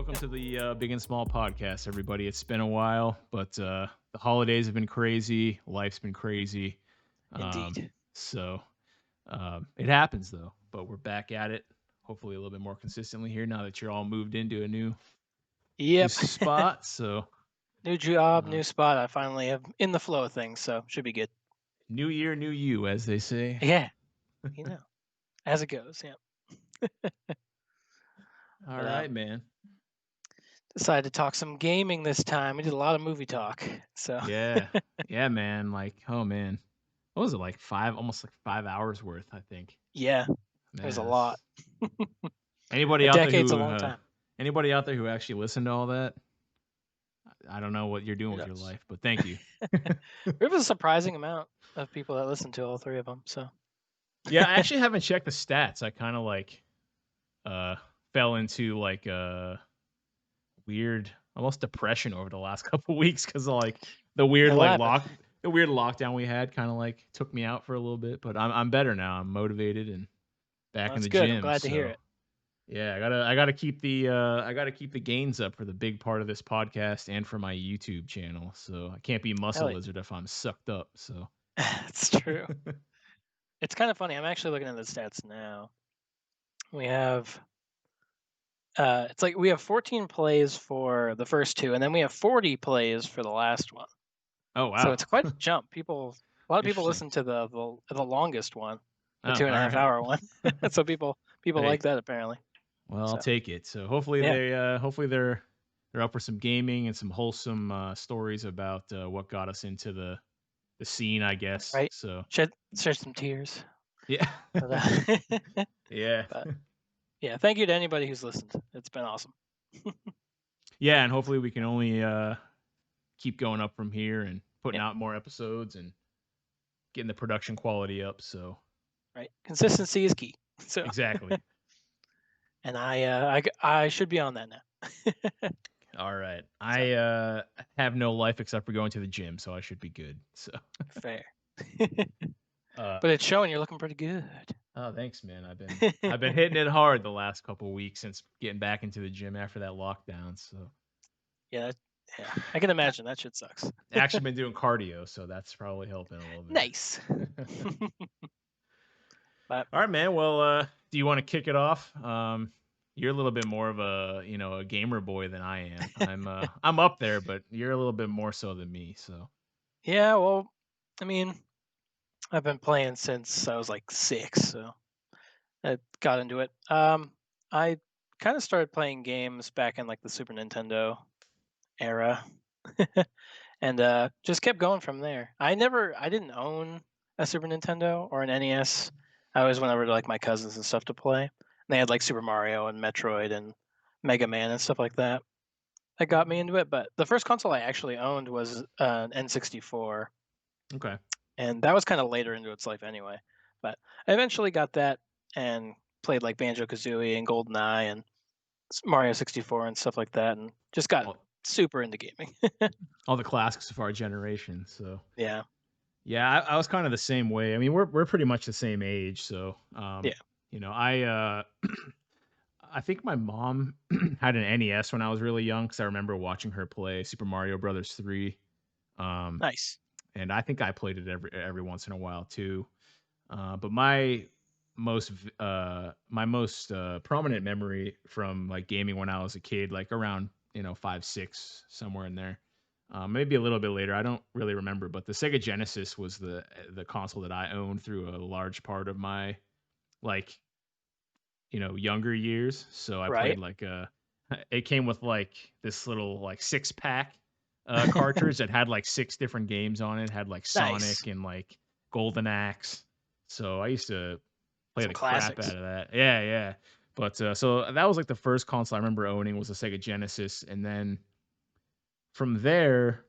welcome to the Big and Small podcast, everybody. It's been a while, but the holidays have been crazy. Life's been crazy. Um, Indeed. so it happens though. But we're back at it. Hopefully, a little bit more consistently here now that you're all moved into a new Yep. spot. So New job, uh, new spot. I finally am in the flow of things, so should be good. new year, new you, as they say. Yeah, you know, as it goes. Yeah. All But right, man. decided to talk some gaming this time. We did a lot of movie talk, so Yeah, yeah, man. Like, oh man, what was it like almost like 5 hours worth? I think. yeah, there's a Man, lot. anybody A out there decade's a who long time. anybody out there who actually listened to all that, I don't know what you're doing with your Kudos. life, but thank you. There was a surprising amount of people that listened to all three of them. So Yeah, I actually haven't checked the stats. I kind of like uh fell into like a weird almost depression over the last couple weeks cuz like the weird it'll like happen. lock the weird lockdown we had kind of like took me out for a little bit, but I'm better now. I'm motivated and back in That's the good. I'm gym, glad to hear so it. yeah, I gotta keep the gains up for the big part of this podcast and for my YouTube channel. So I can't be muscle Hell, lizard if I'm sucked up. So it's true. It's kind of funny. I'm actually looking at the stats now. We have it's like we have 14 plays for the first two, and then we have 40 plays for the last one. oh So wow, it's quite a jump. A lot of people interesting. listen to the longest one, the Oh, two and a all half right. hour one. So people Hey, like that apparently. well, I'll So take it. So hopefully yeah, they're up for some gaming and some wholesome stories about what got us into the scene, I guess. right. So Shed some tears. yeah, But, yeah, but yeah, thank you to anybody who's listened. It's been awesome. yeah, and hopefully we can only keep going up from here and putting Yeah, out more episodes and getting the production quality up. So right. Consistency is key. So exactly. and I should be on that now. All right. So I have no life except for going to the gym, so I should be good. So fair. uh But it's showing you're looking pretty good. oh thanks man. I've been hitting it hard the last couple weeks since getting back into the gym after that lockdown. So Yeah, yeah. I can imagine that shit sucks. actually been doing cardio, so that's probably helping a little Nice. bit. But All right, man. Well, do you want to kick it off? You're a little bit more of a gamer boy than I am. I'm up there, but you're a little bit more so than me. So yeah, well, I mean, I've been playing since I was like 6, so I got into it. I kind of started playing games back in like the Super Nintendo era, and just kept going from there. I didn't own a Super Nintendo or an NES. I always went over to like my cousins and stuff to play. And they had like Super Mario and Metroid and Mega Man and stuff like that. That got me into it. But the first console I actually owned was an N64, okay. and that was kind of later into its life anyway. But I eventually got that and played like Banjo Kazooie and GoldenEye and Mario 64 and stuff like that, and just got All, super into gaming. all the classics of our generation. So Yeah, yeah, I was kind of the same way. I mean, we're pretty much the same age. So yeah, I I think my mom had an NES when I was really young because I remember watching her play Super Mario Brothers 3. Um, nice. and I think I played it every once in a while too. But my most prominent memory from like gaming when I was a kid, like around 5, 6, somewhere in there, maybe a little bit later. I don't really remember, but the Sega Genesis was the console that I owned through a large part of my like younger years. So I played Right. like it came with like this little like 6 pack cartridge that had like 6 different games on it. Had like Nice. Sonic and like Golden Axe. So I used to play Some the crap out classics. of that. Yeah, yeah. But so that was like the first console I remember owning was a Sega Genesis, and then from there,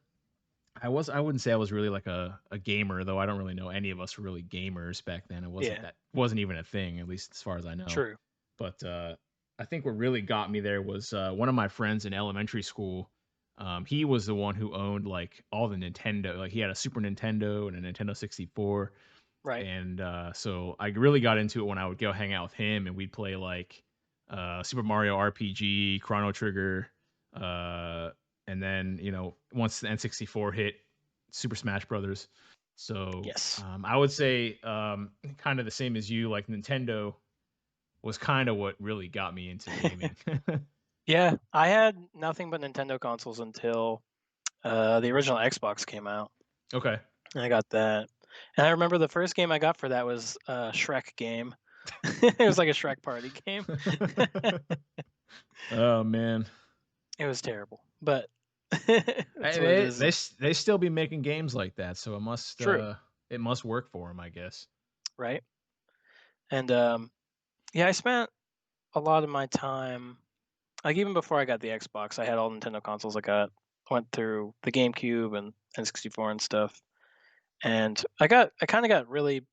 I wouldn't say I was really like a gamer, though I don't really know any of us were really gamers back then. Yeah, That wasn't even a thing, at least as far as I know. true. But I think what really got me there was one of my friends in elementary school. He was the one who owned like all the Nintendo. Like he had a Super Nintendo and a Nintendo 64, Right. and so I really got into it when I would go hang out with him, and we'd play like Super Mario RPG, Chrono Trigger, uh, and then once the N64 hit, Super Smash Brothers. So Yes. I would say kind of the same as you. Like Nintendo was kind of what really got me into gaming. Yeah, I had nothing but Nintendo consoles until the original Xbox came out. Okay. And I got that. And I remember the first game I got for that was a Shrek game. It was like a Shrek party game. Oh man. It was terrible, but that's Hey, what it they, is. they s- they still be making games like that, so True, it must work for them, I guess. right? And yeah, I spent a lot of my time, like even before I got the Xbox, I had all Nintendo consoles. Went through the GameCube and N64 and stuff. And I kind of got really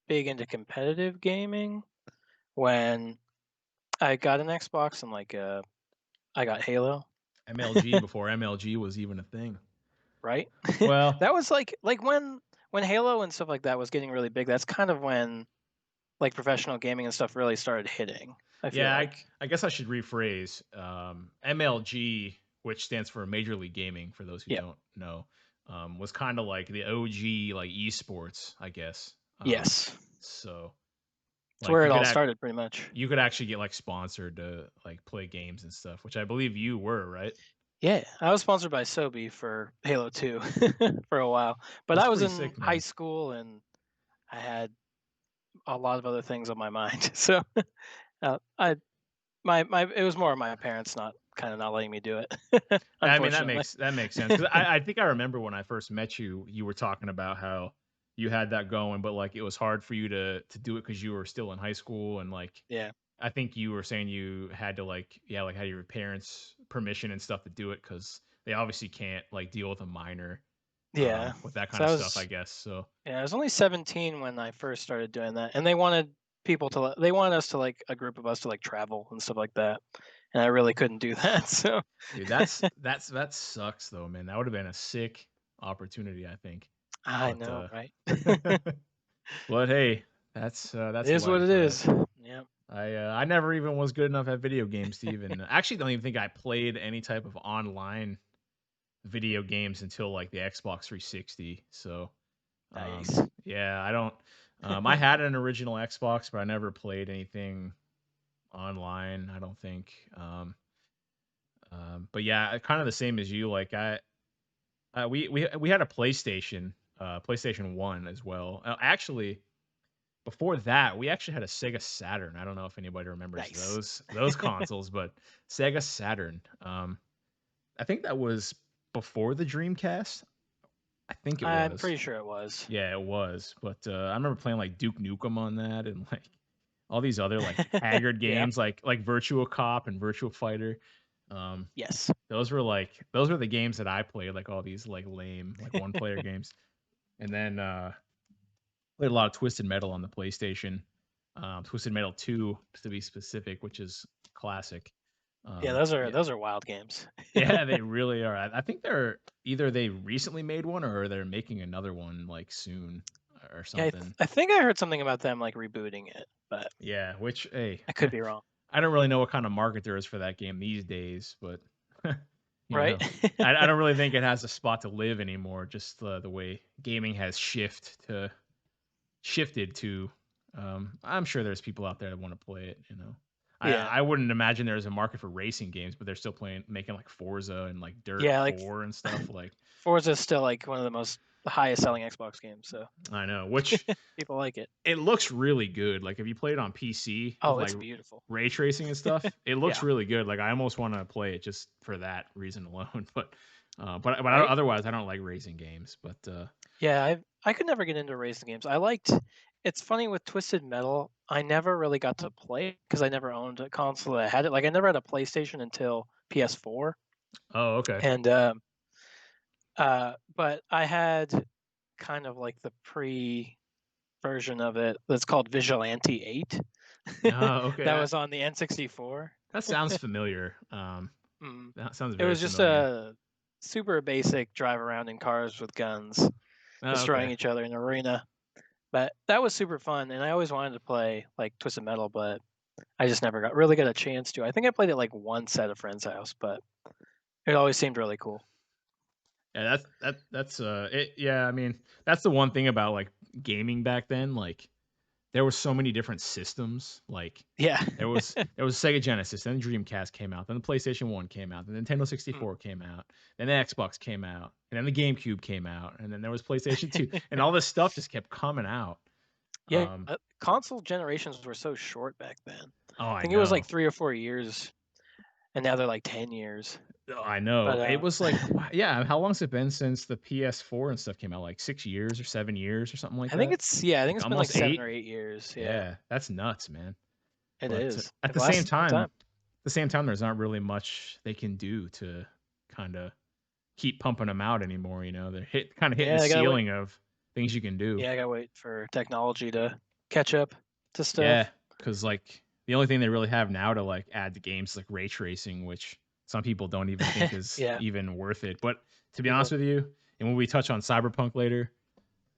big into competitive gaming when I got an Xbox and I got Halo, MLG before MLG was even a thing. right? Well, That was like when Halo and stuff like that was getting really big. That's kind of when like professional gaming and stuff really started hitting. I feel yeah, like. I guess I should rephrase. MLG, which stands for Major League Gaming, for those who Yeah. don't know, was kind of like the OG like esports, I guess. Yes. So It's like where it all started, pretty much. you could actually get like sponsored to like play games and stuff, which I believe you were, right? Yeah, I was sponsored by Sobe for Halo 2 for a while, but That's I was pretty in sick, high man. school and I had a lot of other things on my mind. So I my it was more my parents not kind of not letting me do it, I mean, unfortunately. that makes sense because I think I remember when I first met you, you were talking about how you had that going, but like it was hard for you to do it because you were still in high school, and like Yeah. I think you were saying you had to like like had your parents' permission and stuff to do it because they obviously can't like deal with a minor Yeah. with that kind So of stuff, I guess. So I was only 17 when I first started doing that, and they wanted they wanted us to like a group of us to like travel and stuff like that, and I really couldn't do that. So dude, that sucks though, man. That would have been a sick opportunity, I think. I But know, right? but hey, It that's is what life, it right? is. Yeah. I never even was good enough at video games to even actually don't even think I played any type of online video games until like the Xbox 360. So Nice. yeah, I don't I had an original Xbox, but I never played anything online, I don't think. But yeah, kind of the same as you. Like we had a PlayStation, PlayStation 1 as well. Actually, before that, we actually had a Sega Saturn. I don't know if anybody remembers Nice. those consoles, but Sega Saturn. I think that was before the Dreamcast. I think it I'm was. pretty sure it was. Yeah, it was. But I remember playing like Duke Nukem on that, and like all these other like Haggard Yeah. games, like Virtua Cop and Virtua Fighter. Um, Yes. those were the games that I played. Like all these like lame like one player games, and then played a lot of Twisted Metal on the PlayStation. Twisted Metal 2 to be specific, which is classic. Yeah, Yeah, those are wild games. yeah, they really are. I think they're either they recently made one or they're making another one like soon or Yeah, something. I think I heard something about them like rebooting it, but Yeah, which hey, I could be wrong. I don't really know what kind of market there is for that game these days, but you Right? know, I don't really think it has a spot to live anymore. Just the way gaming has shifted to. I'm sure there's people out there that want to play it. Yeah. I wouldn't imagine there's a market for racing games, but they're still making like Forza and like Dirt Yeah, like 4 and stuff. Like Forza is still like one of the most the highest selling Xbox games, so I know, which people like it. it looks really good. Like if you play it on PC with Oh, like it's beautiful. ray tracing and stuff, it looks Yeah, really good. Like I almost want to play it just for that reason alone. But right? otherwise, I don't like racing games. But Yeah, I could never get into racing games. It's funny with Twisted Metal, I never really got to play because I never owned a console that had it. Like I never had a PlayStation until PS4. oh, okay, And but I had kind of like the pre version of it that's called Vigilante 8. oh, okay, That was on the N64. that sounds familiar. Mm. That sounds It very was just familiar. a super basic drive around in cars with guns, Oh, destroying okay. each other in an arena. But that was super fun, and I always wanted to play like Twisted Metal, but I just never really got a chance to. I think I played it like once at a friend's house, but it always seemed really cool. Yeah, that's it. Yeah, I mean, that's the one thing about like gaming back then. Like, there were so many different systems. Like, Yeah. there was Sega Genesis, then Dreamcast came out, then the PlayStation 1 came out, then Nintendo Mm. 64 came out, then the Xbox came out, and then the GameCube came out, and then there was PlayStation 2, and all this stuff just kept coming out. Yeah, Um, console generations were so short back then. oh, I I think it was like know. 3 or 4 years, and now they're like 10 years. Oh, I know. But, It was like, yeah, how long's it been since the PS4 and stuff came out? Like 6 years or 7 years or something like I think that? it's yeah, I think Like it's been like almost 7 or 8? 8 years, yeah. Yeah, that's nuts, man. It But is. at It the same lasts a long time time. there's not really much they can do to kinda keep pumping them out anymore, you know? They're kinda hitting the Yeah, I gotta wait ceiling of things you can do. yeah, I gotta wait for technology to catch up to Yeah, stuff. because like, the only thing they really have now to, like, add to games is, like, ray tracing, which some people don't even think is Yeah, even worth it, but to be honest people with you, and when we touch on Cyberpunk later,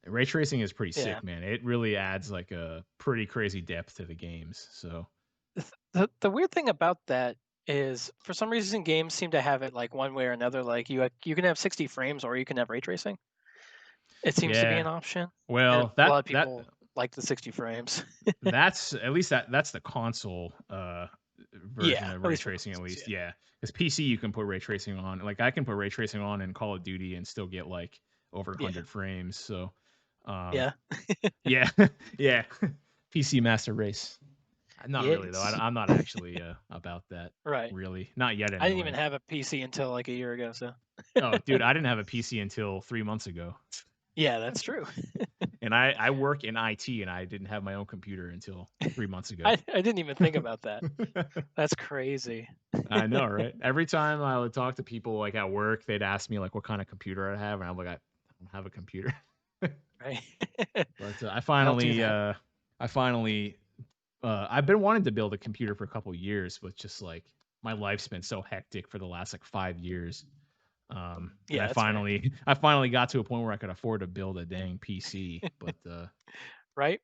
ray tracing is pretty yeah. sick, man. It really adds, like, a pretty crazy depth to the games, so The weird thing about that is for some reason games seem to have it like one way or another, like you can have 60 frames or you can have ray tracing. It seems to be yeah. an option, and Well, a lot of that people like the 60 frames. that's at least that's the console, version Yeah, of at ray least for tracing at consoles, least, yeah. yeah. Because PC, you can put ray tracing on. Like, I can put ray tracing on in Call of Duty and still get, like, over Yeah, 100 frames, so, um, yeah. yeah, yeah. PC Master Race. Not really, though. Yes. I'm not actually, about that, Right. really. Not yet, I didn't even anyway. have a PC until like a year ago, so Oh, dude, I didn't have a PC until 3 months ago. yeah, that's true. And I work in IT, and I didn't have my own computer until 3 months ago. I didn't even think about that. That's crazy. I know, right? Every time I would talk to people, like, at work, they'd ask me, like, what kinda computer I have, and I'm like, "I don't have a computer." Right? But, I don't do that. I finally, I've been wanting to build a computer for a couple years, but just, like, my life's been so hectic for the last, like, 5 years, and Yeah, that's fair. I finally got to a point where I could afford to build a dang PC, Right?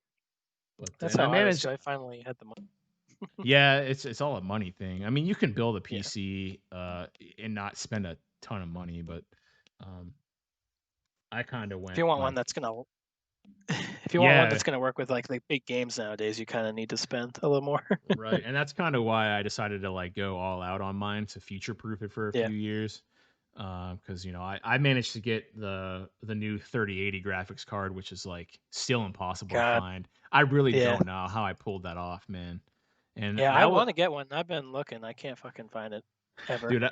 That's and I how I was managed. too. I finally had the money. Yeah, it's all a money thing. I mean, you can build a Yeah. PC, and not spend a ton of money, but, um, I kinda If went, you want one like, that's gonna if you want one yeah, that's gonna work with like big games nowadays, you kinda need to spend a little more. right, and that's kinda why I decided to, like, go all out on mine to future-proof it for a Yeah. few years, because, I managed to get the new 3080 graphics card, which is, like, still impossible to God. find. I really Yeah. don't know how I pulled that off, man, and Yeah, I that was wanna get one. I've been looking. I can't fucking find it ever. dude,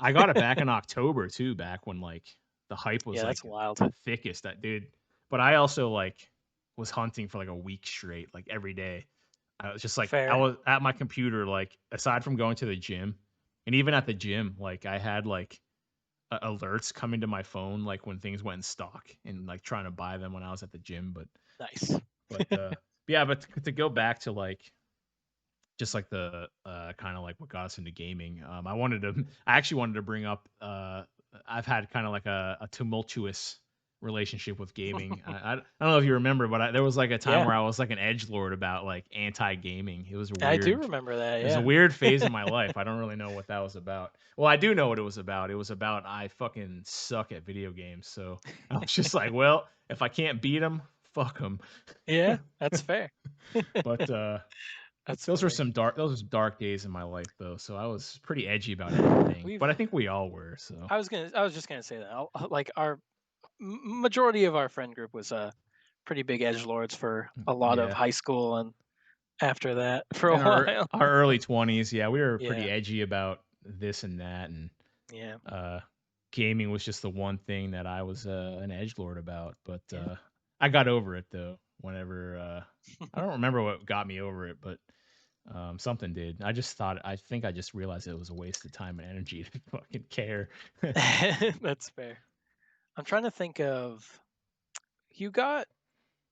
I got it back in October too, back when, like, the hype was, Yeah, that's like, wild. thickest, that dude, but I also, like, was hunting for, like, a week straight, like, every day. I was just, like, I Fair. was at my computer, like, aside from going to the gym, and even at the gym, like, I had, like, alerts coming to my phone, like, when things went in stock and, like, trying to buy them when I was at the gym, Nice. but, yeah, but to go back to, like, just like the, kinda like what got us into gaming, I actually wanted to bring up, I've had kinda like a tumultuous relationship with gaming. I don't know if you remember, but there was like a time Yeah, where I was like an edgelord about like anti-gaming. I do remember that, It was a yeah. weird phase in my life. I don't really know what that was about. Well, I do know what it was about. It was about I fucking suck at video games, so I was just like, "Well, if I can't beat them, fuck them." Yeah, that's fair. But, That's funny. those were dark days in my life, though, so I was pretty edgy about everything, We've but I think we all were, so I was just gonna say that. Like our majority of our friend group was pretty big edge lords for a lot of yeah. high school and after that for a In while. our early 20s, yeah, we were pretty Yeah, edgy about this and that, and, yeah, uh, gaming was just the one thing that I was, an edgelord about, but, yeah. I got over it, though, whenever, I don't remember what got me over it, but, something did. I think I just realized it was a waste of time and energy to fucking care. That's fair. I'm trying to think of you got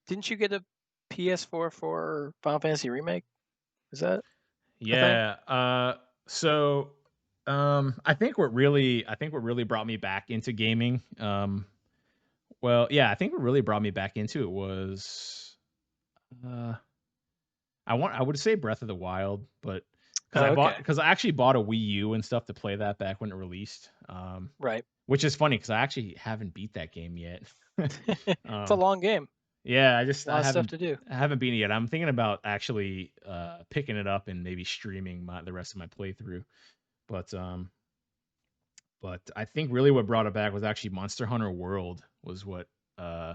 didn't you get a PS4 for Final Fantasy Remake? Is that a thing? Yeah, so, I think what really brought me back into gaming, well, yeah, I think what really brought me back into it was, uh, I would say Breath of the Wild, but Oh, okay. because I actually bought a Wii U and stuff to play that back when it released, Right. which is funny because I actually haven't beat that game yet. It's a Um, long game. yeah, A lot of stuff to do. I haven't beaten it yet. I'm thinking about actually, picking it up and maybe streaming the rest of my playthrough, but, I think really what brought it back was actually Monster Hunter World was what, uh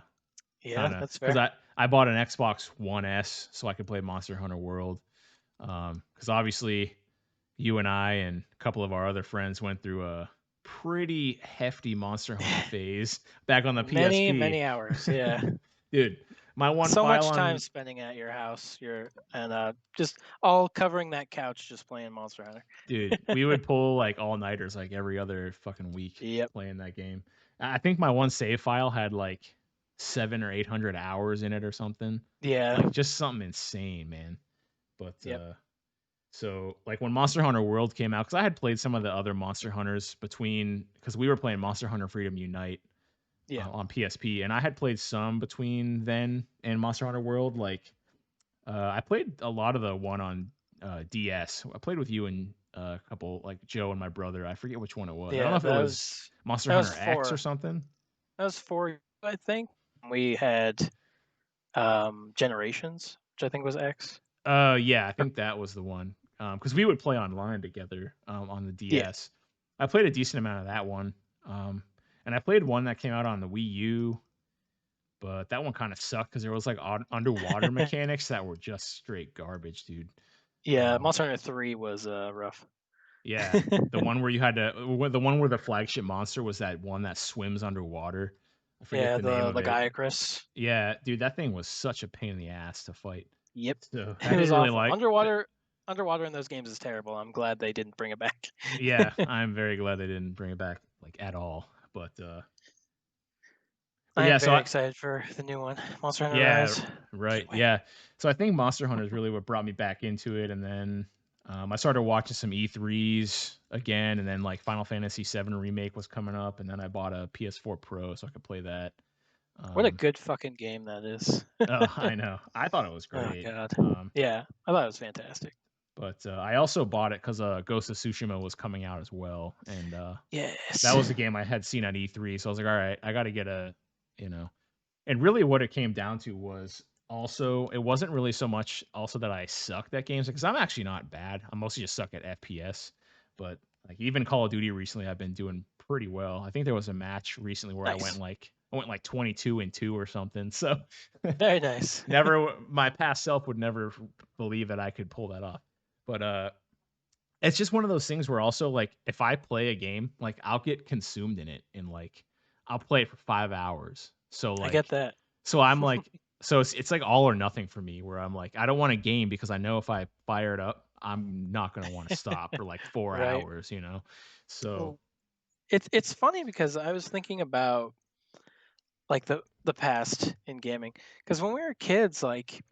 Yeah, kinda that's because fair. I bought an Xbox One S so I could play Monster Hunter World, because obviously you and I and a couple of our other friends went through a pretty hefty Monster Hunter phase back on the Many, PSP. many hours. Yeah. Dude, my one So file much time on spending at your house. Just all covering that couch just playing Monster Hunter. dude, we would pull, like, all-nighters, like, every other fucking week Yep. playing that game. I think my one save file had, like, 7 or 800 hours in it or something. Yeah. Like, just something insane, man. But, Yep. so, like, when Monster Hunter World came out, because I had played some of the other Monster Hunters because we were playing Monster Hunter Freedom Unite, Yeah. on PSP, and I had played some between then and Monster Hunter World. Like, I played a lot of the one on DS. I played with you and a couple, like Joe and my brother. I forget which one it was. I don't know Yeah. if it was Monster That was Hunter X or 4. something. That was 4, I think. We had Generations, which I think was X. Yeah, I Or- think that was the one. Because we would play online together on the Yeah. DS. I played a decent amount of that one. Um, and I played one that came out on the Wii U, but that one kind of sucked because there was like underwater mechanics that were just straight garbage, dude. Yeah, Um, Monster Hunter 3 was rough. yeah, the one where you had to, the one where the flagship monster was that one that swims underwater. I forget Yeah, the name the of it. Lagiacrus. Yeah, dude, that thing was such a pain in the ass to fight. Yep. So I It was didn't really awful. like. Underwater in those games is terrible. I'm glad they didn't bring it back. Yeah, I'm very glad they didn't bring it back like at all. But I yeah, am so very excited for the new one, Monster Hunter yeah, Rise. right, Can't wait. yeah. So I think Monster Hunter is really what brought me back into it, and then I started watching some E3s again, and then like Final Fantasy VII remake was coming up, and then I bought a PS4 Pro so I could play that. What a Um, good fucking game that is. oh, I know, I thought it was Oh great. god. Um, Yeah, I thought it was fantastic. but I also bought it because Ghost of Tsushima was coming out as well, and that Yes. was a game I had seen at E3, so I was like, all right, I got to get a, you know, and really what it came down to was also it wasn't really so much also that I sucked at games because I'm actually not bad. I'm mostly just suck at FPS. But like even Call of Duty recently, I've been doing pretty well. I think there was a match recently where Nice. I went like 22-2 or something. So Very nice. never my past self would never believe that I could pull that off. But it's just one of those things where also like if I play a game, like I'll get consumed in it and like I'll play it for 5 hours. I get that. So I'm like, so it's like all or nothing for me where I'm like, I don't want a game because I know if I fire it up, I'm not gonna want to stop for like four Right. hours, you know? So Well, it's funny because I was thinking about like the past in gaming. Because when we were kids, like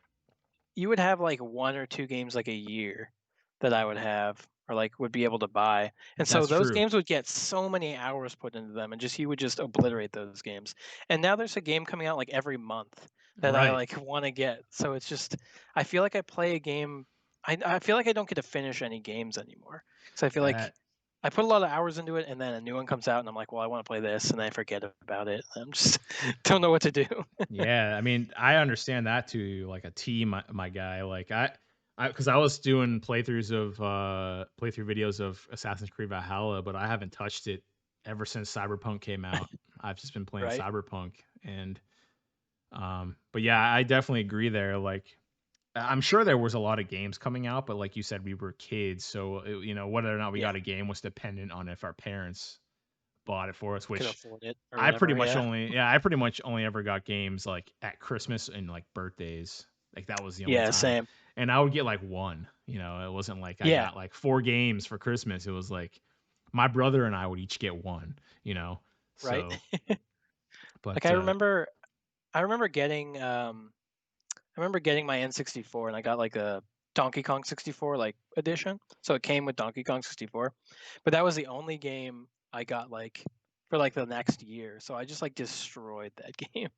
you would have like 1 or 2 games like a year that I would have or like would be able to buy. And so that's those true. games would get so many hours put into them and just you would just obliterate those games. And now there's a game coming out like every month that I Right. like want to get. So it's just I feel like I play a game I feel like I don't get to finish any games anymore. So I feel like That I put a lot of hours into it and then a new one comes out and I'm like, well, I want to play this and I forget about it. I'm just don't know what to do. yeah, I mean, I understand that to like a T, my guy. Like because I was doing playthrough videos of Assassin's Creed Valhalla, but I haven't touched it ever since Cyberpunk came out. I've just been playing Right? Cyberpunk and but yeah, I definitely agree there. Like I'm sure there was a lot of games coming out, but like you said, we were kids, so whether or not we Yeah. got a game was dependent on if our parents bought it for us. Could Which afford it or whatever. Yeah. I pretty much only ever got games like at Christmas and like birthdays. Like that was the only Yeah, time, same. and I would get like one. It wasn't like I Yeah, got like 4 games for Christmas. It was like my brother and I would each get one. You know, right. so Like but I remember getting I remember getting my N64 and I got like a Donkey Kong 64 like edition. So it came with Donkey Kong 64. But that was the only game I got like for like the next year. So I just like destroyed that game.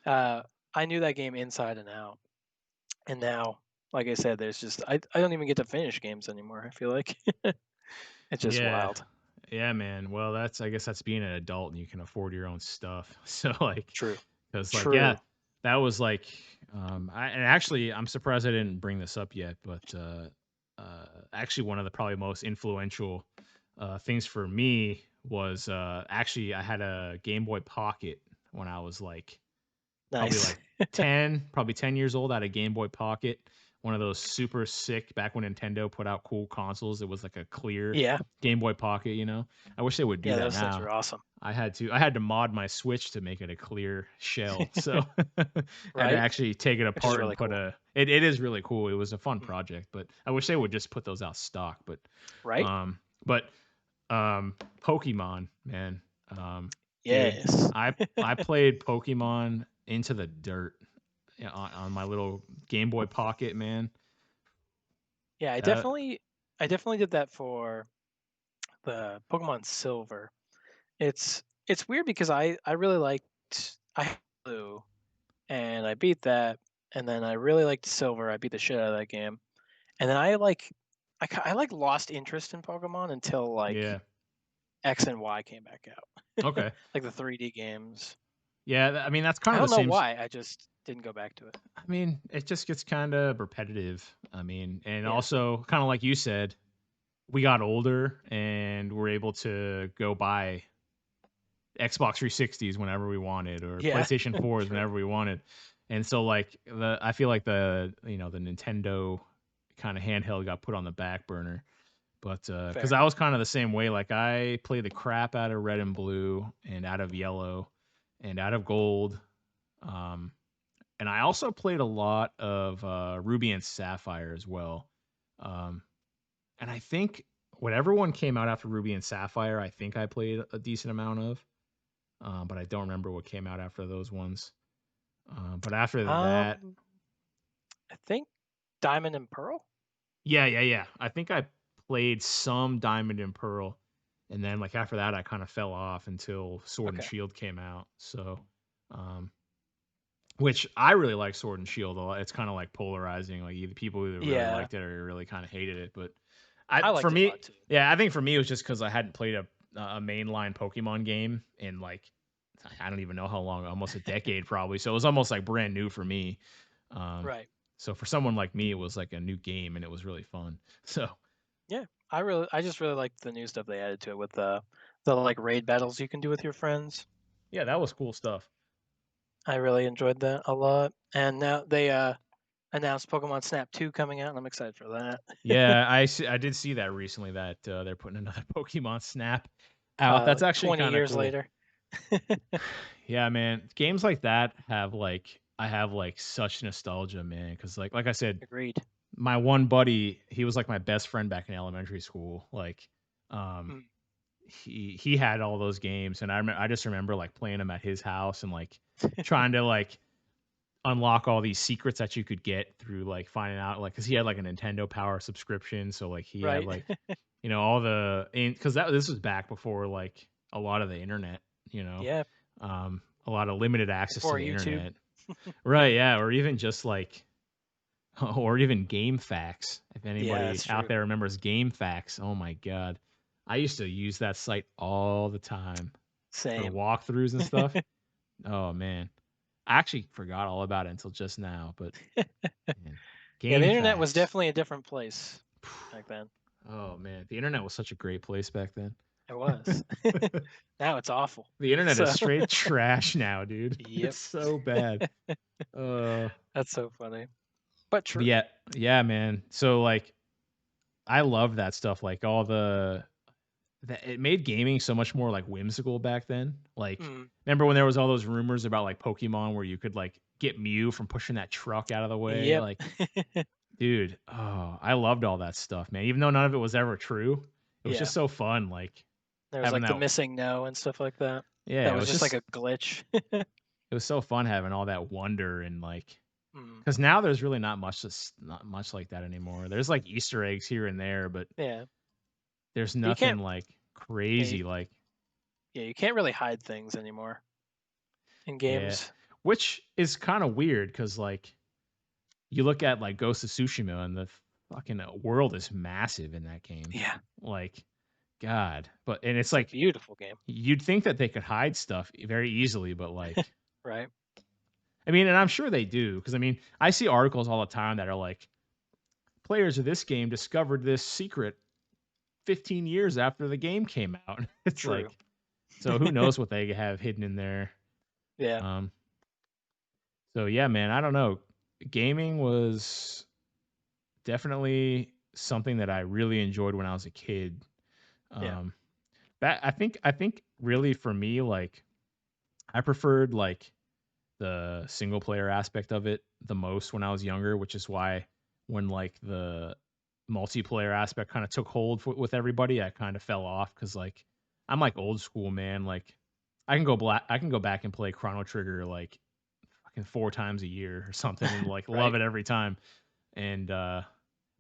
uh I knew that game inside and out. And now like I said, there's just I don't even get to finish games anymore. I feel like it's just Yeah. wild. Yeah, man. Well, I guess that's being an adult and you can afford your own stuff. So like, True. because like, yeah, True. that was like, and actually, I'm surprised I didn't bring this up yet, but actually, one of the probably most influential things for me was actually I had a Game Boy Pocket when I was like probably Nice. like 10, probably 10 years old. I had a Game Boy Pocket, one of those super sick back when Nintendo put out cool consoles. It was like a clear Yeah. Game Boy Pocket, you know. I wish they would do Yeah, that those things now. are awesome. I had to mod my Switch to make it a clear shell. So I had to Right? actually take it Which is apart and really put cool. it is really cool. It was a fun Mm. project, but I wish they would just put those out stock. Right? Um but Pokemon, man. Dude, Yes. I played Pokemon into the dirt, on my little Game Boy Pocket, man. Yeah, Uh, I definitely did that for the Pokemon Silver. It's weird because I really liked I had Blue and I beat that, and then I really liked Silver. I beat the shit out of that game, and then I like lost interest in Pokemon until like yeah. X and Y came back out, Okay. like the 3D games. Yeah, I mean that's kind I of the don't know same. why. I just didn't go back to it. I mean, it just gets kind of repetitive. I mean, and Yeah. also kind of like you said, we got older and we're able to go buy Xbox 360s whenever we wanted or Yeah. PlayStation 4s True. whenever we wanted. And so like I feel like the Nintendo kind of handheld got put on the back burner. But because Fair. I was kind of the same way, like I played the crap out of Red and Blue and out of Yellow and out of Gold. Um, and I also played a lot of Ruby and Sapphire as well. Um, and I think whatever one came out after Ruby and Sapphire, I think I played a decent amount of. But I don't remember what came out after those ones. But after that, Um, I think Diamond and Pearl. yeah, yeah, yeah. I think I played some Diamond and Pearl, and then like after that, I kind of fell off until Sword and Okay. Shield came out. So, um, which I really like Sword and Shield. It's kind of like polarizing. Like either people either really Yeah, liked it or really kind of hated it. But I for liked it a me, lot too. yeah, I think for me it was just because I hadn't played a mainline Pokemon game in like I don't even know how long, almost a decade probably. So it was almost like brand new for me. Um, Right. so for someone like me, it was like a new game and it was really fun. So Yeah. I just really liked the new stuff they added to it with the like raid battles you can do with your friends. yeah, that was cool stuff. I really enjoyed that a lot. And now they announced Pokemon Snap 2 coming out and I'm excited for that. Yeah, I did see that recently that they're putting another Pokemon Snap out. That's actually 20 kind of years cool. later. Yeah, man. Games like that have like I have like such nostalgia, man. Because like I said, Agreed. my one buddy, he was like my best friend back in elementary school. Like, um, Mm. he had all those games, and I just remember like playing them at his house and like trying to like unlock all these secrets that you could get through like finding out like because he had like a Nintendo Power subscription, so like he had Right. like all the because that this was back before like a lot of the internet, Yeah. a lot of limited access to Before the YouTube. internet, right? Yeah, or even just like or even Game Facts. If Yeah, anybody that's out true. there remembers Game Facts, oh my god, I used to use that site all the time for Same. walkthroughs and stuff. Oh man, I actually forgot all about it until just now. But man, Yeah, the Game internet was Facts. definitely a different place back then. Oh man, the internet was such a great place back then. It was. Now it's awful. The internet is So, straight trash now, dude. yep. It's so bad. Uh, That's so funny, but but true. yeah, yeah, man. So like, I love that stuff. Like all that it made gaming so much more like whimsical back then. Like, Mm. remember when there was all those rumors about like Pokemon where you could like get Mew from pushing that truck out of the way? Yep. Like, dude, oh, I loved all that stuff, man. Even though none of it was ever true, it was Yeah. just so fun. Like There was having like the that. missing no and stuff like that. Yeah, That it was was just like just a glitch. it was so fun having all that wonder and like Mm. because now there's really not much like that anymore. There's like Easter eggs here and there, but Yeah. there's You nothing can't. like Yeah. You, crazy like yeah. You can't really hide things anymore in yeah, games. which is kind of weird because like you look at like Ghost of Tsushima, and the fucking world is massive in that game. Yeah, Like, God, but and it's it's a like beautiful game, you'd think that they could hide stuff very easily, but like, right? I mean, and I'm sure they do because I mean, I see articles all the time that are like, players of this game discovered this secret 15 years after the game came out. It's True. like, so who knows what they have hidden in there. Yeah, Um, so yeah, man, I don't know. Gaming was definitely something that I really enjoyed when I was a kid. yeah, Um, that I think really for me, like I preferred like the single player aspect of it the most when I was younger, which is why when like the multiplayer aspect kind of took hold with everybody, I kind of fell off because like I'm like old school, man. Like I can go back and play Chrono Trigger like fucking 4 times a year or something and like love right. it every time. And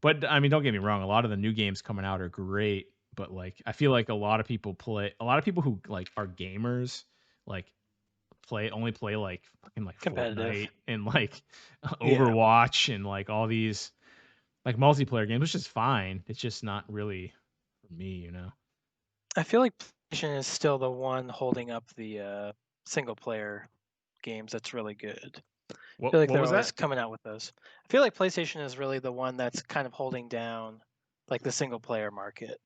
but I mean, don't get me wrong, a lot of the new games coming out are great, but like I feel like a lot of people who like are gamers like play like fucking like Competitive. Fortnite and like Yeah, Overwatch and like all these like multiplayer games, which is fine. It's just not really for me, you know. I feel like PlayStation is still the one holding up the single player games. That's really good. I feel like What they're was always that? coming out with those. I feel like PlayStation is really the one that's kind of holding down like the single player market.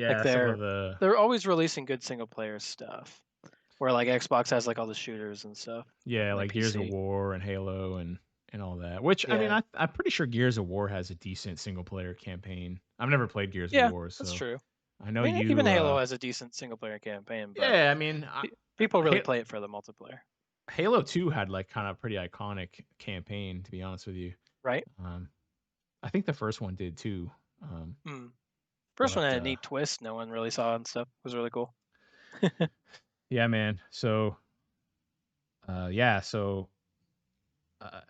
Like Yeah, some of they're the they're always releasing good single player stuff. Where like Xbox has like all the shooters and stuff, yeah, and like like Gears of PC. War and Halo and all that. Which I mean, Yeah, I'm pretty sure Gears of War has a decent single player campaign. I've never played Gears of yeah, War, that's so true. I know I mean, even you. Halo has a decent single player campaign, but Yeah, I mean, people really Ha- play it for the multiplayer, Halo 2 had like kind of pretty iconic campaign, to be honest with you. right? Um, I think the first one did too. Um, Mm. First one but had a neat twist no one really saw and stuff. It was really cool. yeah, man. So yeah, so uh,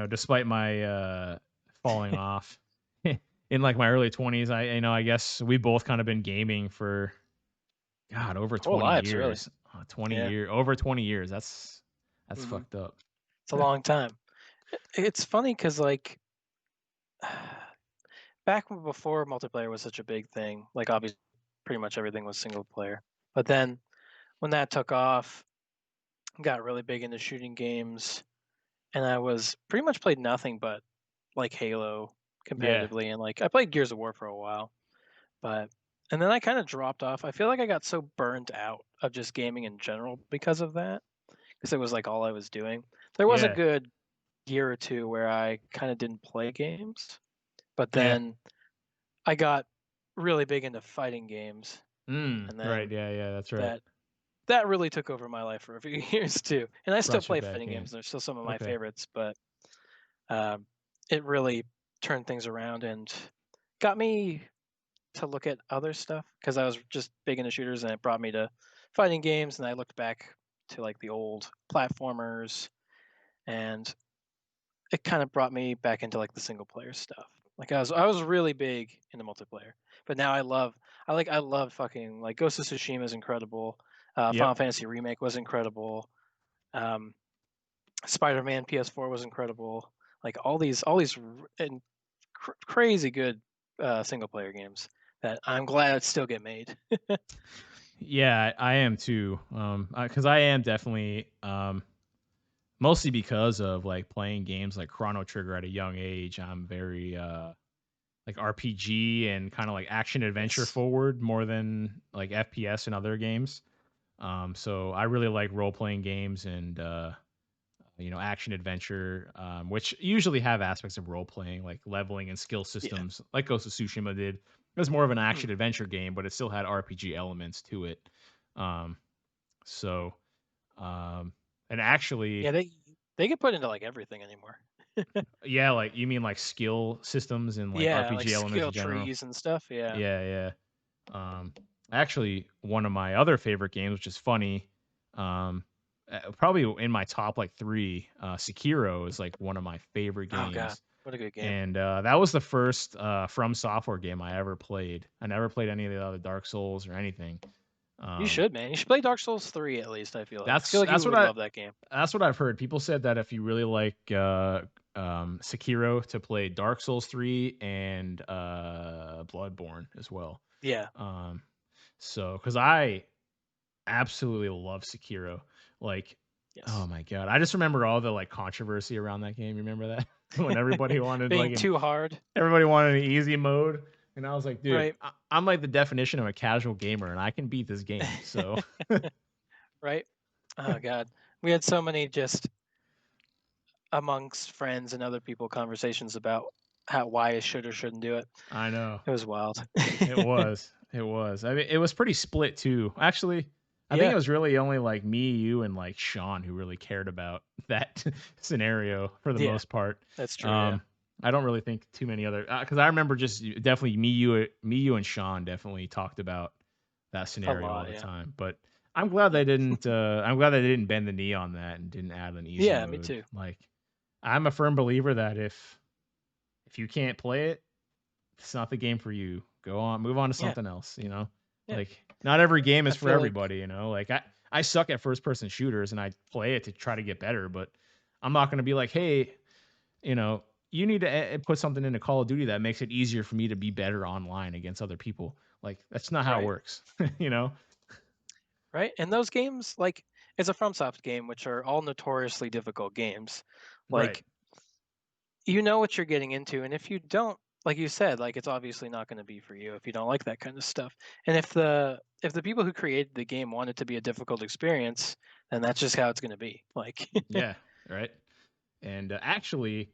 despite my falling off in like my early 20s, I guess we both kind of been gaming for God over Whole 20 lives, really. years. 20 Yeah. year over 20 years. That's Hmm. fucked up. It's a long time. It's funny because like before multiplayer was such a big thing, like obviously pretty much everything was single player. But then when that took off, got really big into shooting games, and I was pretty much played nothing but like Halo Yeah. competitively, and like I played Gears of War for a while, but and then I kind of dropped off. I feel like I got so burnt out of just gaming in general because of that, because it was like all I was doing. There was a Yeah. good year or two where I kind of didn't play games, but Yeah. then I got really big into fighting games, and Right. then Yeah, yeah, that's right. that that really took over my life for a few years too. And I still Brought you play back fighting in. games; they're still some of my Okay. favorites, but um, it really turned things around and got me to look at other stuff because I was just big into shooters, and it brought me to fighting games. And I looked back to like the old platformers, and it kind of brought me back into like the single player stuff. Like I was really big into multiplayer, but now I love fucking like Ghost of Tsushima is incredible. Final Yep. Fantasy Remake was incredible. Um, Spider-Man PS4 was incredible. Like all these and crazy good single player games that I'm glad still get made. Yeah, I am too. Because I am definitely mostly because of like playing games like Chrono Trigger at a young age. I'm very like RPG and kind of like action adventure Yes. forward more than like FPS and other games. So I really like role playing games and action adventure, which usually have aspects of role playing, like leveling and skill Yeah. systems, like Ghost of Tsushima did. It was more of an Mm. action adventure game, but it still had RPG elements to it. Um, so, um, and Yeah, actually, they get put into like everything anymore. yeah, like you mean like skill systems and like Yeah, like RPG elements skill in general. trees and stuff. Yeah. Yeah, yeah. Actually, one of my other favorite games, which is funny, um, probably in my top like three, Sekiro is like one of my favorite Oh god, games, what a good game. and that was the first From Software game I ever played. I never played any of the other Dark Souls or anything. You Um, should, man. You should play Dark Souls 3 at least, I feel like. I feel that's like you that's what would I love that game. that's what I've heard. People said that if you really like Sekiro to play Dark Souls 3 and Bloodborne as well. Yeah. Um, so because I absolutely love Sekiro. Like, oh Yes. my god, I just remember all the like controversy around that game. You remember that when everybody wanted Being like an too hard. everybody wanted an easy mode, and I was like, dude, Right. I'm like the definition of a casual gamer, and I can beat this game. So Right. Oh God. We had so many just amongst friends and other people conversations about how why I should or shouldn't do it. I know. It was wild. It was. It was. I mean, it was pretty split too. Actually, I think it Yeah, was really only like me, you, and like Sean who really cared about that scenario for the yeah, most part. that's true. Yeah, Um, I don't really think too many other because I remember just definitely me, you, and Sean definitely talked about that a scenario all lot. the Yeah, time. But I'm glad they didn't. I'm glad they didn't bend the knee on that and didn't add an easy yeah, me mode. too. Like, I'm a firm believer that if you can't play it, it's not the game for you. Go on, move on to Yeah, something else, you know? yeah. Like not every game I is for feel like everybody, you know? Like I suck at first person shooters and I play it to try to get better, but I'm not going to be like, "Hey, you know, you need to put something into Call of Duty that makes it easier for me to be better online against other people." Like that's not how it right, works, you know? right. And those games, like, it's a FromSoft game, which are all notoriously difficult games. Right. Like, you know what you're getting into, and if you don't, like you said, like it's obviously not going to be for you if you don't like that kind of stuff. And if the people who created the game want it to be a difficult experience, then that's just how it's going to be. Like, Yeah, right? And actually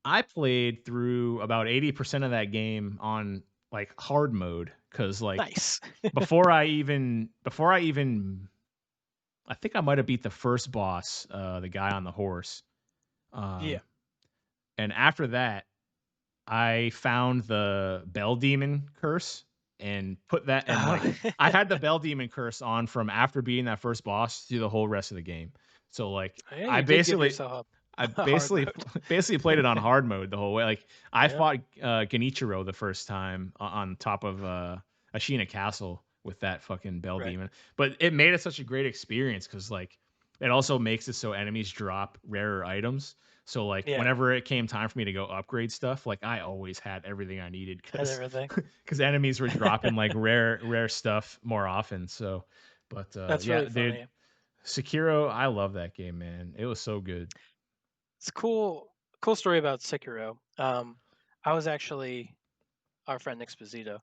I played through about 80% of that game on like hard mode cuz like nice. before I even I think I might have beat the first boss, the guy on the horse. Yeah. Um, and after that, I found the Bell Demon curse and put that and Oh, like I had the Bell Demon curse on from after beating that first boss through the whole rest of the game. So like yeah, I you did give basically yourself I a hard basically mode. basically played it on hard mode the whole way. Like I Yeah. fought Genichiro the first time on top of Ashina Castle with that fucking Bell Right. Demon, but it made it such a great experience because like it also makes it so enemies drop rarer items. So like Yeah. whenever it came time for me to go upgrade stuff, like I always had everything I needed Had because everything. because enemies were dropping like rare stuff more often. So, but That's yeah, really dude, funny. Sekiro, I love that game, man. It was so good. It's cool story about Sekiro. I was actually our friend Nick Sposito.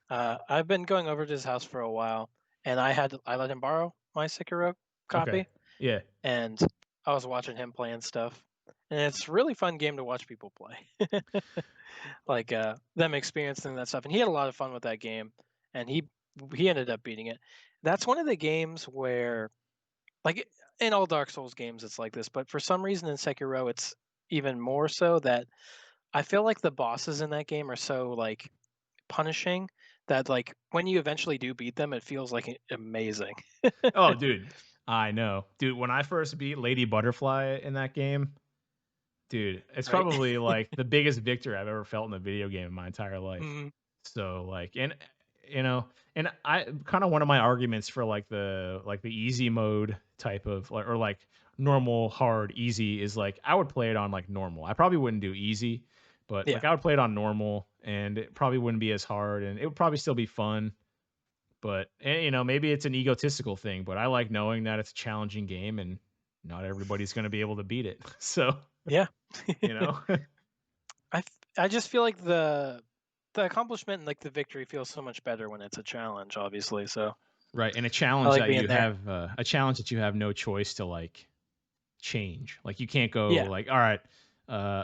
I've been going over to his house for a while, and I let him borrow my Sekiro Okay. copy, Yeah. and I was watching him playing stuff, and it's a really fun game to watch people play, like them experiencing that stuff. And he had a lot of fun with that game, and he ended up beating it. That's one of the games where, like in all Dark Souls games, it's like this, but for some reason in Sekiro, it's even more so that I feel like the bosses in that game are so like punishing that like when you eventually do beat them, it feels like amazing. Oh, dude. I know. Dude, when I first beat Lady Butterfly in that game, dude, it's Right? probably like the biggest victory I've ever felt in a video game in my entire life. Mhm. So like and you know, and I kind of one of my arguments for like the easy mode type of like or like normal, hard, easy is like I would play it on like normal. I probably wouldn't do easy, but Yeah. like I would play it on normal and it probably wouldn't be as hard and it would probably still be fun. But and, you know, maybe it's an egotistical thing, but I like knowing that it's a challenging game and not everybody's going to be able to beat it. So, Yeah. you know, I just feel like the accomplishment and like the victory feels so much better when it's a challenge, obviously. So right. And I like being there. a challenge that you have no choice to like change. Like you can't go Yeah. like, all right,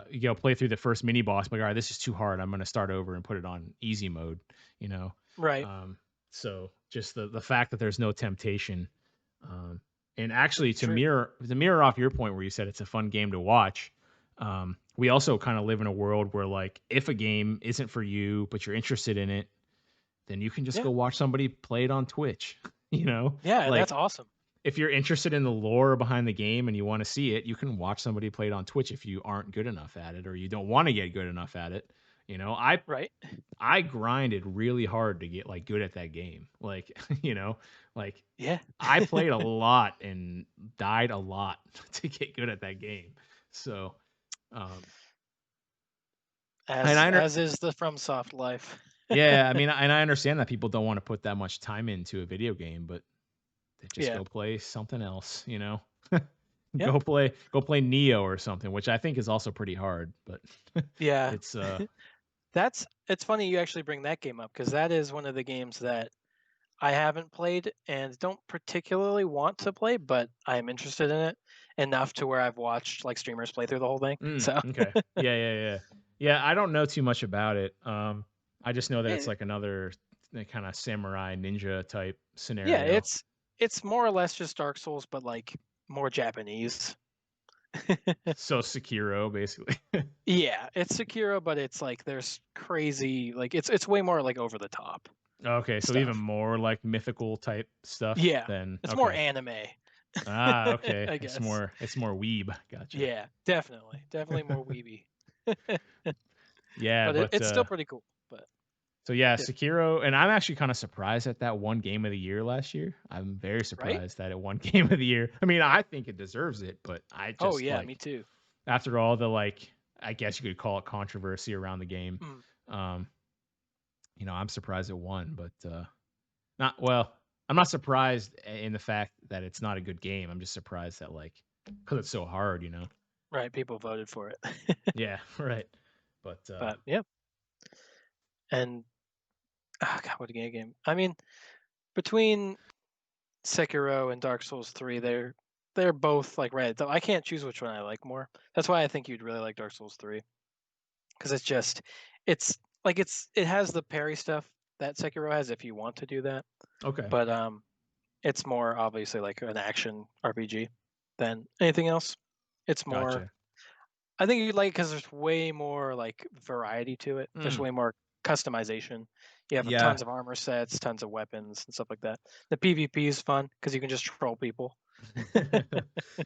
you go play through the first mini boss, like, all right, this is too hard. I'm gonna start over and put it on easy mode, you know. Right. Um, so just the fact that there's no temptation. Um, and actually True. to mirror off your point where you said it's a fun game to watch, we also kind of live in a world where like if a game isn't for you, but you're interested in it, then you can just Yeah. go watch somebody play it on Twitch. You know, Yeah. That's like awesome. if you're interested in the lore behind the game and you want to see it, you can watch somebody play it on Twitch if you aren't good enough at it or you don't want to get good enough at it. You know, Right. I grinded really hard to get like good at that game. Like, you know, like Yeah. I played a lot and died a lot to get good at that game. So, And as is the FromSoft life. yeah, I mean, and I understand that people don't want to put that much time into a video game, but they just Yeah. go play something else, you know? Yeah. Go play Neo or something, which I think is also pretty hard, but Yeah. it's It's funny you actually bring that game up because that is one of the games that I haven't played and don't particularly want to play, but I am interested in it enough to where I've watched like streamers play through the whole thing. So okay. Yeah, yeah, yeah. Yeah, I don't know too much about it. I just know that it's it, like another kind of samurai ninja type yeah, scenario. it's more or less just Dark Souls, but like more Japanese. So Sekiro basically. Yeah, it's Sekiro, but it's like there's crazy like it's way more like over the top Okay, so even stuff. more like mythical type stuff Yeah, than it's more okay. anime, Ah, okay. I guess. It's more weeb. Gotcha. Yeah, definitely, definitely more weeby. Yeah, But but it's still pretty cool. But so yeah, yeah, Sekiro, and I'm actually kind of surprised at that one game of the year last year. I'm very right? surprised that it won game of the year. I mean, I think it deserves it, but I Oh just yeah, me like too. after all the like I guess you could call it controversy around the game. Mm, Um, I'm surprised it won, but not well, I'm not surprised in the fact that it's not a good game. I'm just surprised that like cuz it's so hard, you know. right, people voted for it. Yeah, right. But But yeah, and God, what a game! I mean, between Sekiro and Dark Souls 3, they're both like right. Though I can't choose which one I like more. That's why I think you'd really like Dark Souls 3 because it's like it has the parry stuff that Sekiro has if you want to do that, okay. but it's more obviously like an action RPG than anything else. It's more Gotcha. I think you'd like it because there's way more like variety to it. There's Mm, way more customization. You have yeah. tons of armor sets, tons of weapons and stuff like that. The PvP is fun because you can just troll people.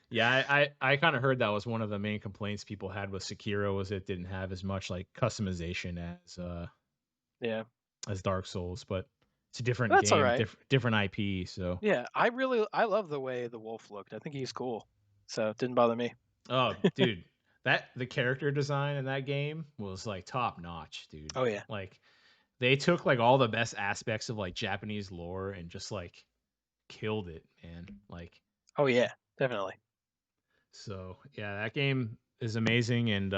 Yeah, I kind of heard that was one of the main complaints people had with Sekiro was it didn't have as much like customization Yeah, as Dark Souls, but it's a different that's all game, right. different IP. So, Yeah, I love the way the wolf looked. I think he's cool, so it didn't bother me. oh, dude, that the character design in that game was like top notch, dude. Oh yeah, Like they took like all the best aspects of like Japanese lore and just like killed it, man. Like oh yeah, definitely. so, yeah, that game is amazing, and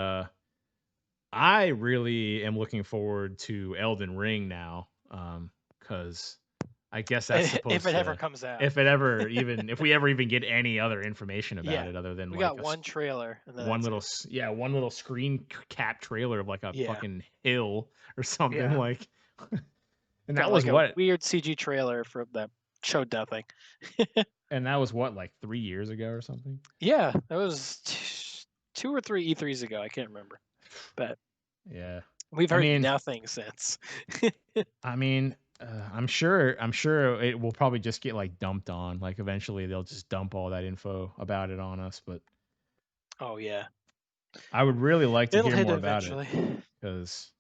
I really am looking forward to Elden Ring now, because I guess that's If supposed it ever to comes out, if it ever even if we ever even get any other information about yeah, it other than we like got one trailer and then one that's little it. one little screen cap trailer of like a Yeah, fucking hill or something yeah. like, and Got that was like a what weird CG trailer for that showed nothing. like 3 years ago or something. Yeah, that was 2 or 3 E3s ago, I can't remember, but Yeah, we've I heard mean, nothing since. I mean, I'm sure it will probably just get like dumped on. Like eventually they'll just dump all that info about it on us. But Oh, yeah. I would really like to It'll hear hit more about it eventually. because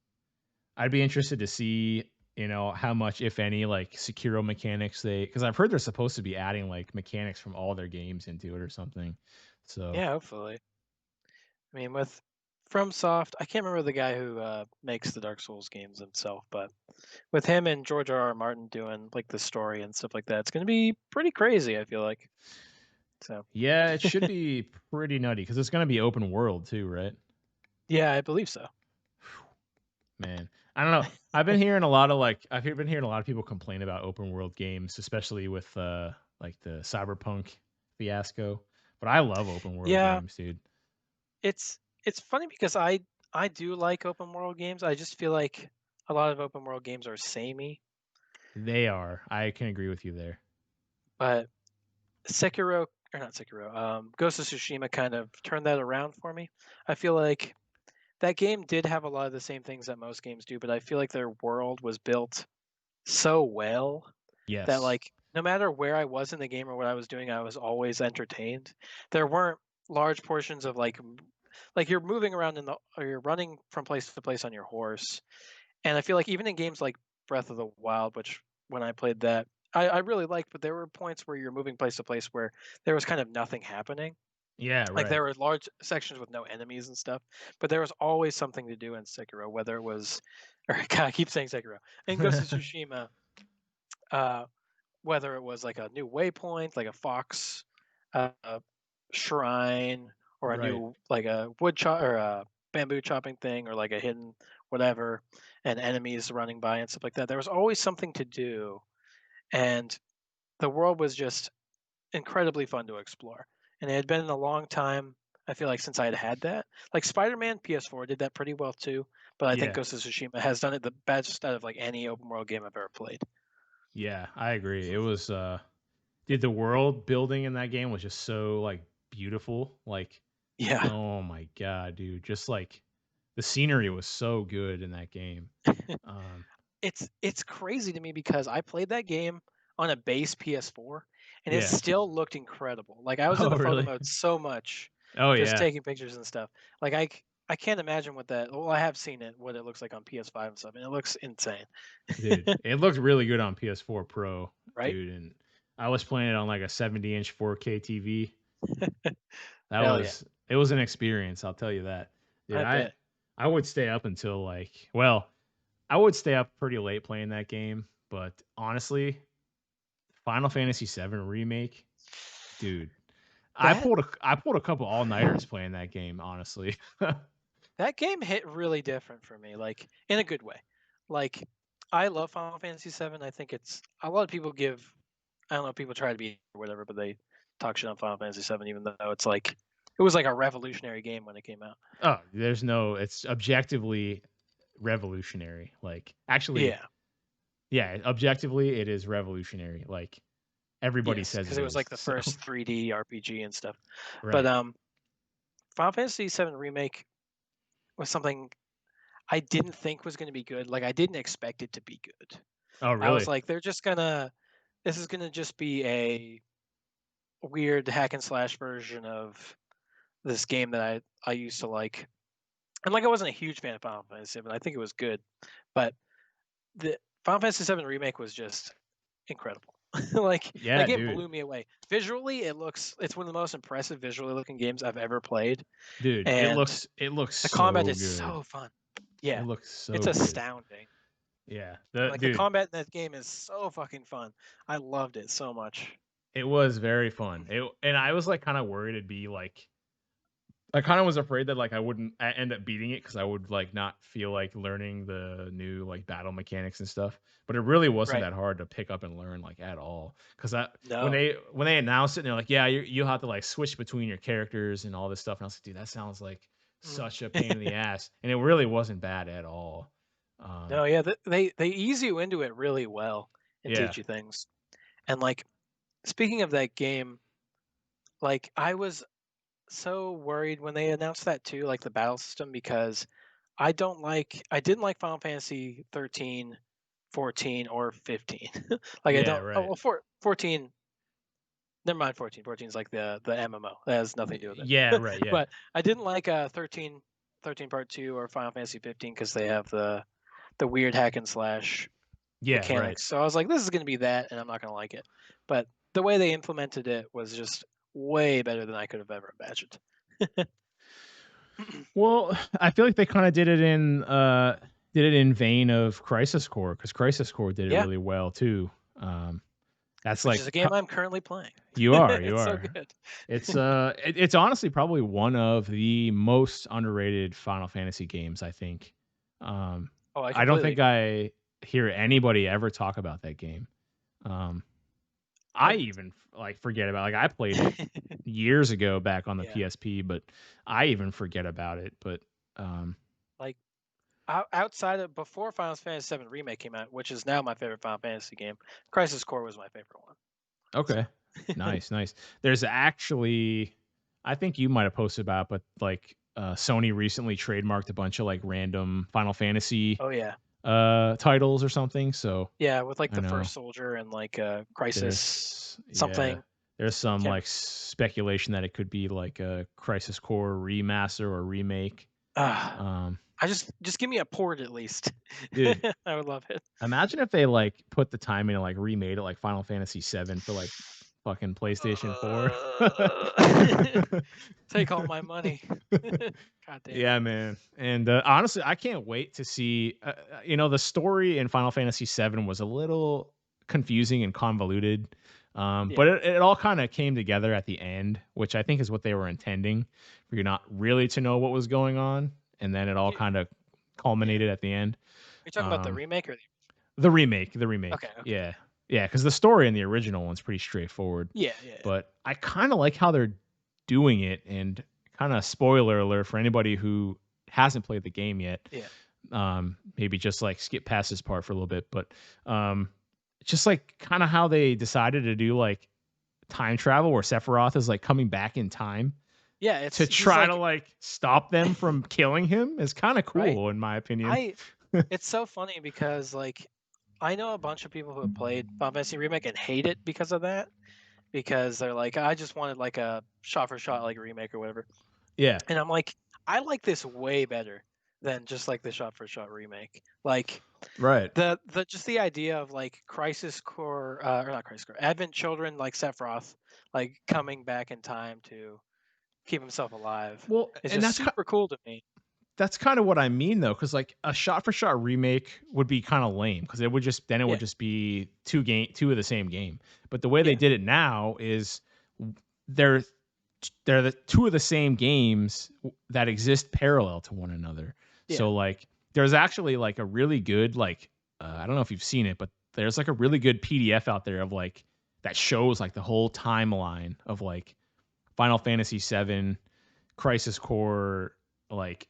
I'd be interested to see, how much, if any, like Sekiro mechanics because I've heard they're supposed to be adding like mechanics from all their games into it or something. So Yeah, hopefully. I mean, with FromSoft, I can't remember the guy who, makes the Dark Souls games himself, but with him and George R. R. Martin doing, like, the story and stuff like that, it's gonna be pretty crazy, I feel like. So, yeah, it should be pretty nutty because it's gonna be open world too, right? yeah, I believe so. Man, I don't know. I've been hearing a lot of people complain about open world games, especially with like the cyberpunk fiasco. But I love open world Yeah, games, dude. it's funny because I do like open world games. I just feel like a lot of open world games are samey, They are. I can agree with you there. but Sekiro or not Sekiro, Ghost of Tsushima kind of turned that around for me. I feel like that game did have a lot of the same things that most games do, but I feel like their world was built so well that Yes. like no matter where I was in the game or what I was doing, I was always entertained. There weren't large portions of like you're moving around or you're running from place to place on your horse. And I feel like even in games like Breath of the Wild, which when I played that, I really liked, but there were points where you're moving place to place where there was kind of nothing happening. Yeah, Like, right. there were large sections with no enemies and stuff, but there was always something to do in Sekiro, whether it was or God, I keep saying Sekiro. In Ghost of Tsushima, uh, whether it was, like, a new waypoint, like a fox, shrine, or a Right. new like, a wood chop or a bamboo chopping thing, or, like, a hidden whatever, and enemies running by and stuff like that. There was always something to do, and the world was just incredibly fun to explore. And it had been a long time, I feel like, since I had had that. Like Spider-Man PS4 did that pretty well too, but I think Yeah. Ghost of Tsushima has done it the best out of like any open world game I've ever played. Yeah, I agree. It was dude, the world building in that game was just so like beautiful. Like, Yeah. oh my god, dude. Just like the scenery was so good in that game. Um It's crazy to me because I played that game on a base PS4 and it yeah. still looked incredible. Like I was in Oh the photo really? mode so much, Oh just yeah. taking pictures and stuff. Like I can't imagine what that. Well, I have seen it, what it looks like on PS5 and stuff, and it looks insane, Dude, it looked really good on PS4 Pro, right? dude, and I was playing it on like a 70-inch 4K TV. That Hell yeah, was it was an experience, I'll tell you that. Dude, I I bet. I would stay up until like, well, I would stay up pretty late playing that game, but honestly, Final Fantasy VII Remake, dude, That I pulled a couple all-nighters playing that game, honestly. that game hit really different for me, like in a good way. Like I love Final Fantasy VII. I think it's a lot of people give. I don't know. People try to be or whatever, but they talk shit on Final Fantasy VII, even though it's like it was like a revolutionary game when it came out. Oh, there's no it's objectively revolutionary. Like, actually, Yeah. yeah, objectively, it is revolutionary. Like, everybody Yes, says because it it was is. like the So, first 3D RPG and stuff. But right. Final Fantasy VII Remake was something I didn't think was going to be good. Like I didn't expect it to be good. Oh, I was really? like, they're just gonna. This is gonna just be a weird hack and slash version of this game that I used to like. And like I wasn't a huge fan of Final Fantasy VII. I think it was good, but the Final Fantasy VII remake was just incredible. Like that Yeah, game dude. blew me away. Visually, it's one of the most impressive visually looking games I've ever played, Dude, and it looks the combat so is good. so fun. It Yeah, looks it's so good. astounding. Yeah. The Like the dude, combat in that game is so fucking fun. I loved it so much. it was very fun. And I was like kind of worried it'd be like I kind of was afraid that like I wouldn't end up beating it because I would like not feel like learning the new like battle mechanics and stuff. But it really wasn't Right. that hard to pick up and learn like at all. Because No. when they announced it, and they're like, yeah, you'll have to like switch between your characters and all this stuff. And I was like, dude, that sounds like Mm. such a pain in the ass. And it really wasn't bad at all. No, yeah, they ease you into it really well and Yeah, teach you things. And like speaking of that game, like I was so worried when they announced that too, like the battle system, because I didn't like Final Fantasy 13, 14, or 15. Like I yeah, don't oh right. well 14, never mind 14. 14 is like the MMO. That has nothing to do with Yeah, it. right. Yeah, But I didn't like 13 part 2 or Final Fantasy 15 because they have the weird hack and slash yeah, right. mechanics. So I was like, this is going to be that, and I'm not going to like it. But the way they implemented it was just way better than I could have ever imagined. Well, I feel like they kind of did it in vein of Crisis Core because Crisis Core did it Yeah, really well too. That's which like is a game I'm currently playing. you It's so are. good. It's honestly probably one of the most underrated Final Fantasy games. I think. Um, Oh, I I don't completely think agree. I hear anybody ever talk about that game. Um, I I'm even like forget about like I played it years ago back on the yeah, PSP, but I even forget about it. But like outside of before Final Fantasy VII Remake came out, which is now my favorite Final Fantasy game, Crisis Core was my favorite one. So, okay. Nice, nice. There's actually I think you might have posted about it, but like Sony recently trademarked a bunch of like random Final Fantasy oh yeah, titles or something. So yeah, with like I the know first soldier and like Crisis there's yeah. something. There's some Can't, like speculation that it could be like a Crisis Core remaster or remake. uh, Um I just give me a port at least. dude, I would love it. imagine if they like put the time in and like remade it like Final Fantasy 7 for like fucking PlayStation 4. Take all my money. God damn it. Yeah, man. And honestly, I can't wait to see. The story in Final Fantasy VII was a little confusing and convoluted, Yeah, but it all kind of came together at the end, which I think is what they were intending for you not really to know what was going on, and then it all you, kind of yeah. culminated at the end. Are you talking about the Um, remake or the? the remake, Okay, okay. yeah, yeah, because the story in the original one's pretty straightforward, Yeah, yeah, yeah. but I kind of like how they're doing it, and kind of spoiler alert for anybody who hasn't played the game yet. Yeah. Maybe just like skip past this part for a little bit, but um, just like kind of how they decided to do like time travel, where Sephiroth is like coming back in time Yeah, to he's try to like like stop them from killing him is kind of right. cool in my opinion. I It's so funny because like I know a bunch of people who have played Final Fantasy Remake and hate it because of that. Because they're like, I just wanted like a shot for shot like remake or whatever. Yeah, And I'm like, I like this way better than just like the shot for shot remake. Like right. the just the idea of like Crisis Core or not Crisis Core, Advent Children like Sephiroth like coming back in time to keep himself alive Well, is and just super cool to me. that's kind of what I mean though, because like a shot for shot remake would be kind of lame because it Yeah, would just be two of the same game. But the way they yeah, did it now is they're they're the two of the same games that exist parallel to one another. yeah. So like there's actually like a really good like I don't know if you've seen it, but there's like a really good PDF out there of like that shows like the whole timeline of like Final Fantasy VII, Crisis Core, like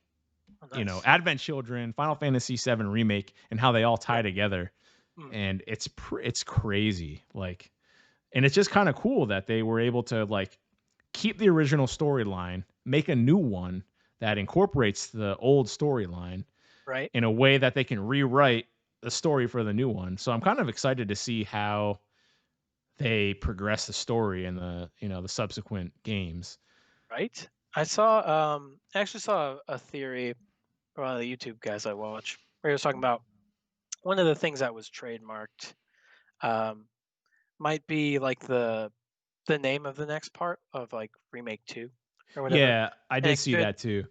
Oh, nice. Advent Children, Final Fantasy VII remake, and how they all tie Right. together. Mm, And it's crazy. Like, and it's just kind of cool that they were able to like keep the original storyline, make a new one that incorporates the old storyline right. in a way that they can rewrite the story for the new one. So I'm kind of excited to see how they progress the story in the subsequent games. Right. I actually saw a theory from one of the YouTube guys I watch where he was talking about one of the things that was trademarked um, might be like the name of the next part of like remake 2 or whatever. Yeah, I And did it see could that too.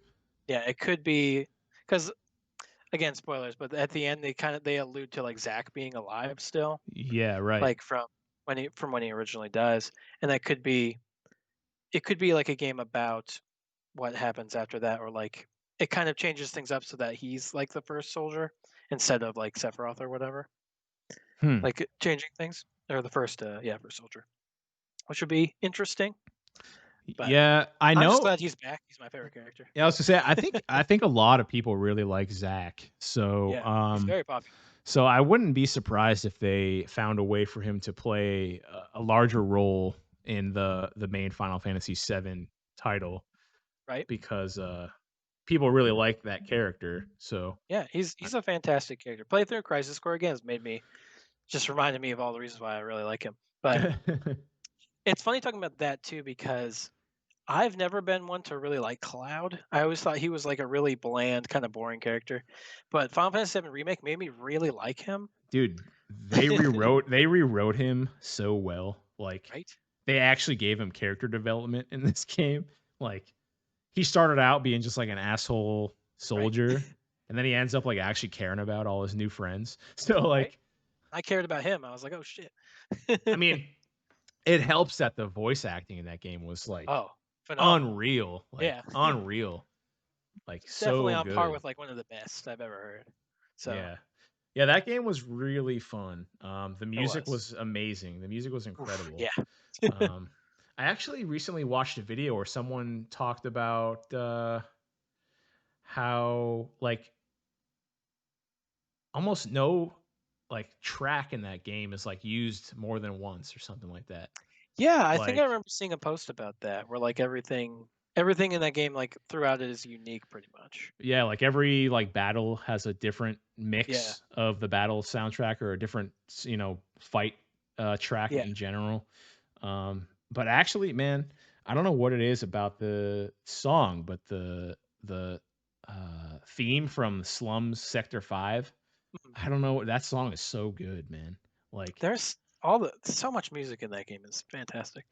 yeah, it could be cuz again spoilers, but at the end they allude to like Zack being alive still, Yeah, right. like from when he originally dies. And that could be it could be like a game about what happens after that or like it kind of changes things up so that he's like the first soldier instead of like Sephiroth or whatever. Hmm. Like changing things or the first yeah, first soldier, which would be interesting. But Yeah, I I'm just know. glad he's back. He's my favorite character. Yeah, I was gonna say I think a lot of people really like Zach. So Yeah, he's very popular. so I wouldn't be surprised if they found a way for him to play a larger role in the main Final Fantasy VII title Right? because people really like that character. So Yeah, he's a fantastic character. Play through Crisis Core again has made me just reminded me of all the reasons why I really like him. But it's funny talking about that too because I've never been one to really like Cloud. I always thought he was like a really bland, kind of boring character. But Final Fantasy VII Remake made me really like him. dude, they rewrote him so well. Like Right? they actually gave him character development in this game. Like he started out being just like an asshole Right? soldier, and then he ends up like actually caring about all his new friends. So Right? like, I cared about him. I was like, oh shit. I mean, it helps that the voice acting in that game was like Oh, phenomenal. like Yeah. unreal, like Definitely so on par good. with like one of the best I've ever heard. So Yeah. Yeah, that game was really fun. The it music was. was amazing. The music was Oof, incredible. yeah. Um, I actually recently watched a video where someone talked about how like almost no like track in that game is like used more than once or something like that. Yeah, I think I Like remember seeing a post about that where like everything in that game like throughout it is unique pretty much. yeah, like every like battle has a different Yeah. mix of the battle soundtrack or a different fight track Yeah. in general. But actually, man, I don't know what it is about the song, but the theme from Slums Sector 5, Mhm. I don't know, that song is so good, man. Like There's all the so much music in that game is fantastic.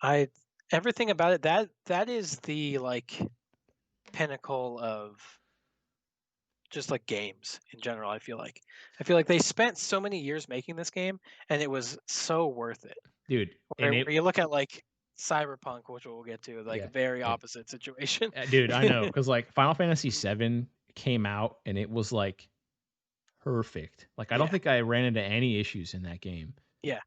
I everything about it, that is the like pinnacle of just like games in general. I feel like they spent so many years making this game, and it was so worth it. dude. And Where it, you look at like Cyberpunk, which we'll get to, like yeah, very it, opposite situation. dude. I know because like Final Fantasy VII came out and it was like perfect. Like I don't Yeah, think I ran into any issues in that game. yeah,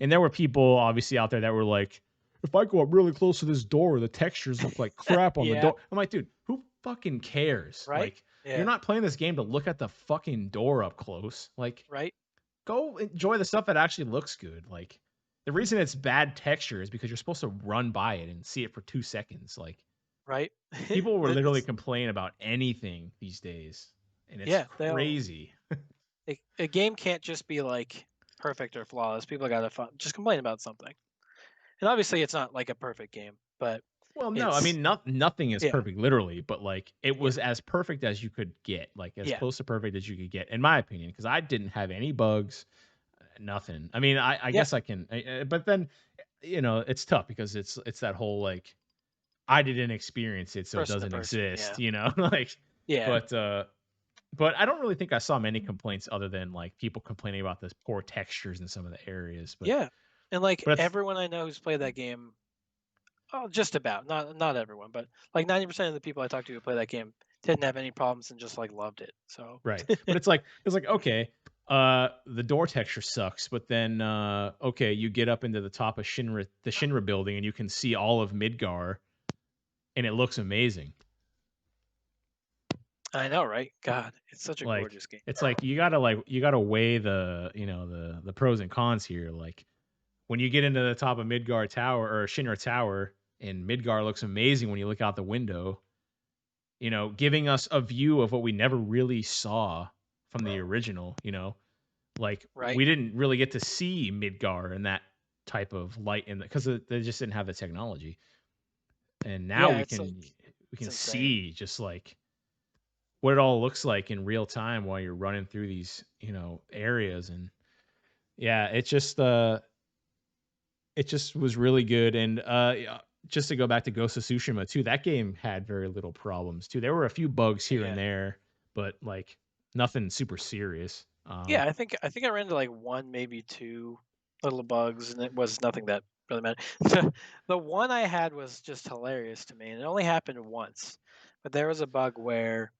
And there were people obviously out there that were like, if I go up really close to this door, the textures look like crap on the yeah, door. I'm like, dude, who fucking cares? right, Like, you're yeah, not playing this game to look at the fucking door up close. Like, right, go enjoy the stuff that actually looks good. Like, the reason it's bad texture is because you're supposed to run by it and see it for 2 seconds. Like, right. people were literally That's complaining about anything these days, and it's yeah. They'll crazy. a game can't just be like perfect or flawless. People gotta just complain about something. And obviously, it's not like a perfect game, but Well, no, I it's mean, nothing is yeah, perfect, literally, but like it yeah, was as perfect as you could get, like as yeah, close to perfect as you could get, in my opinion, because I didn't have any bugs, nothing. I mean, I yeah. guess I can, but then it's tough because it's that whole like I didn't experience it, so it Person to doesn't person, yeah, exist, like, yeah, but but I don't really think I saw many complaints other than like people complaining about the poor textures in some of the areas, yeah. And like but it's everyone I know who's played that game, oh, just about not everyone, but like 90% of the people I talked to who play that game didn't have any problems and just like loved it. So right. But it's like, okay, the door texture sucks, but then okay, you get up into the top of the Shinra building and you can see all of Midgar and it looks amazing. I know, right? God, it's such a Like gorgeous game. it's like you gotta weigh the pros and cons here. Like when you get into the top of Midgar Tower or Shinra Tower and Midgar looks amazing when you look out the window, giving us a view of what we never really saw from the original, like Right? we didn't really get to see Midgar in that type of light in because they just didn't have the technology. And now Yeah, we it's like can we it's can insane. see just like what it all looks like in real time while you're running through these, areas. And yeah, it just was really good. And yeah, just to go back to Ghost of Tsushima too, that game had very little problems too. There were a few bugs here and Yeah. there, but like nothing super serious. Yeah, I think I ran into like one, maybe two little bugs, and it was nothing that really mattered. The one I had was just hilarious to me, and it only happened once. But there was a bug where,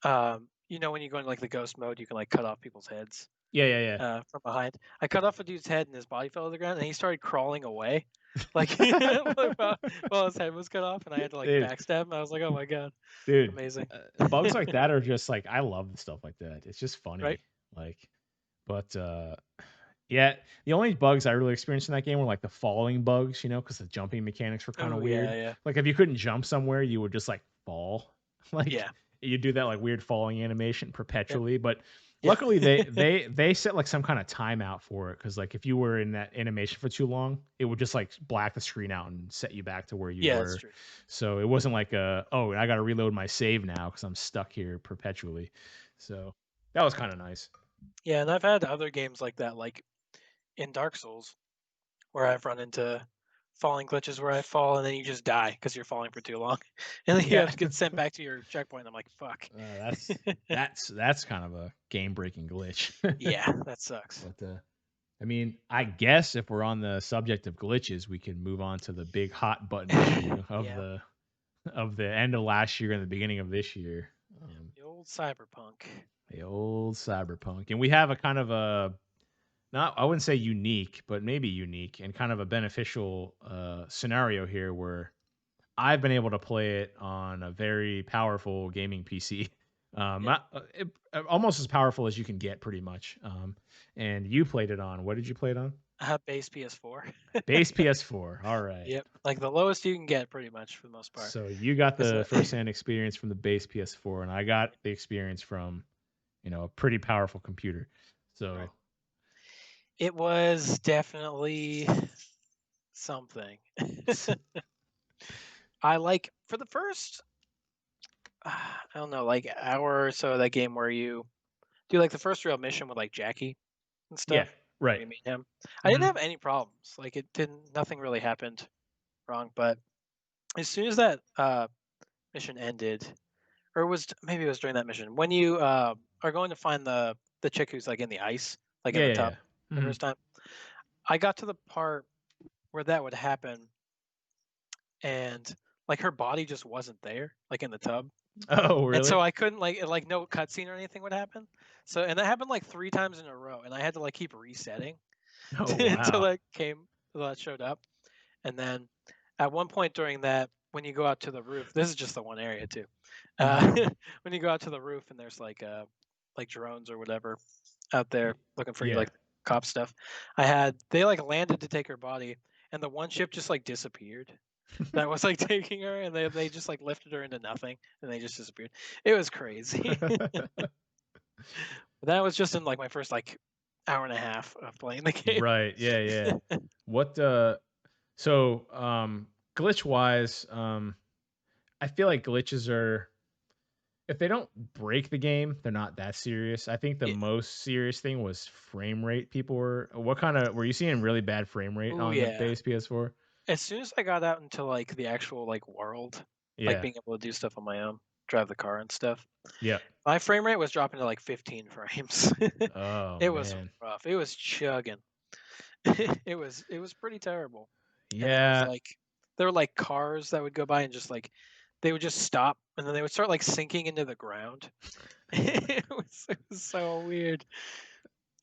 when you go into like the ghost mode, you can like cut off people's heads Yeah, yeah, yeah. from behind. I cut off a dude's head, and his body fell to the ground, and he started crawling away, like while his head was cut off, and I had to like Dude, backstab him. I was like, oh my god, dude, amazing, bugs like that are just like I love stuff like that. It's just right? funny. Like, but yeah, the only bugs I really experienced in that game were like the falling bugs, because the jumping mechanics were kind of Oh yeah, weird. yeah, Like if you couldn't jump somewhere, you would just like fall. Like yeah, you do that like weird falling animation yep, perpetually. But yeah. luckily they set like some kind of timeout for it because like if you were in that animation for too long, it would just like black the screen out and set you back to where you Yeah, that's were. true. So it wasn't like oh, I got to reload my save now because I'm stuck here perpetually. So that was kind of nice. Yeah, and I've had other games like that, like in Dark Souls, where I've run into falling glitches where I fall and then you just die because you're falling for too long, and then you Yeah. have to get sent back to your checkpoint. And I'm like, fuck. That's kind of a game breaking glitch. Yeah, that sucks. But I mean, I guess if we're on the subject of glitches, we can move on to the big hot button issue of Yeah, the end of last year and the beginning of this year. yeah, Um, the old cyberpunk. the old cyberpunk, and we have a kind of a not I wouldn't say unique, but maybe unique and kind of a beneficial scenario here where I've been able to play it on a very powerful gaming PC. Yep. Almost as powerful as you can get, pretty much. And you played it on what did you play it on? Base PS4. Base PS4. All right. Yep, like the lowest you can get, pretty much for the most part. So you got 'Cause, the first-hand experience from the base PS4, and I got the experience from a pretty powerful computer. right, So it was definitely something. I like for the first, I don't know, like hour or so of that game where you do like the first real mission with like Jackie. and Yeah. stuff Right. when we meet him. I didn't Mhm. have any problems. Like it didn't. Nothing really happened wrong. But as soon as that mission ended, or maybe it was during that mission when you are going to find the chick who's like in the ice, like in Yeah, the yeah, tub, yeah. the Mhm. first time. I got to the part where that would happen, and like her body just wasn't there, like in the tub. Oh, And so really? I couldn't like no cutscene or anything would happen. So and that happened like 3 times in a row, and I had to like keep resetting Oh, until wow. that showed up. And then at one point during that, when you go out to the roof, this is just the one area too. Mhm. When you go out to the roof and there's like drones or whatever out there Y looking for you, yeah. like cop stuff. They like landed to take her body, and the one ship just like disappeared. That was like taking her, and they just like lifted her into nothing, and they just disappeared. It was crazy. That was just in like my first like hour and a half of playing the game. Right, yeah, yeah. What, so, glitch-wise, I feel like glitches are if they don't break the game, they're not that serious. I think the Yeah. most serious thing was frame rate. People what kinda were you seeing really bad frame rate Oh on the yeah. base PS4? As soon as I got out into like the actual like world, like Yeah. being able to do stuff on my own, drive the car and stuff, Yep. my frame rate was dropping to like 15 frames. Oh, It was man. rough. It was chugging. It was pretty terrible. And Yeah. there were like cars that would go by and just like they would just stop and then they would start like sinking into the ground. It was so weird.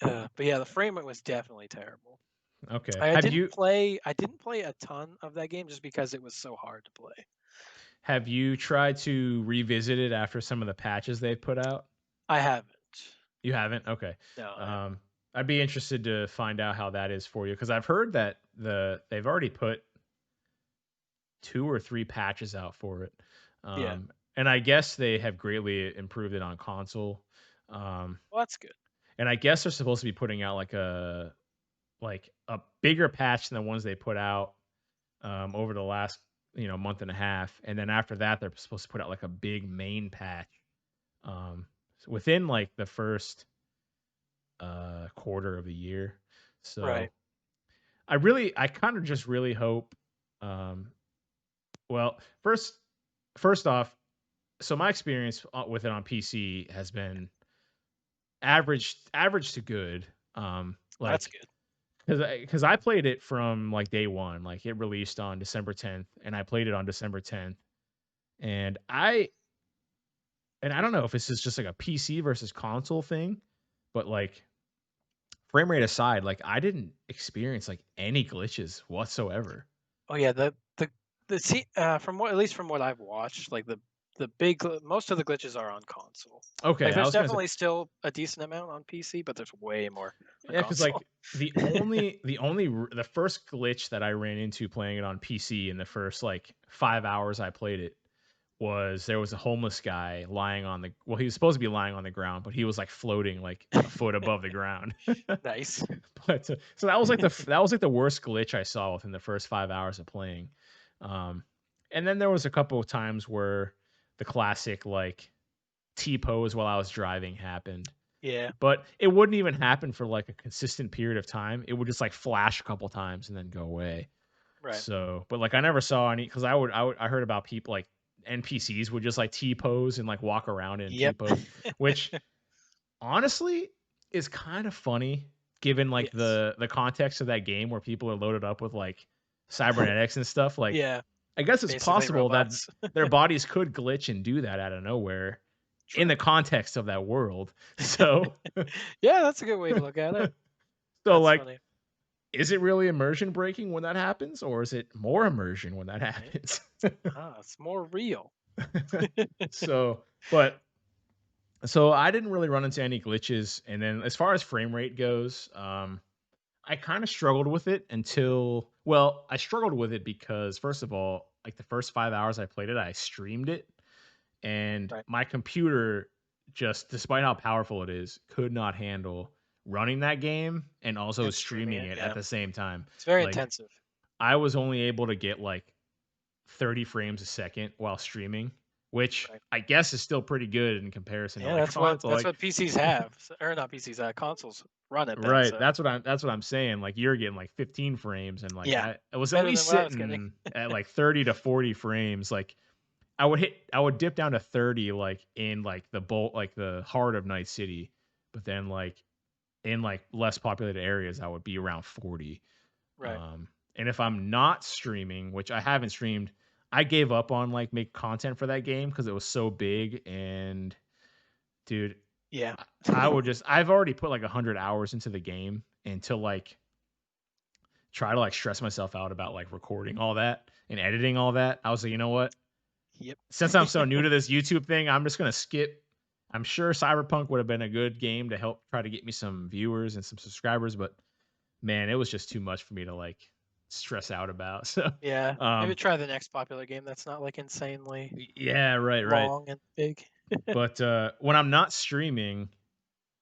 But yeah, the frame rate was definitely terrible. Okay. I didn't play a ton of that game just because it was so hard to play. Have you tried to revisit it after some of the patches they've put out? I haven't. You haven't? Okay. No, I haven't. Um, I'd be interested to find out how that is for you because I've heard that they've already put 2 or 3 patches out for it. Yeah. And I guess they have greatly improved it on console. Um, Well, that's good. and I guess they're supposed to be putting out like a bigger patch than the ones they put out over the last month and a half, and then after that they're supposed to put out like a big main patch within like the first quarter of the year. Right. So I kind of just really hope. Um, well, first off, so my experience with it on PC has been average to good. That's Like good. because I played it from like day one, like it released on December 10th, and I played it on December 10th, and I don't know if this is just like a PC versus console thing, but like frame rate aside, like I didn't experience like any glitches whatsoever. Oh yeah, the see from what at least from what I've watched, like most of the glitches are on console. Okay, Like I there's was gonna say definitely still a decent amount on PC, but there's way more on yeah, because console. like the first glitch that I ran into playing it on PC in the first like 5 hours I played it was there was a homeless guy lying on the he was supposed to be lying on the ground, but he was like floating like a foot above the ground. Nice. But so that was like that was like the worst glitch I saw within the first 5 hours of playing. Um, and then there was a couple of times where the classic like T pose while I was driving happened, Yeah. but it wouldn't even happen for like a consistent period of time. It would just like flash a couple times and then go away. Right. So, but like I never saw any because I heard about people like NPCs would just like T pose and like walk around in T Yep. pose, which honestly is kind of funny given like Yes. the context of that game where people are loaded up with like cybernetics and stuff. Like Yeah. I guess it's Basically possible that robots. their bodies could glitch and do that out of nowhere in the context of that world. So Yeah, that's a good way to look at it. so That's like funny. is it really immersion breaking when that happens or is it more immersion when that Right? happens? It's more real. So, but so I didn't really run into any glitches, and then as far as frame rate goes, I kind of struggled with it until I struggled with it because first of all, like the first 5 hours I played it, I streamed it, and Right. my computer just, despite how powerful it is, could not handle running that game and also And streaming streaming it, it at yeah. the same time. It's very Like intensive. I was only able to get like 30 frames a second while streaming, which Right. I guess is still pretty good in comparison to Yeah, like console. that's Like, what PCs have, or not PCs, consoles run at that. right, So that's what I'm saying. Like you're getting like 15 frames, and like yeah, I was at better than least what I was getting. sitting at like 30 to 40 frames. Like I would dip down to 30 like in like the heart of Night City, but then like in like less populated areas I would be around 40. Right. And if I'm not streaming, which I haven't streamed, I gave up on like make content for that game because it was so big. And dude, Yeah. I've already put like 100 hours into the game, and to like try to like stress myself out about like recording all that and editing all that, I was like, you know what? Yep. Since I'm so new to this YouTube thing, I'm just gonna skip. I'm sure Cyberpunk would have been a good game to help try to get me some viewers and some subscribers, but man, it was just too much for me to like stress out about. So, Yeah. Maybe um, try the next popular game that's not like insanely yeah, right, right. long and big. But when I'm not streaming,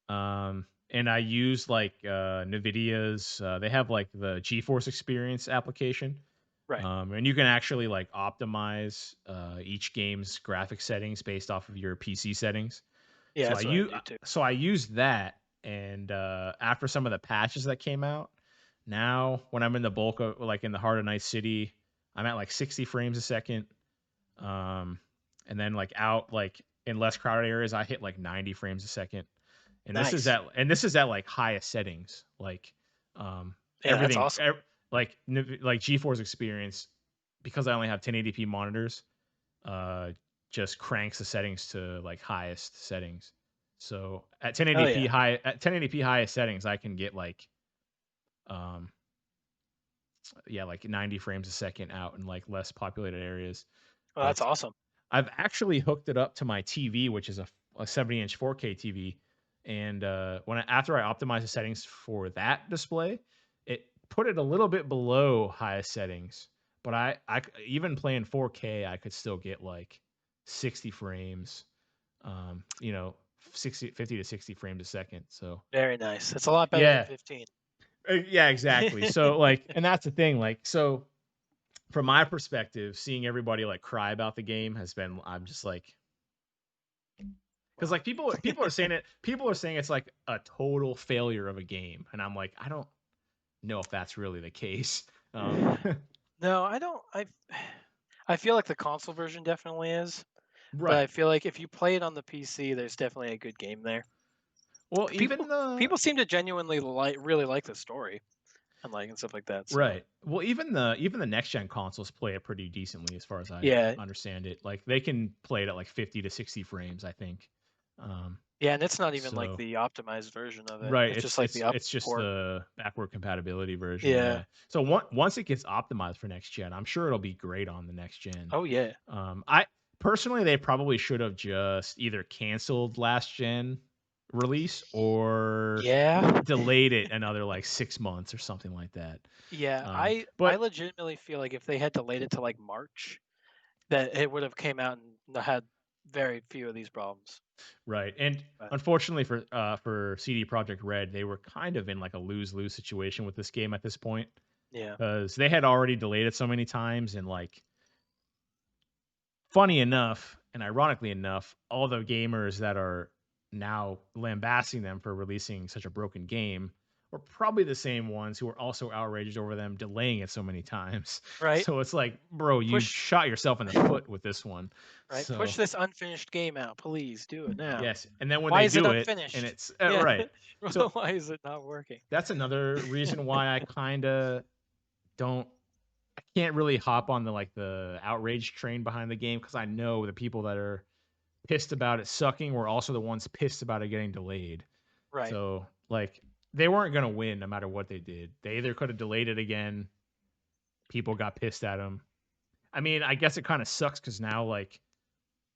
and I use like Nvidia's, they have like the GeForce Experience application. Right. And you can actually like optimize each game's graphic settings based off of your PC settings. Yeah, that's what I do too. So I use that, and after some of the patches that came out, now when I'm in the bulk of like in the heart of Night City, I'm at like 60 frames a second. Um, and then like out like in less crowded areas, I hit like 90 frames a second. Nice. This is at like highest settings, like Yeah, that's awesome. like GeForce Experience, because I only have 1080p monitors, uh, just cranks the settings to like highest settings. So Oh yeah. at 1080p highest settings, I can get like um yeah, like 90 frames a second out in like less populated areas. Well, that's But awesome. I've actually hooked it up to my TV, which is a 70-inch 4K TV. And after I optimized the settings for that display, it put it a little bit below highest settings. But even playing 4K, I could still get like 60 frames, you know, 50 to 60 frames a second. So Very nice. It's a lot better than yeah, 15. yeah, exactly. So like, and that's the thing. Like, so from my perspective, seeing everybody like cry about the game has been, I'm just like, because Well, like people are saying it's like a total failure of a game, and I'm like, I don't know if that's really the case. no, I don't. I feel like the console version definitely is, but I Right. feel like if you play it on the PC, there's definitely a good game there. Well, People even the people seem to genuinely really like the story and stuff like that. So right. Well, even the next gen consoles play it pretty decently, as far as I yeah, understand it. Like they can play it at like 50 to 60 frames, I think. Um, yeah, and it's not even like so the optimized version of it. right, It's just like the up it's just port. the backward compatibility version, Yeah. yeah. So once it gets optimized for next gen, I'm sure it'll be great on the next gen. Oh yeah. I personally, they probably should have just either canceled last gen release or Yeah. delayed it another like 6 months or something like that. Yeah. I But legitimately feel like if they had delayed it to like March, that it would have came out and had very few of these problems. right, and But unfortunately for CD Projekt Red, they were kind of in like a lose lose situation with this game at this point, yeah. because they had already delayed it so many times, and like funny enough, and ironically enough, all the gamers that are now lambasting them for releasing such a broken game were probably the same ones who were also outraged over them delaying it so many times. Right. So it's like, bro, you Push shot yourself in the foot with this one. right. Push So this unfinished game out, please do it now. yes, and then when Why they is it do it, and unfinished? it's Yeah. right. So Why is it not working? that's another reason why I kind of don't. I can't really hop on the outrage train behind the game, because I know the people that are pissed about it sucking were also the ones pissed about it getting delayed. Right. So, like, they weren't going to win no matter what they did. They either could have delayed it again, people got pissed at them. I mean, I guess it kind of sucks because now, like,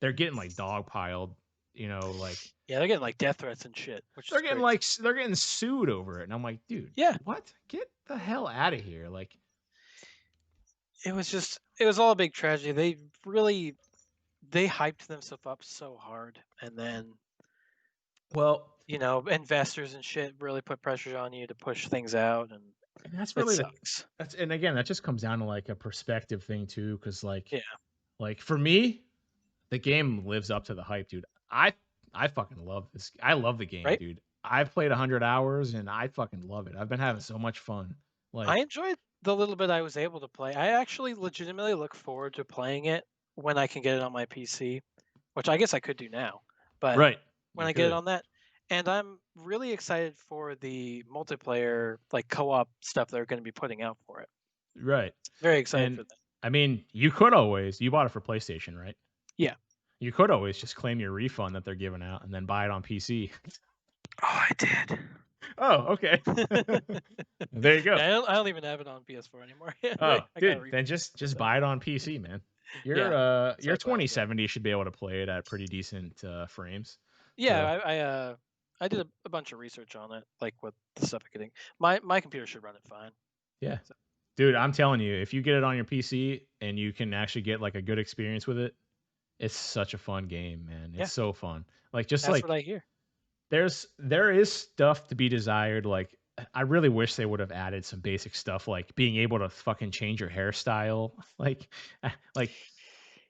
they're getting, like, dogpiled, like, Yeah, they're getting like death threats and shit, which is they're getting, crazy. like, they're getting sued over it. And I'm like, dude, Yeah. what? Get the hell out of here. Like, It was all a big tragedy. They hyped themselves up so hard, and then well, investors and shit really put pressure on you to push things out, and and that's it really sucks. and again, that just comes down to, like, a perspective thing, too. Cause, Yeah. like for me, The game lives up to the hype, dude. I fucking love this. I love the game, right? dude. I've played 100 hours and I fucking love it. I've been having so much fun. I Like, enjoyed the little bit I was able to play. I actually legitimately look forward to playing it when I can get it on my PC, which I guess I could do now. But right. when You I get it could. on that, and I'm really excited for the multiplayer like co-op stuff they're going to be putting out for it. Right. Very excited And for that. I mean, you bought it for PlayStation, right? Yeah. You could always just claim your refund that they're giving out and then buy it on PC. Oh, I did. Oh, okay. There you go. Yeah, I don't even have it on PS4 anymore. Oh, I got a dude, then refund. just So buy it on PC, man. yeah, so Your I plan on doing. 2070 should be able to play it at pretty decent frames. Yeah, So, I did a bunch of research on it, like what the stuff I could. My computer should run it fine. yeah. So Dude, I'm telling you, if you get it on your PC and you can actually get like a good experience with it, it's such a fun game, man. It's yeah, so fun. Like just that's what like I hear. there is stuff to be desired. Like I really wish they would have added some basic stuff like being able to fucking change your hairstyle. Like like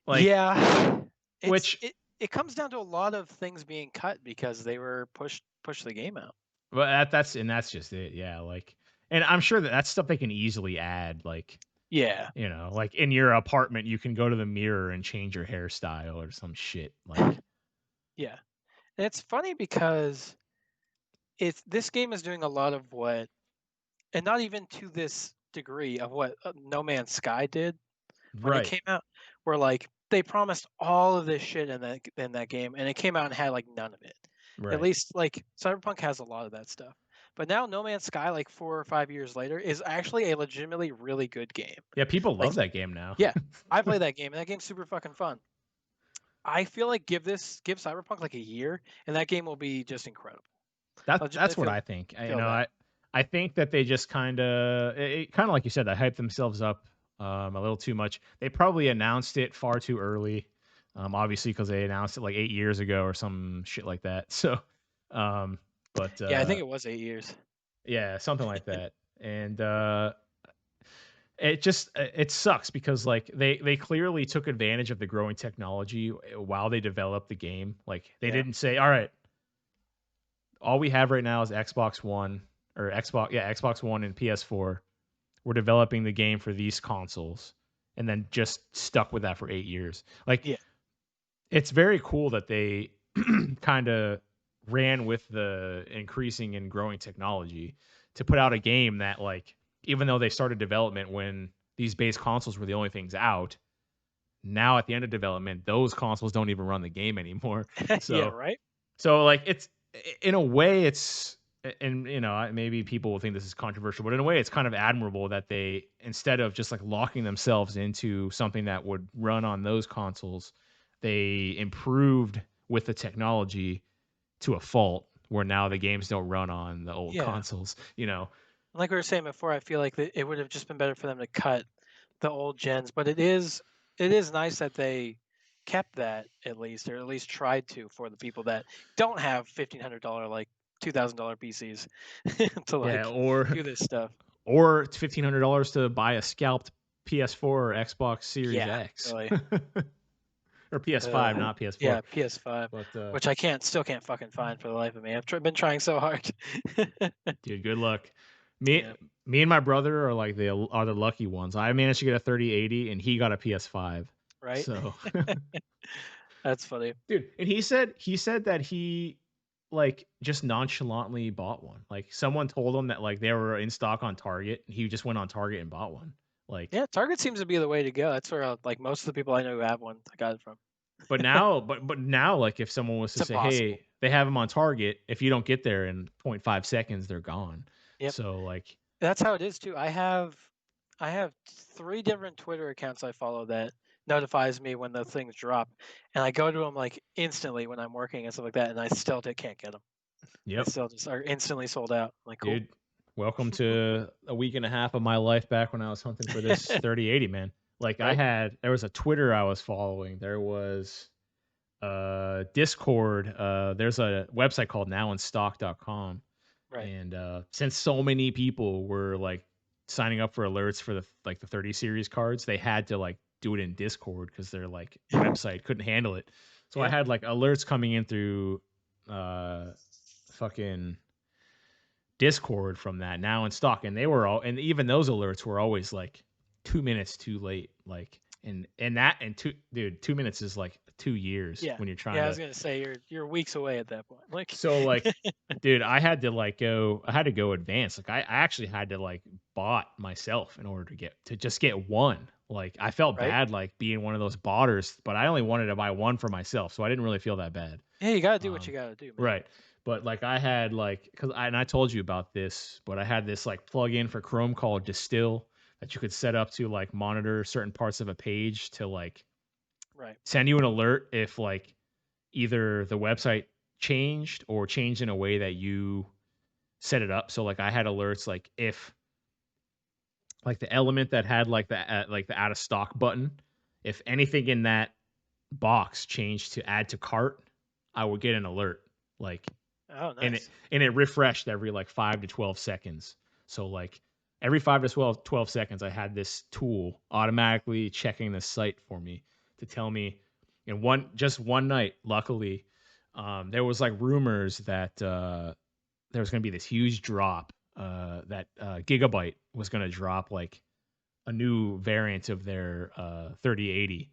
Yeah, which it comes down to a lot of things being cut because they were push the game out. well that's just it. Yeah, like and I'm sure that that's stuff they can easily add like Yeah, you know, like in your apartment you can go to the mirror and change your hairstyle or some shit like yeah. And it's funny because it's this game is doing a lot of what, and not even to this degree of what No Man's Sky did when it right, came out, where like they promised all of this shit in that game, and it came out and had like none of it. At right. least like Cyberpunk has a lot of that stuff. But now No Man's Sky, like 4 or 5 years later, is actually a legitimately really good game. Yeah, people Like, love that game now. yeah, I play that game, and that game's super fucking fun. I feel like give Cyberpunk like a year, and that game will be just incredible. I legitimately That's what I think. feel that. I think that they just kind of kind of like you said, they hyped themselves up a little too much. They probably announced it far too early. Obviously because they announced it like 8 years ago or some shit like that. So, um, but Yeah, I think it was 8 years. yeah, something like that. And it sucks because like they clearly took advantage of the growing technology while they developed the game. Like they Yeah, didn't say, all right, all we have right now is Xbox One or Xbox One and PS4. We're developing the game for these consoles, and then just stuck with that for 8 years. Like yeah, it's very cool that they kind of ran with the increasing and growing technology to put out a game that like even though they started development when these base consoles were the only things out, now at the end of development, those consoles don't even run the game anymore. yeah. So Right. like it's in a way it's and you know maybe people will think this is controversial, but in a way it's kind of admirable that they instead of just like locking themselves into something that would run on those consoles, they improved with the technology to a fault where now the games don't run on the old Yeah. consoles. You know, Like we were saying before, I feel like it would have just been better for them to cut the old gens, but it is nice that they kept that at least, or at least tried to, for the people that don't have $1,500 like $2,000 PCs to yeah, like do this stuff. or it's $1,500 to buy a scalped PS4 or Xbox Series Yeah, X. really. Or PS5, not PS4. Yeah, PS5, But which I still can't fucking find for the life of me. Been trying so hard. dude, good luck. Me Yeah, me and my brother are like the lucky ones. I managed to get a 3080 and he got a PS5. right. So, That's funny. dude, and he said that he like just nonchalantly bought one. Like someone told him that like they were in stock on Target and he just went on Target and bought one. Like Yeah, Target seems to be the way to go. That's where like most of the people I know who have one, I got it from. but now like if someone was to It's say, impossible. "Hey, they have them on Target. If you don't get there in 0.5 seconds, they're gone." Yep. So like That's how it is too. I have 3 different Twitter accounts I follow that notifies me when the things drop, and I go to them like instantly when I'm working and stuff like that, and I still can't get them. They yep. still just are instantly sold out. I'm like, cool. Dude, welcome to a week and a half of my life back when I was hunting for this 3080, man. Like Right? there was a Twitter I was following. There was Discord. There's a website called nowinstock.com. Right. And since so many people were like signing up for alerts for the 30 series cards, they had to like do it in Discord because their like website couldn't handle it. So I Yeah. had like alerts coming in through uh fucking Discord from that now in stock, and they were all, and even those alerts were always like 2 minutes too late. Like, and two, dude, 2 minutes is like 2 years Yeah. when you're trying Yeah, I was to. gonna say you're weeks away at that point. Like, So like, dude, I had to go advance. Like, I actually had to like bot myself in order to just get one. Like, I felt right? bad like being one of those botters, but I only wanted to buy one for myself, so I didn't really feel that bad. Yeah, you gotta do what you Um, gotta do, man. right. But like I had like and I told you about this, but I had this like plugin for Chrome called Distill that you could set up to like monitor certain parts of a page to like Right. send you an alert if like either the website changed or changed in a way that you set it up. So like I had alerts like if like the element that had like the out of stock button, if anything in that box changed to add to cart, I would get an alert. Like Oh, and it nice. and it refreshed every like 5 to 12 seconds. So like every 5 to 12 seconds I had this tool automatically checking the site for me to tell me in one night, luckily, there was like rumors that there was going to be this huge drop that Gigabyte was going to drop like a new variant of their 3080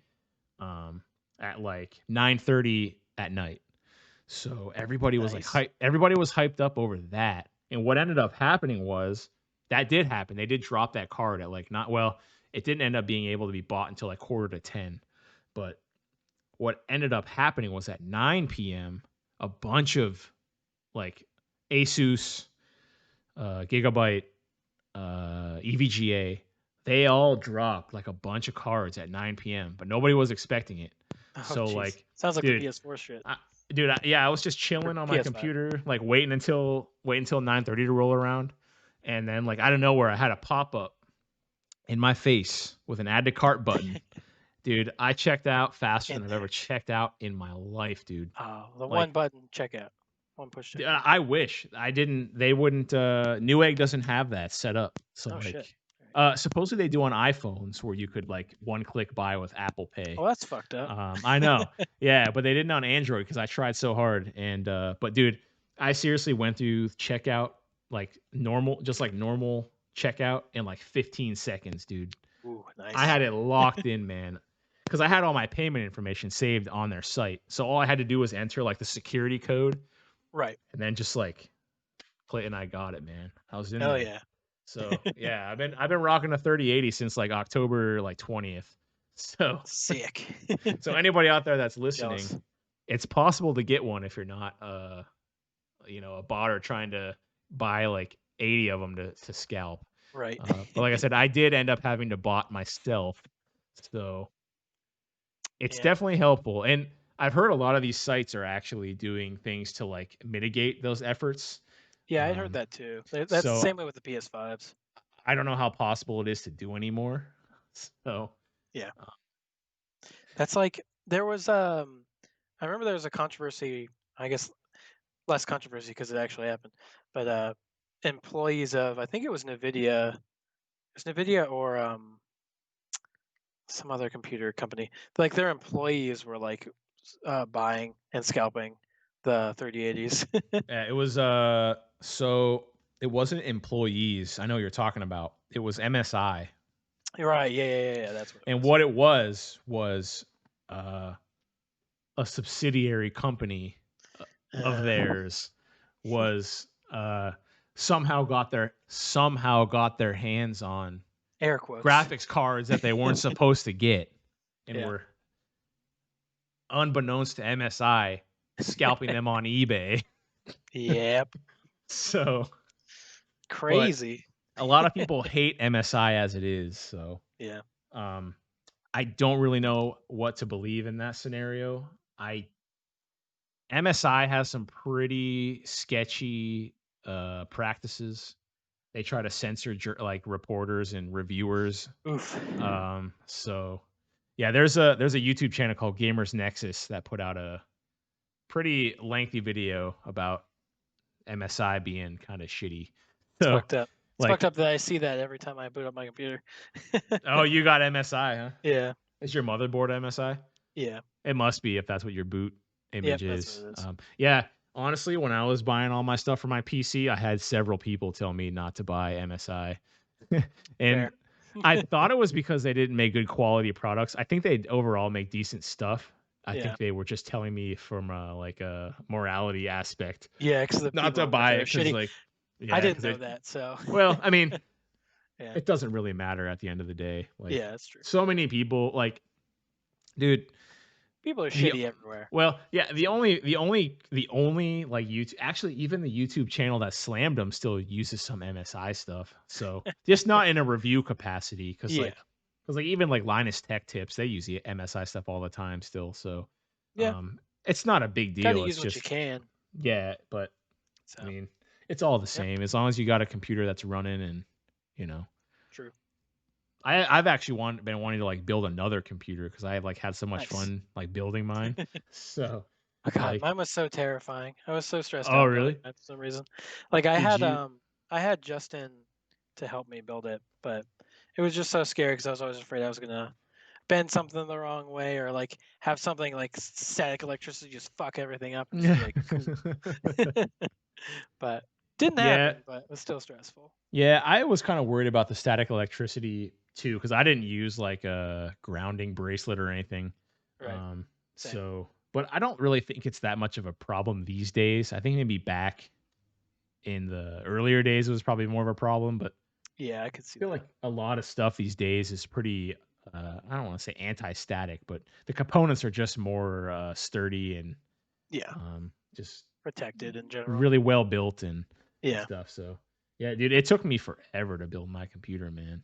um, at like 9:30 at night. So Nice. everybody was hyped up over that. And what ended up happening was that did happen. They did drop that card at like not well, it didn't end up being able to be bought until like quarter to 10. But what ended up happening was at 9 p.m., a bunch of like Asus, Gigabyte, EVGA, they all dropped like a bunch of cards at 9 p.m., but nobody was expecting it. Oh, So jeez. like, Sounds like the dude, PS4 shit. I, yeah, I was just Or chilling on my PS5. computer, like wait until 9:30 to roll around, and then like out of nowhere, I had a pop up in my face with an add to cart button. Dude, I checked out faster In than I've there. ever checked out in my life, dude. Oh, the one Like, button checkout. One push checkout. I wish I didn't. They wouldn't. Newegg doesn't have that set up. So Oh shit. like, Alright. supposedly they do on iPhones where you could like one click buy with Apple Pay. Well, that's fucked up. I know. Yeah, but they didn't on Android because I tried so hard. And but dude, I seriously went through checkout like normal, just like normal checkout in like 15 seconds, dude. Ooh, I nice. had it locked in, man. Because I had all my payment information saved on their site. So all I had to do was enter like the security code Right. and then just like play, and I got it, man. I was in Hell there. yeah. So yeah, I've been rocking a 3080 since like October like 20th. So Sick. so anybody out there that's listening, Jealous. it's possible to get one if you're not a bot or trying to buy like 80 of them to scalp. Right. But like I said, I did end up having to bot myself. So it's Yeah. definitely helpful. And I've heard a lot of these sites are actually doing things to like mitigate those efforts. Yeah, I heard Um, that too. That's the so same way with the PS5s. I don't know how possible it is to do anymore. So Yeah. uh, That's like there was I remember there was a controversy, I guess less controversy because it actually happened. But employees of I think it was Nvidia or some other computer company. Like their employees were like buying and scalping the 3080s. yeah, it was so it wasn't employees. I know what you're talking about. It was MSI. Right. Yeah. That's what it And was. what it was uh a subsidiary company uh, of Uh, theirs was somehow got their hands on air quotes. graphics cards that they weren't supposed to get and Yeah. were unbeknownst to MSI scalping them on eBay. Yep. So, but Crazy. a lot of people hate MSI as it is, so Yeah. um I don't really know what to believe in that scenario. I MSI has some pretty sketchy practices. They try to censor like reporters and reviewers. Oof. So yeah, there's a YouTube channel called Gamers Nexus that put out a pretty lengthy video about MSI being kind of shitty. It's So fucked up. It's fucked like, up that I see that every time I boot up my computer. oh, you got MSI, huh? Yeah. Is your motherboard MSI? Yeah. It must be if that's what your boot image Yep. That's what is. it is. Yeah, honestly, when I was buying all my stuff for my PC, I had several people tell me not to buy MSI. And Fair. I thought it was because they didn't make good quality products. I think they overall make decent stuff. I Yeah. think they were just telling me from like a morality aspect Yeah, because the not people to I work buy with it are because shitty. like I yeah, didn't because know it that, so well, I mean, yeah. it doesn't really matter at the end of the day. Like Yeah, that's true. so many people like dude, People are the shitty everywhere. well, yeah, the So only like YouTube actually even the YouTube channel that slammed them still uses some MSI stuff. So just not in a review capacity yeah. because like even like Linus Tech Tips, they use the MSI stuff all the time still. So Yeah. it's not a big Gotta deal. It's use what you just can. yeah, but I So mean, it's all the yep, same as long as you got a computer that's running and you know. true. I've actually been wanting to like build another computer because I have like had so much Nice. fun like building mine. So Oh god, like, mine was so terrifying. I was so stressed oh out building really? that for some reason. Like Did you? I had Justin to help me build it, but it was just so scary because I was always afraid I was gonna bend something the wrong way or like have something like static electricity just fuck everything up and just be Yeah. like boom. But didn't Yeah. happen, but it was still stressful. Yeah. I was kind of worried about the static electricity too, because I didn't use like a grounding bracelet or anything. Right. Um, Same. but I don't really think it's that much of a problem these days. I think maybe back in the earlier days it was probably more of a problem, but Yeah, I could I see feel that. like a lot of stuff these days is pretty I don't want to say anti-static, but the components are just more sturdy and Yeah. just Protected in general. really well built and Yeah. stuff. So yeah, dude, it took me forever to build my computer, man.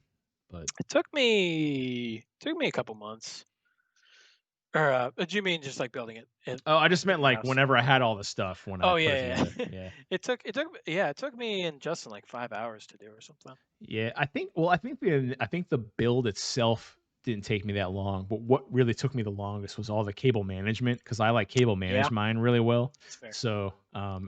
But It took me a couple months. Or do you mean just like building it oh, I just in meant your like house? whenever I had all the stuff when I Oh put it yeah, together. yeah. Yeah. It took me and Justin like 5 hours to do or something. Yeah, I think the build itself didn't take me that long, but what really took me the longest was all the cable management because I like cable Yeah, manage mine really well. that's fair. So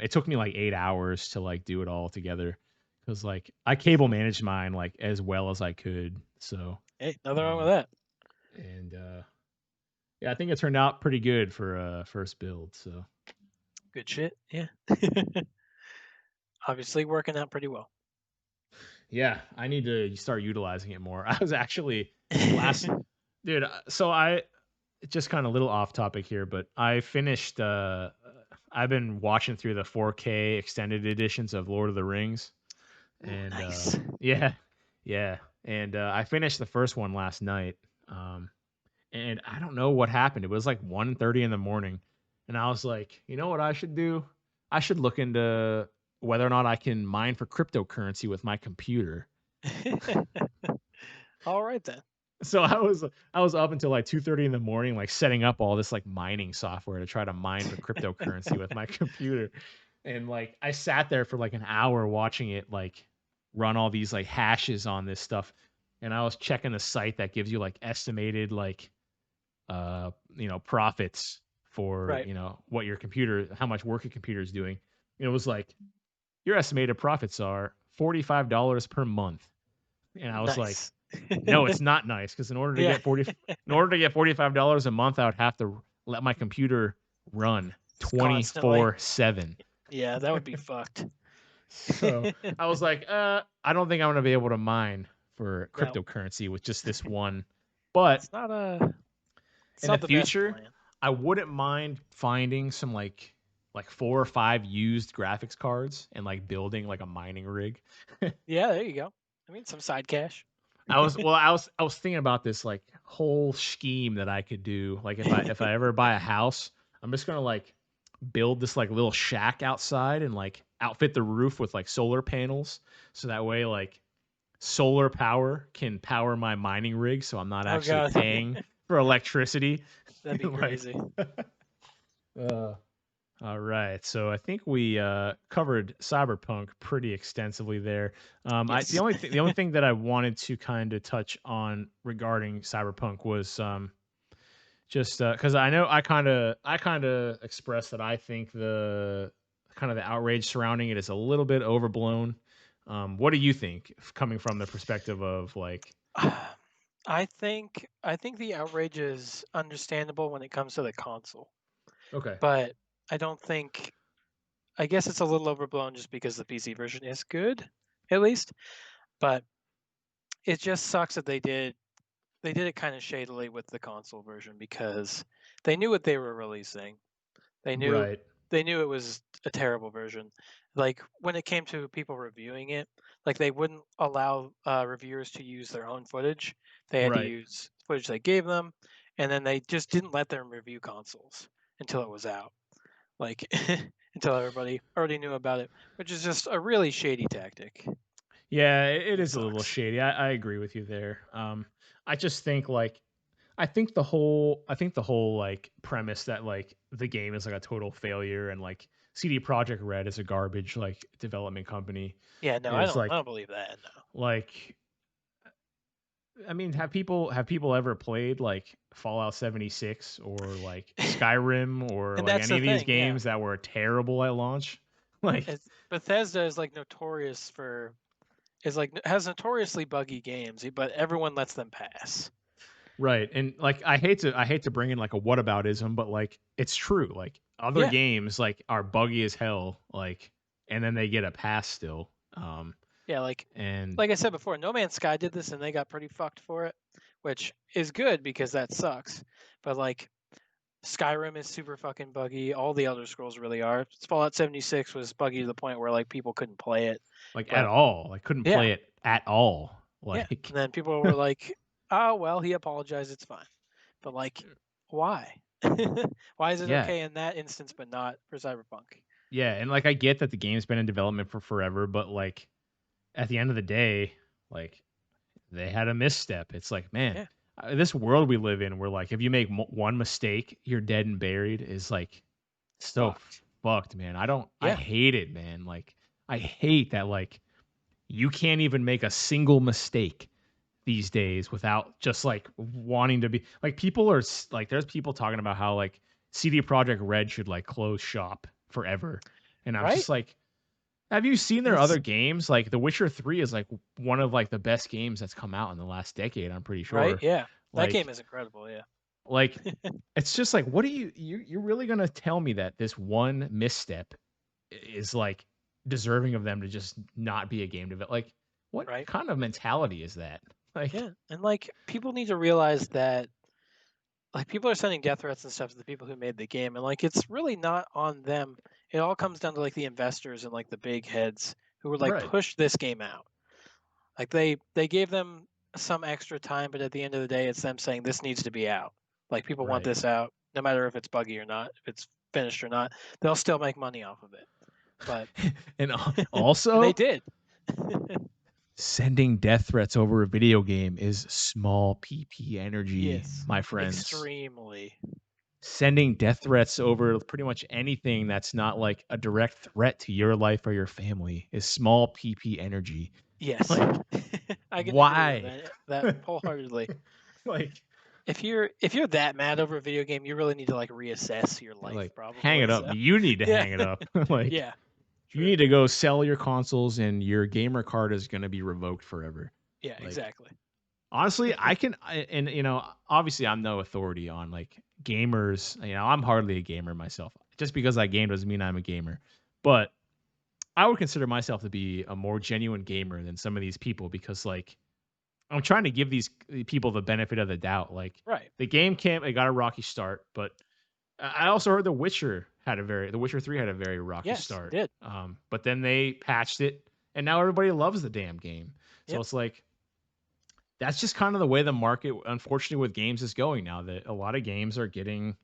it took me like 8 hours to like do it all together because like I cable managed mine like as well as I could. So Hey, nothing wrong with um, that. and yeah, I think it turned out pretty good for first build. So Good shit. Yeah. Obviously working out pretty well. yeah, I need to start utilizing it more. I was actually last dude. So I just kind of a little off topic here, but I finished. I've been watching through the 4K extended editions of Lord of the Rings, Ooh, and nice. yeah, yeah, and I finished the first one last night. Um, and I don't know what happened. It was like 1:30 in the morning, and I was like, you know what I should do? I should look into whether or not I can mine for cryptocurrency with my computer. All right then. So I was up until like 2:30 in the morning, like setting up all this like mining software to try to mine for cryptocurrency with my computer. And like I sat there for like an hour watching it like run all these like hashes on this stuff. And I was checking the site that gives you like estimated like profits for, Right. what your computer, how much work your computer is doing. It was like your estimated profits are $45 per month. And I was like, Nice. no, it's not nice because Yeah. in order to get $45 a month, I would have to let my computer run Just constantly. 24/7. Yeah, that would be fucked. So I was like, I don't think I'm gonna be able to mine for No, cryptocurrency with just this one. But it's in the not the best future, plan. I wouldn't mind finding some like 4 or 5 used graphics cards and like building like a mining rig. Yeah, there you go. I mean, some side cash. I was thinking about this like whole scheme that I could do. Like if I ever buy a house, I'm just gonna like build this like little shack outside and like outfit the roof with like solar panels, so that way like solar power can power my mining rig, so I'm not Oh actually god, paying for electricity. that'd be Like, crazy. uh, all right, so I think we covered cyberpunk pretty extensively there. Yes. The only thing that I wanted to kind of touch on regarding cyberpunk was just because I know I kind of expressed that I think the kind of the outrage surrounding it is a little bit overblown. What do you think, coming from the perspective of like, I think the outrage is understandable when it comes to the console, Okay. but I don't think I guess it's a little overblown just because the PC version is good, at least. But it just sucks that they did it kind of shadily with the console version because they knew what they were releasing. They knew Right. they knew it was a terrible version. Like when it came to people reviewing it, like they wouldn't allow reviewers to use their own footage. They had to Right. use footage they gave them, and then they just didn't let them review consoles until it was out. Like until everybody already knew about it, which is just a really shady tactic. Yeah, it It is a little sucks. shady. I agree with you there. I just think like I think the whole like premise that like the game is like a total failure and like CD Projekt Red is a garbage like development company Yeah, no, I is don't I like don't believe that. No. like I mean, have people ever played like Fallout 76 or like Skyrim or And like that's any the of these thing, yeah. games that were terrible at launch? Like It's Bethesda is like notorious for is like has notoriously buggy games, but everyone lets them pass. right. And like I hate to bring in like a whataboutism, but like it's true. Like other Yeah, games like are buggy as hell, like and then they get a pass still. yeah. Like And like I said before, No Man's Sky did this and they got pretty fucked for it, which is good because that sucks. But like Skyrim is super fucking buggy. All the Elder Scrolls really are. Fallout 76 was buggy to the point where like people couldn't play it. like at But all, I couldn't yeah, play it at all. yeah. Like And then people were like, "Oh well, he apologized. It's fine." But like, why? Why is it yeah. okay in that instance but not for Cyberpunk? Yeah, and like I get that the game's been in development for forever, but like at the end of the day, like they had a misstep. It's like, man, Yeah, this world we live in, where like if you make one mistake, you're dead and buried, is like so fucked. fucked, man. I Yeah, hate it, man. Like I hate that like you can't even make a single mistake these days without just like wanting to be like people are like there's people talking about how like CD Projekt Red should like close shop forever, and I'm right. just like, have you seen And their it's other games? Like The Witcher 3 is like one of like the best games that's come out in the last decade, I'm pretty right. sure. Yeah, that game Like is incredible. Yeah, like it's just like what are you're really going to tell me that this one misstep is like deserving of them to just not be a game developer? Like what right. kind of mentality is that? Like Yeah, and like people need to realize that like people are sending death threats and stuff to the people who made the game, and like it's really not on them. It all comes down to like the investors and like the big heads who would like right. push this game out. Like they gave them some extra time, but at the end of the day, it's them saying this needs to be out. Like people want Right. this out, no matter if it's buggy or not, if it's finished or not. They'll still make money off of it. But And and they also, did. sending death threats over a video game is small PP energy, Yes, my friends. extremely. Sending death threats over pretty much anything that's not like a direct threat to your life or your family is small PP energy. Yes, Like, I can agree with why? that wholeheartedly. Like, If you're that mad over a video game, you really need to like reassess your life, hang it probably. up. So You need to yeah, hang it up. Like, yeah, you true. need to go sell your consoles and your gamer card is going to be revoked forever. Yeah, Like, exactly. honestly, and obviously, I'm no authority on like gamers. I'm hardly a gamer myself. Just because I game doesn't mean I'm a gamer. But I would consider myself to be a more genuine gamer than some of these people because, like, I'm trying to give these people the benefit of the doubt. Like, Right. the game can't, it got a rocky start, but I also heard The Witcher 3 had a very rocky Yes, it start. did. But then they patched it, and now everybody loves the damn game. So Yep. it's like, that's just kind of the way the market, unfortunately, with games is going now. That a lot of games are getting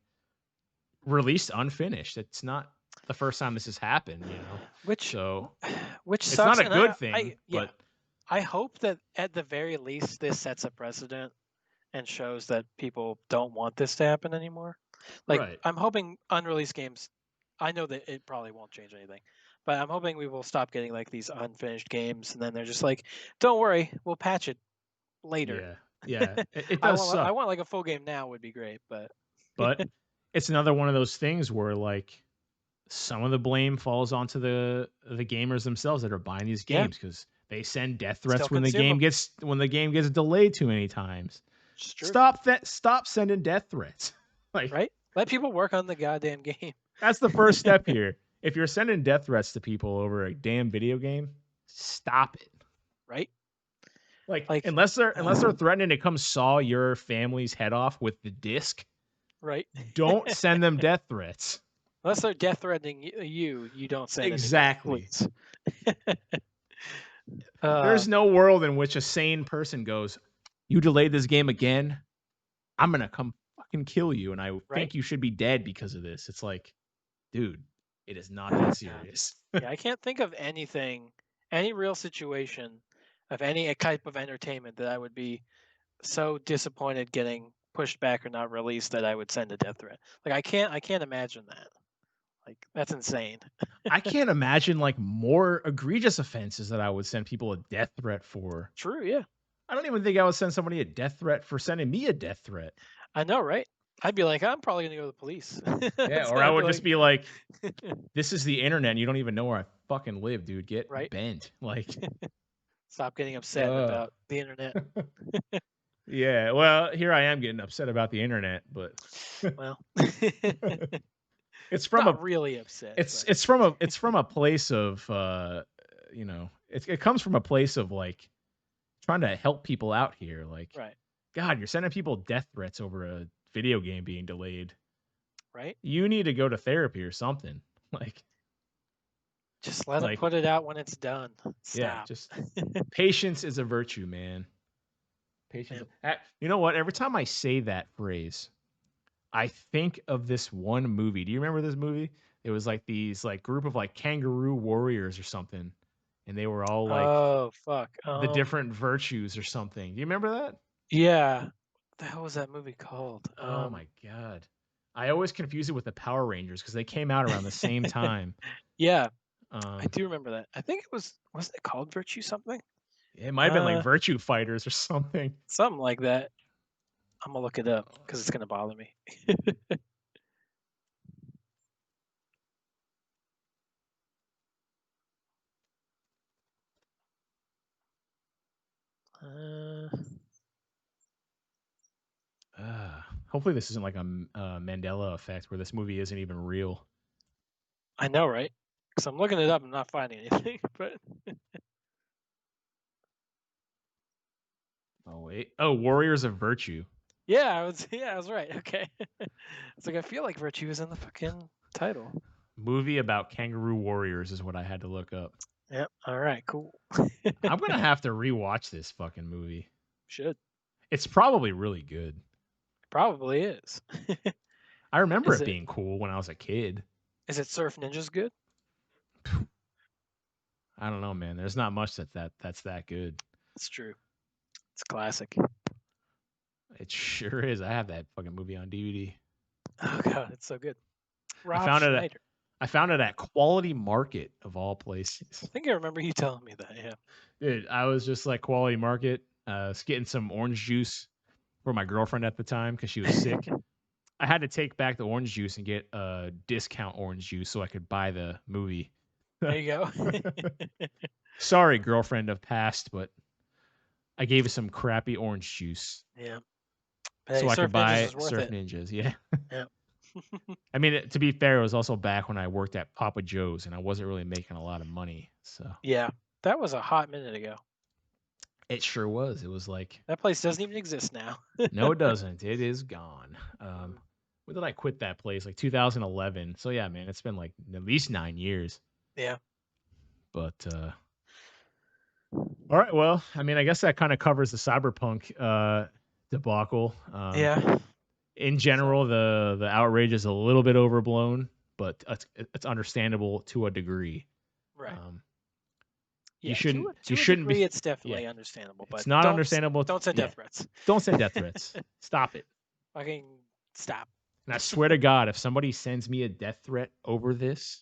released unfinished. It's not the first time this has happened. Which So which it's not sucks. a And good I thing, yeah, but I hope that at the very least this sets a precedent and shows that people don't want this to happen anymore. Like right. I'm hoping unreleased games. I know that it probably won't change anything, but I'm hoping we will stop getting like these unfinished games, and then they're just like, "Don't worry, we'll patch it later." Yeah, yeah, it I does want I suck, want like a full game now would be great, but but it's another one of those things where like some of the blame falls onto the gamers themselves that are buying these yeah, games because they send death still threats consume them. when the game gets delayed too many times. It's true. Stop sending death threats. Like, Right? Let people work on the goddamn game. that's the first step here. If you're sending death threats to people over a damn video game, stop it. Right? Like, Like, unless they're threatening to come saw your family's head off with the disc, right? don't send them death threats. Unless they're death threatening you don't send anybody, Exactly. please. uh, There's no world in which a sane person goes, "You delayed this game again, I'm gonna come fucking kill you, and I right? think you should be dead because of this." It's like, dude, it is not that God. serious. Yeah, I can't think of anything, any real situation of any type of entertainment that I would be so disappointed getting pushed back or not released that I would send a death threat. Like I can't imagine that. Like that's insane. I can't imagine like more egregious offenses that I would send people a death threat for. True, yeah. I don't even think I would send somebody a death threat for sending me a death threat. I know, right? I'd be like, I'm probably gonna go to the police. Yeah, So or I I'd be would just like, be like, "This is the internet, and you don't even know where I fucking live, dude. Get right? bent." Like, Stop getting upset uh about the internet. yeah, well, here I am getting upset about the internet, but Well, it's from a not really upset, it's but it's from a it's from a place of it comes from a place of like trying to help people out here. Like, right, God, you're sending people death threats over a video game being delayed. right. You need to go to therapy or something. Like, Just let them like, put it out when it's done. yeah, Stop. just patience is a virtue, man. Patience. Yep. You know what? Every time I say that phrase, I think of this one movie. Do you remember this movie? It was like these like group of like kangaroo warriors or something, and they were all like Oh fuck. the different virtues or something. Do you remember that? Yeah. What the hell was that movie called? Oh my god. I always confuse it with the Power Rangers because they came out around the same time. Yeah, I Um, do remember that. I think it wasn't it called Virtue something? it might have been like Uh, Virtue Fighters or something. something like that. I'm gonna look it up because it's gonna bother me. Uh, Hopefully, this isn't like a Mandela effect where this movie isn't even real. I know, right? Because I'm looking it up, I'm not finding anything. But Oh wait. Oh, Warriors of Virtue. yeah, I was right. Okay. It's like I feel like Virtue is in the fucking title. Movie about kangaroo warriors is what I had to look up. Yep. All right. Cool. I'm gonna have to rewatch this fucking movie. Should It's probably really good. probably is. I remember Is it it being cool when I was a kid. is it Surf Ninjas good? I don't know, man. There's not much that's that good. It's true. It's classic. It sure is. I have that fucking movie on DVD. Oh god, it's so good. I Rob found it. Schneider. I found it at Quality Market of all places. I think I remember you telling me that. Yeah. Dude, I was just like Quality Market, was getting some orange juice for my girlfriend at the time because she was sick. I had to take back the orange juice and get a discount orange juice so I could buy the movie. There you go. Sorry, girlfriend of past, but I gave you some crappy orange juice Yeah. But hey, so I could Surf Ninjas buy is worth Surf it. Ninjas. Yeah. Yeah. I mean, to be fair, it was also back when I worked at Papa Joe's and I wasn't really making a lot of money. So Yeah. That was a hot minute ago. it sure was. It was like, That place doesn't even exist now. no, it doesn't. It is gone. Mm. When did I quit that place? Like 2011. So yeah, man, it's been like at least 9 years. Yeah. But all right, well, I mean, I guess that kind of covers the cyberpunk debacle. Yeah. In So general, the outrage is a little bit overblown, but it's understandable to a degree. right. Um, you Yeah. shouldn't To a be. degree, it's Yeah, definitely understandable, it's but not understandable. don't send Yeah, death threats. don't send death threats. Stop it. Fucking stop. And I swear to God, if somebody sends me a death threat over this,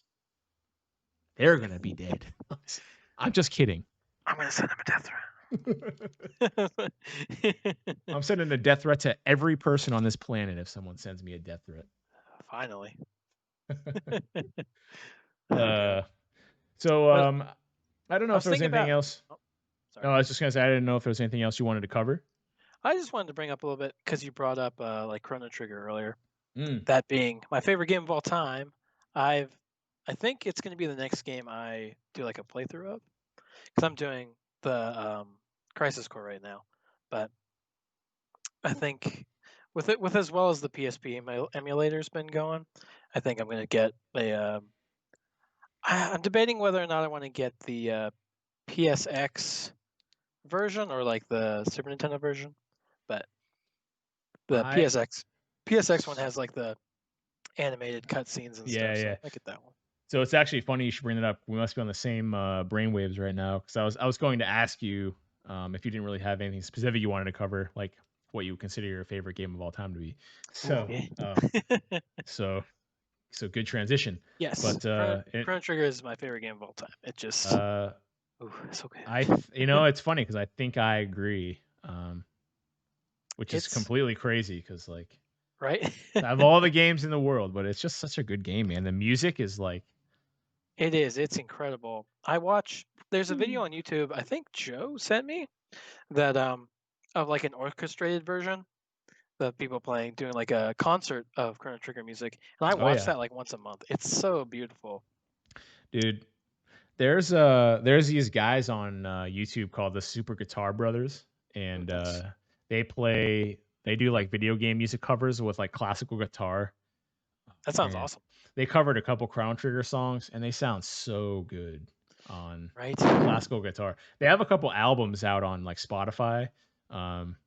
they're gonna be dead. I'm just kidding. I'm gonna send him a death threat. I'm sending a death threat to every person on this planet if someone sends me a death threat. Finally. Oh, Uh, God. so But I don't know I if was there was thinking anything about. else. Oh, No, sorry. I was just gonna say I didn't know if there was anything else you wanted to cover. I just wanted to bring up a little bit because you brought up like Chrono Trigger earlier. Mm. That being my favorite game of all time. I've I think it's going to be the next game I do like a playthrough of because I'm doing the Crisis Core right now. But I think with as well as the PSP emulator's been going, I think I'm going to get a. I'm debating whether or not I want to get the PSX version or like the Super Nintendo version. But the I PSX one has like the animated cutscenes and Yeah, stuff, so yeah. I might get that one. So it's actually funny you should bring that up. We must be on the same brainwaves right now because I was going to ask you if you didn't really have anything specific you wanted to cover, like what you would consider your favorite game of all time to be. Ooh, So, yeah. so so good transition. Yes, But Chrono Trigger is my favorite game of all time. It just, uh, ooh, it's so I good. it's funny because I think I agree, which is It's completely crazy because like right. I have all the games in the world, but it's just such a good game, man. The music is like, It is. It's incredible. I watch. There's a video on YouTube. I think Joe sent me that of like an orchestrated version. The people playing, doing like a concert of Chrono Trigger music, and I oh watch yeah, that like once a month. It's so beautiful. dude. There's these guys on YouTube called the Super Guitar Brothers, Ooh, and that's they do like video game music covers with like classical guitar. that sounds And awesome, they covered a couple Chrono Trigger songs, and they sound so good on right? classical guitar. They have a couple albums out on like Spotify, um,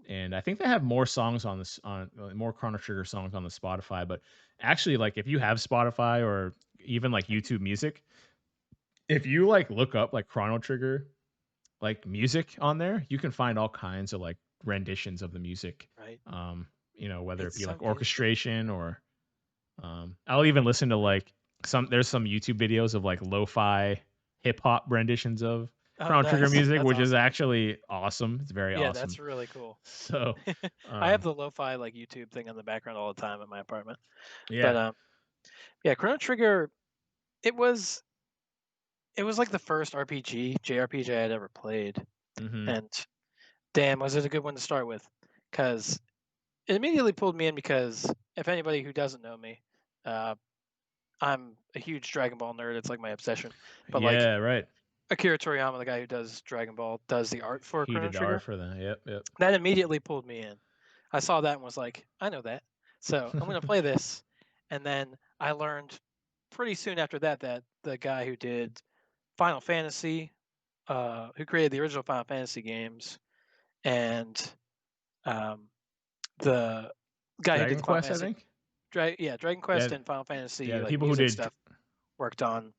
and I think they have more songs on this on more Chrono Trigger songs on the Spotify. But actually, like if you have Spotify or even like YouTube Music, if you like look up like Chrono Trigger like music on there, you can find all kinds of like renditions of the music. Right. Whether it It's be so like beautiful. orchestration or I'll even listen to like there's some YouTube videos of like lo-fi hip hop renditions of Oh, Chrono Trigger nice. music, That's which is awesome. actually awesome. It's very Yeah, awesome. that's really cool. So, I have um, the lo-fi like YouTube thing on the background all the time in my apartment. But yeah. yeah, Chrono Trigger. It was it was like the first RPG JRPG I had ever played, Hmm. and damn, was it a good one to start with? Because it immediately pulled me in. Because if anybody who doesn't know me, uh, I'm a huge Dragon Ball nerd. It's like my obsession. But like Yeah, right. Akira Toriyama, the guy who does Dragon Ball, does the art for He Chrono did the art Trigger. for that. Yep, yep. That immediately pulled me in. I saw that and was like, I know that. So I'm going to play this. And then I learned pretty soon after that that the guy who did Final Fantasy, who created the original Final Fantasy games, and um, the guy who did Dragon the Final Quest, I Fantasy, think. Dragon Quest Yeah, and Final yeah. Fantasy The like people who music did stuff worked on,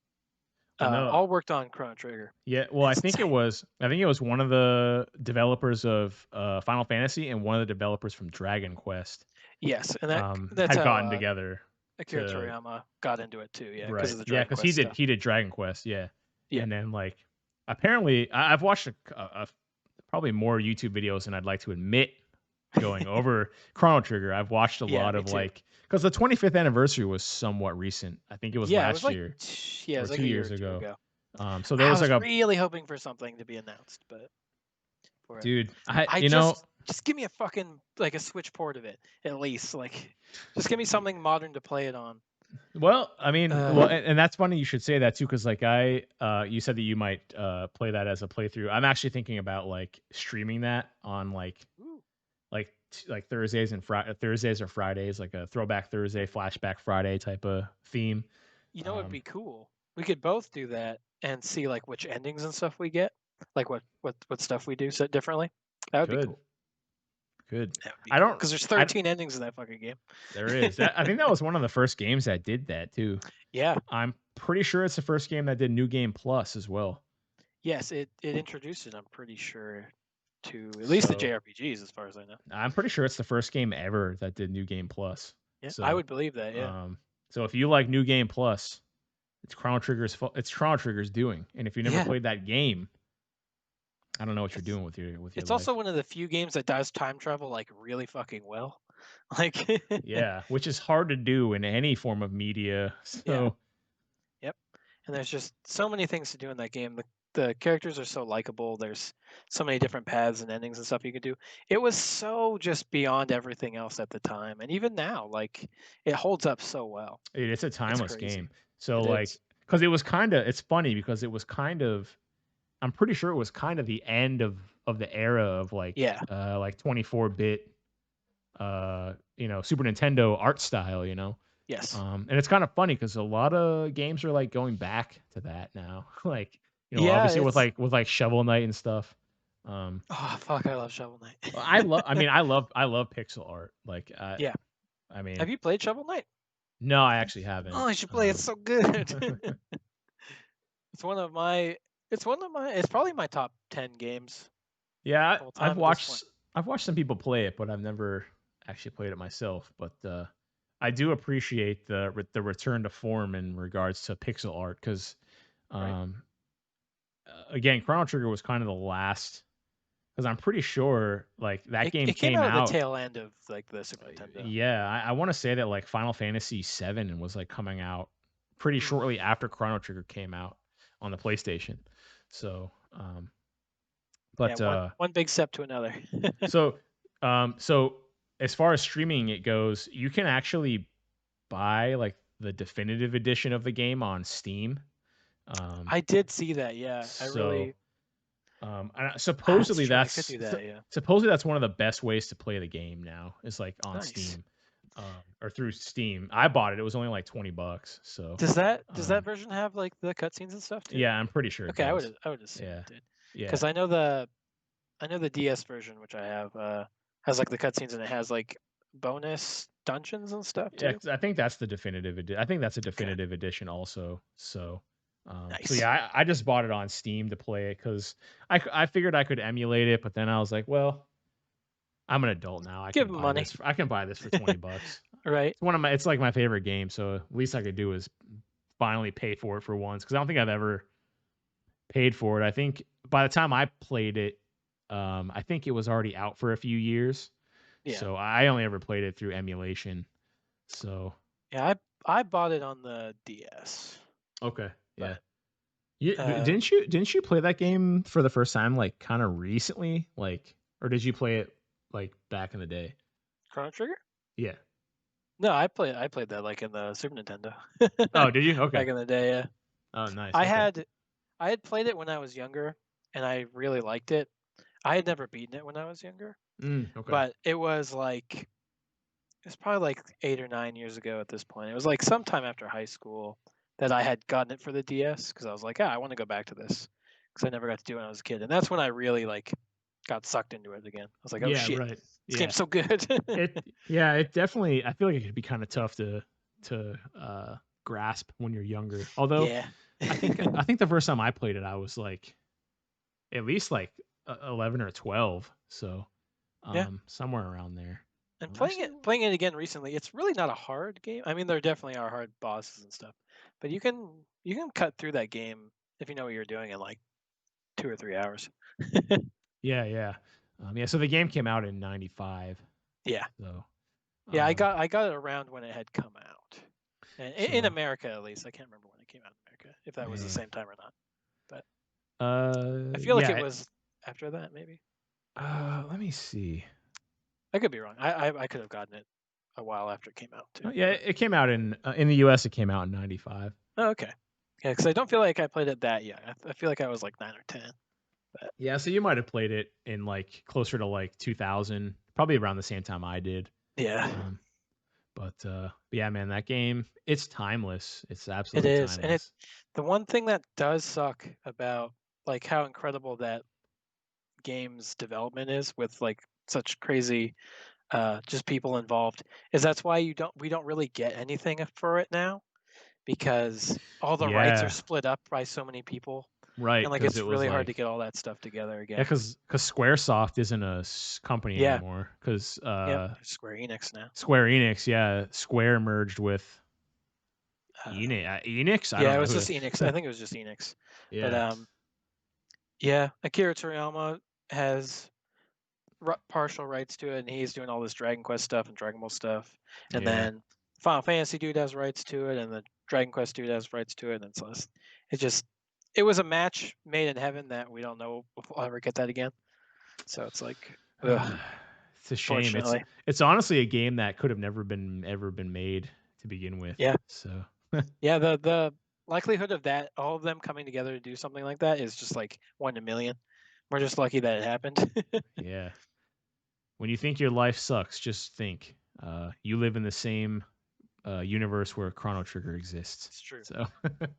I know. all worked on Chrono Trigger. Yeah, well, It's insane. I think it was one of the developers of Final Fantasy and one of the developers from Dragon Quest Yes, and that's had how gotten together Akira to Toriyama got into it too. Yeah, because right. of the Yeah, Dragon because Quest stuff. he did Dragon Quest, yeah. Yeah. And then like apparently I've watched probably more YouTube videos than I'd like to admit going over Chrono Trigger. I've watched a Yeah, lot me of too. like because the 25th anniversary was somewhat recent. I think it was Yeah, it was last like year yeah, it or was like two a year years or two ago. ago. So there I was like was a really hoping for something to be announced, but for it. dude. I just give me a fucking like a Switch port of it at least. Like just give me something modern to play it on. Well, I mean, well, Uh and that's funny you should say that too, because like you said that you might play that as a playthrough. I'm actually thinking about like streaming that on ooh, like Thursdays or Fridays, like a throwback Thursday, flashback Friday type of theme. you know, it'd Um, be cool. We could both do that and see like which endings and stuff we get. Like what stuff we do set differently. That would be good, cool. good. That would be I cool. don't, Because there's I 13 endings in that fucking game. there is. I think that was one of the first games that did that too. Yeah. I'm pretty sure it's the first game that did New Game Plus as well. Yes, it introduced it, I'm pretty sure, to at least the So JRPGs as far as I know. I'm pretty sure it's the first game ever that did New Game Plus. Yeah, I So would believe that, yeah. Um, so if you like New Game Plus, it's Chrono Trigger's doing. And if you never Yeah. played that game, I don't know what you're It's doing with your it's also life. one of the few games that does time travel like really fucking well. Like Yeah, which is hard to do in any form of media. yeah. So Yep. And there's just so many things to do in that game. the characters are so likable. There's so many different paths and endings and stuff you could do. It was so just beyond everything else at the time, and even now, like it holds up so well. Dude, it's a It's timeless crazy. game. So, It like, is. because it was kinda it's funny because it was kind of I'm pretty sure it was kind of the end of the era of, Yeah. like 24-bit, Super Nintendo art style, Yes. And it's kind of funny because a lot of games are, like, going back to that now. Like, Yeah. obviously It's. with, like, Shovel Knight and stuff. Um, Oh fuck! I love Shovel Knight. I love pixel art. Like, Yeah. I mean Have you played Shovel Knight? no, I actually Oh, haven't. you should play. It's so good. it's one of my. It's one of my. It's probably my top 10 games Yeah, of all I've time at this point. watched I've watched some people play it, but I've never actually played it myself. But I do appreciate the return to form in regards to pixel art because, Right. um, again, Chrono Trigger was kind of the last because I'm pretty sure like that game It came came out at the out. tail end of like the Super Nintendo. Yeah, I want to say that like Final Fantasy VII was like coming out pretty Mm. shortly after Chrono Trigger came out on the PlayStation. So, Yeah. but One big step to another. So, so as far as streaming it goes, you can actually buy like the definitive edition of the game on Steam. Um, I did see that. Yeah. I so really. That's supposedly true. I could do that. Yeah. supposedly that's one of the best ways to play the game now is like on Nice. Steam, or through Steam. I bought it; it was only like $20. So, Does that um, version have like the cutscenes and stuff too? yeah, I'm pretty sure it Okay, does. I would assume Yeah, it did, yeah. because I know the DS version, which I have, has like the cutscenes and it has like bonus dungeons and stuff Yeah, too. 'cause I think that's the definitive I think that's a Okay, definitive edition also. So, so nice. yeah, I just bought it on Steam to play it because I figured I could emulate it, but then I was like, well, I'm an adult now. Give them money, I can buy this for $20. right? It's like my favorite game, so least I could do is finally pay for it for once because I don't think I've ever paid for it. I think by the time I played it, I think it was already out for a few years. Yeah, So I only ever played it through emulation. So yeah. I bought it on the DS, okay, yeah. but You uh, didn't you play that game for the first time, like, kinda recently? Like or did you play it, like, back in the day? Chrono Trigger. Yeah. No, I played that like in the Super Nintendo Oh, did you? Okay. back in the day. Yeah, Oh, nice, I okay. had I had played it when I was younger, and I really liked it. I had never beaten it when I was younger, Okay. but it was like it's probably like 8 or 9 years ago at this point. It was like sometime after high school that I had gotten it for the DS because I was like, I want to go back to this because I never got to do it when I was a kid, and that's when I really like got sucked into it again. I was like, oh Yeah, shit, right. this Yeah. game's so good. It definitely I feel like it could be kinda tough to grasp when you're younger. Although, yeah, I think the first time I played it, I was, like, at least, like, 11 or 12, so, yeah. somewhere around there. And Actually playing it again recently, it's really not a hard game. I mean, there definitely are hard bosses and stuff, but you can cut through that game if you know what you're doing in like 2 or 3 hours. yeah, yeah. Yeah, so the game came out in '95, Yeah. so, Yeah, um, I got it around when it had come out, and in so America at least. I can't remember when it came out in America, if that was the man. same time or not. But I feel like it Yeah, was after that, maybe. let me see. I could be wrong. I could have gotten it a while after it came out too. Yeah, But it came out in the US, it came out in '95. oh, okay, yeah, because I don't feel like I played it that young. I feel like I was like 9 or 10. But Yeah, so you might have played it in, like, closer to, like, 2000, probably around the same time I did. yeah, Um, but yeah, man, that game, it's timeless. It's it absolutely is, and timeless. the one thing that does suck about like how incredible that game's development is with like such crazy just people involved is that's why we don't really get anything for it now because all the rights are Yeah, split up by so many people right, and like because it's it was really hard to like get all that stuff together yeah, again. because Squaresoft isn't a company Yeah, anymore. Because yep. There's Square Enix now. Square Enix, yeah, Square merged with Uh, Enix? I yeah, don't it know was who just the Enix. I think it was just Enix. But yeah, yeah, Akira Toriyama has partial rights to it, and he's doing all this Dragon Quest stuff and Dragon Ball stuff. And yeah. then Final Fantasy dude has rights to it, and the Dragon Quest dude has rights to it, and it's just it was a match made in heaven that we don't know if we'll ever get that again. So it's like, ugh, It's a shame. It's fortunately. it's honestly a game that could have never been ever been made to begin with. Yeah. So Yeah, the likelihood of that all of them coming together to do something like that is just like 1 in a million. We're just lucky that it happened. yeah. When you think your life sucks, just think you live in the same universe where Chrono Trigger exists. It's true. So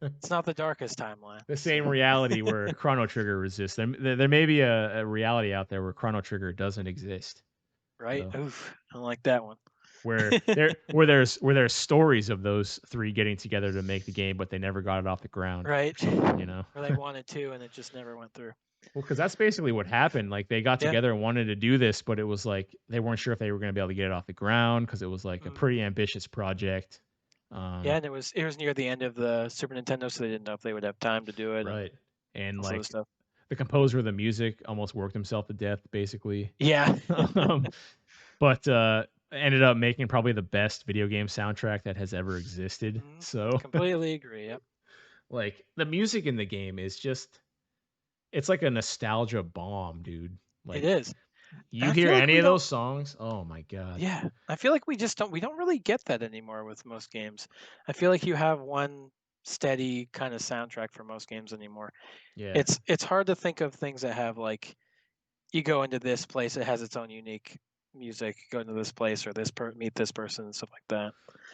It's not the darkest timeline, the so same reality where Chrono Trigger exists. There may be a reality out there where Chrono Trigger doesn't exist. right? So Oof, I don't like that one. where there's stories of those three getting together to make the game, but they never got it off the ground. Right. You know. Or they wanted to and it just never went through. Well, because that's basically what happened. Like they got Yeah. together and wanted to do this, but it was like they weren't sure if they were going to be able to get it off the ground because it was like a Mhm. pretty ambitious project. Yeah, and it was near the end of the Super Nintendo, so they didn't know if they would have time to do it and Right. And all sort of like stuff. the composer of the music almost worked himself to death, basically. Yeah. um, but ended up making probably the best video game soundtrack that has ever existed. Mhm. So Completely agree, yep. like the music in the game is just it's like a nostalgia bomb, dude. It Like is. you And I hear feel like any we of don't those songs, oh my god. yeah, I feel like we don't really get that anymore with most games. I feel like you have one steady kind of soundtrack for most games anymore. Yeah. It's hard to think of things that have like you go into this place, it has its own unique music. Go into this place or meet this person and stuff like that.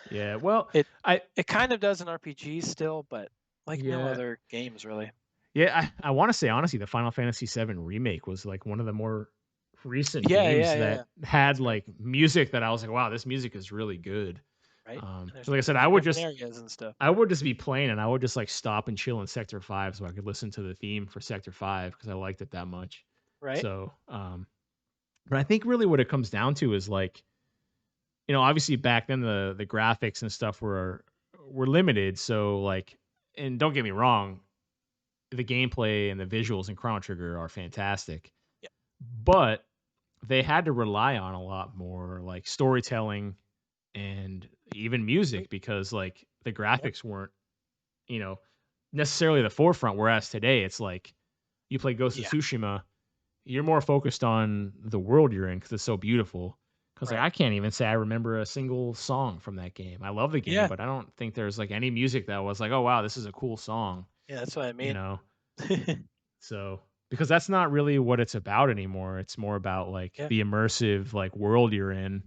Yeah. Well, It I it kind of does in RPGs still, but like no yeah. other games really. Yeah, I want to say honestly, the Final Fantasy VII remake was like one of the more recent Yeah, games yeah, yeah, yeah. that had That's right. like music that I was like, wow, this music is really good. Right. And there's 'Cause like I said, music in different areas and stuff. I would just be playing and I would just like stop and chill in Sector 5 so I could listen to the theme for Sector 5 because I liked it that much. Right? So, but I think really what it comes down to is like, obviously back then the graphics and stuff were limited. So like, and don't get me wrong, the gameplay and the visuals in Chrono Trigger are fantastic, Yeah. but they had to rely on a lot more like storytelling and even Right. music because like the Yep. graphics weren't, you know, necessarily the forefront. Whereas today it's like you play Ghost of Yeah. Tsushima, you're more focused on the world you're in because it's so beautiful. Because like Right. I can't even say I remember a single song from that game. I love the game, Yeah. but I don't think there's like any music that was like, oh wow, this is a cool song. Yeah, that's what I You mean. know, so because that's not really what it's about anymore. It's more about like Yeah. the immersive like world you're in,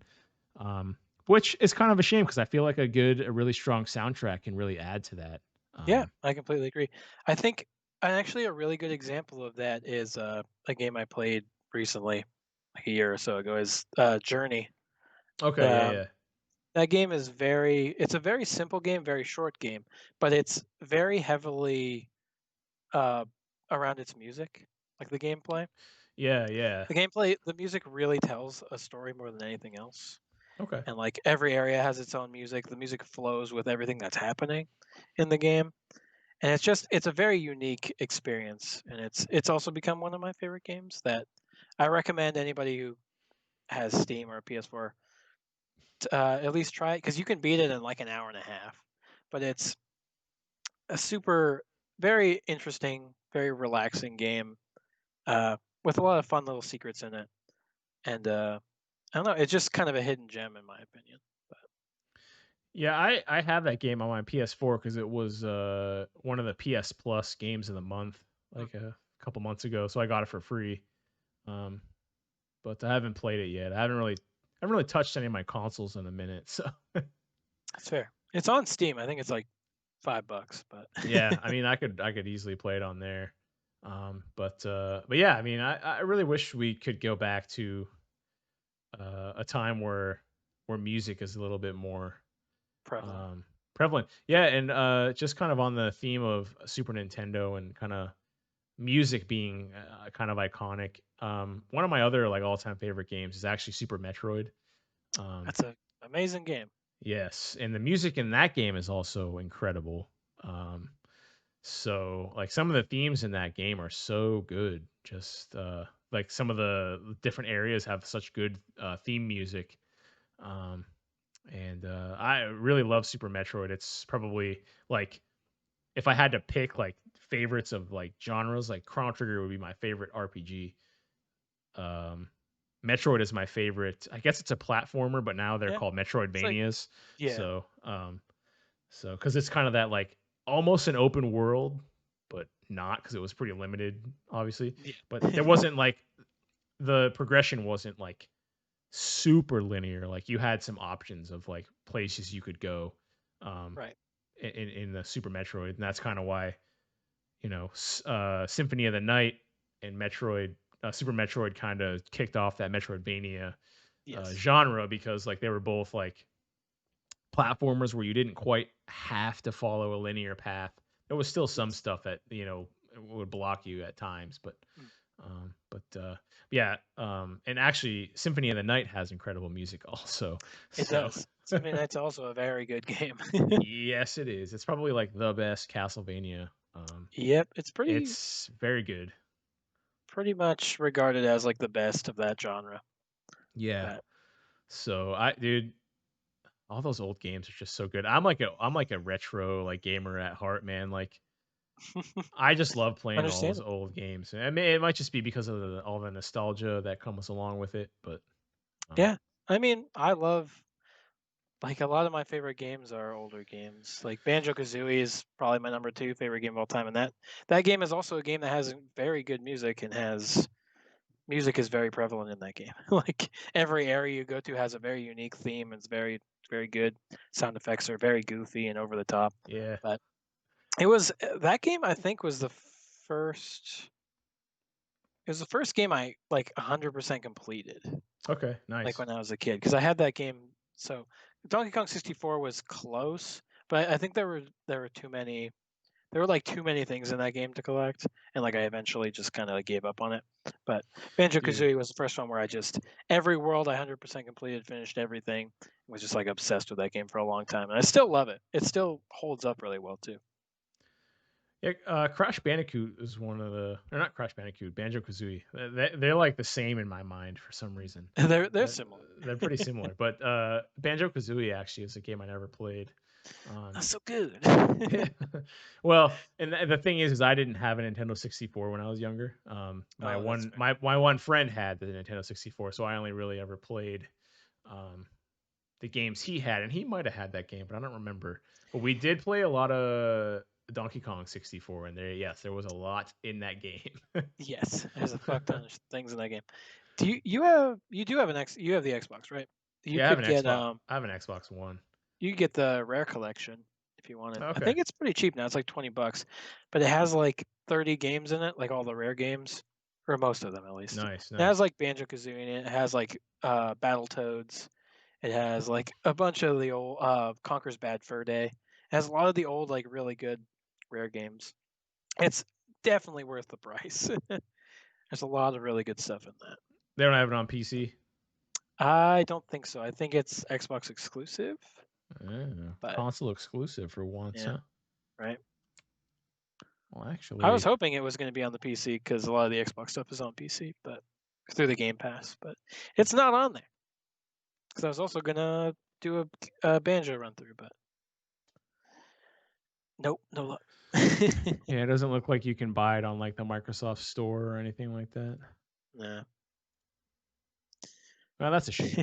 um, which is kind of a shame because I feel like a really strong soundtrack can really add to that. Yeah, Um, I completely agree. I think actually a really good example of that is a game I played recently, like a year or so ago, is Journey. okay, yeah, Um, yeah, that game is it's a very simple game, very short game, but it's very heavily uh, around its music, like the gameplay. yeah, yeah. The music really tells a story more than anything else. Okay, And like every area has its own music. The music flows with everything that's happening in the game. And it's a very unique experience, and it's also become one of my favorite games that I recommend anybody who has Steam or a PS4 to, at least try it because you can beat it in like an hour and a half. But it's a very interesting, very relaxing game with a lot of fun little secrets in it, and I don't know, it's just kind of a hidden gem in my opinion. But yeah. I have that game on my PS4 because it was one of the PS Plus games of the month, mm, like a couple months ago. So I got it for free. Um, but I haven't played it yet. I haven't really touched any of my consoles in a minute. So it's fair. It's on Steam. I think it's like $5, but yeah, I mean, I could easily play it on there. But yeah, I mean, I really wish we could go back to a time where music is a little bit more prevalent. um, prevalent. Yeah, and just kind of on the theme of Super Nintendo and kind of music being kind of iconic. One of my other like all time favorite games is actually Super Metroid. Um, That's a amazing game. yes, and the music in that game is also incredible. Um, So, like, some of the themes in that game are so good. Just, like, some of the different areas have such good, theme music. Um, and, I really love Super Metroid. It's probably, like, if I had to pick, like, favorites of like genres. Like Chrono Trigger would be my favorite RPG. Um, Metroid is my favorite. I guess it's a platformer, but now they're Yeah, called it's like Metroidvanias. yeah, So, because it's kind of that like almost an open world, but not because it was pretty limited, obviously. But there yeah, wasn't like the progression wasn't like super linear. Like you had some options of like places you could go, um, right. in the Super Metroid, and that's kind of why Symphony of the Night and Super Metroid kind of kicked off that Metroidvania Yes, genre because like they were both like platformers where you didn't quite have to follow a linear path. There was still some yes. stuff that would block you at times, but Mm, yeah, and actually, Symphony of the Night has incredible music also. it So does. Symphony Knight's also a very good game. yes, it is. It's probably like the best Castlevania. Yep, it's It's very good. pretty much regarded as like the best of that genre. Yeah. But So dude, all those old games are just so good. I'm like a retro like gamer at heart, man. Like I just love playing all those understandable. old games. I mean, it might just be because of all the nostalgia that comes along with it, but um, Yeah, I mean, I love like a lot of my favorite games are older games. Like Banjo Kazooie is probably my number two favorite game of all time, and that game is also a game that has very good music and has music is very prevalent in that game. Like every area you go to has a very unique theme. It's very good. Sound effects are very goofy and over the top. yeah. But it was that game. I think was the first. It was the first game I like 100% completed. Okay, Like nice. when I was a kid, because I had that game. So Donkey Kong 64 was close, but I think there were too many. There were like too many things in that game to collect, and like I eventually just kind of like gave up on it. But Banjo Yeah. Kazooie was the first one where I just every world I 100% completed, finished everything, was just like obsessed with that game for a long time, and I still love it. It still holds up really well too. Yeah, Crash Bandicoot is one of the, or not Crash Bandicoot, Banjo Kazooie. They're like the same in my mind for some reason. They're That similar. they're pretty similar, but Banjo Kazooie actually is a game I never played. Um, That's so good. yeah. Well, and the thing is I didn't have a Nintendo 64 when I was younger. My Oh, that's one fair. my one friend had the Nintendo 64, so I only really ever played um, the games he had, and he might have had that game, but I don't remember. But we did play a lot of Donkey Kong 64, and there was a lot in that game. Yes, there's a fuck ton of things in that game. You do have you have the Xbox, right? You Yeah, I have could an get Xbox. I have an Xbox One. you could get the rare collection if you wanted. I Okay, think it's pretty cheap now. It's like $20, but it has like 30 games in it, like all the rare games, or most of them at least. nice, It has nice. like Banjo Kazooie in it. It has like Battletoads. It has like a bunch of the old Conker's Bad Fur Day. It has a lot of the old like really good rare games. It's definitely worth the price. There's a lot of really good stuff in that. They don't have it on PC. I don't think so. I think it's Xbox exclusive, but Console exclusive for once, yeah, huh? right. Well, I was actually, hoping it was going to be on the PC because a lot of the Xbox stuff is on PC, but through the Game Pass, but it's not on there because I was also gonna do a Banjo run through, but nope, no luck. yeah, it doesn't look like you can buy it on like the Microsoft Store or anything like that. Nah. Well, that's a shame.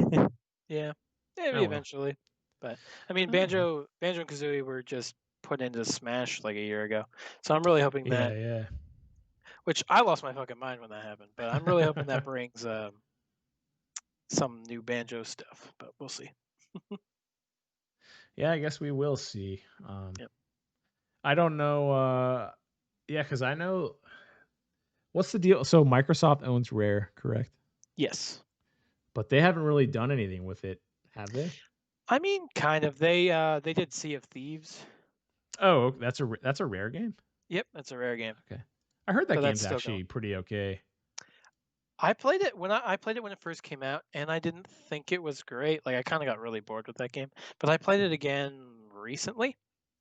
Yeah, maybe Oh well. eventually, but I mean, Oh well. Banjo and Kazooie were just put into Smash like a year ago, so I'm really hoping Yeah, that. yeah, Which I lost my fucking mind when that happened, but I'm really hoping that brings some new banjo stuff. But we'll see. yeah. I guess we will see. Yep. I don't know. Yeah, because I know what's the deal. So Microsoft owns Rare, correct? Yes. But they haven't really done anything with it, have they? I mean, kind of. They did Sea of Thieves. Oh, that's a Rare game. Yep, that's a rare game. Okay, I heard that So that's game's still going. actually pretty okay. I played it when I played it when it first came out, and I didn't think it was great. Like I kind of got really bored with that game. But I played it again recently.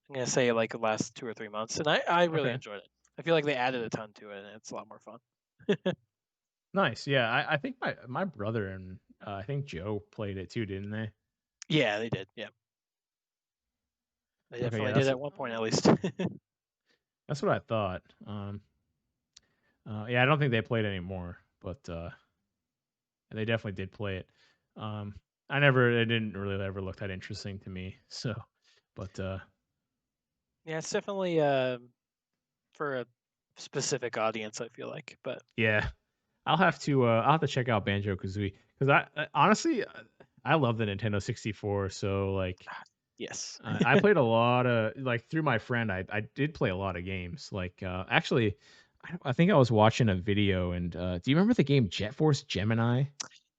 I'm gonna say like the last 2 or 3 months, and I really Okay, enjoyed it. I feel like they added a ton to it, and it's a lot more fun. nice. Yeah, I think my brother and I think Joe played it too, didn't they? Yeah, they did. Yeah, they Okay, yeah, definitely did that's at one point at least. That's what I thought. Yeah, I don't think they played anymore, but they definitely did play it. Um, it didn't really ever look that interesting to me. So, but Yeah, it's definitely for a specific audience, I feel like. But yeah, I'll have to check out Banjo Kazooie because I honestly I love the Nintendo 64. So like yes. I played a lot of like through my friend. I did play a lot of games. Like actually, I think I was watching a video and do you remember the game Jet Force Gemini?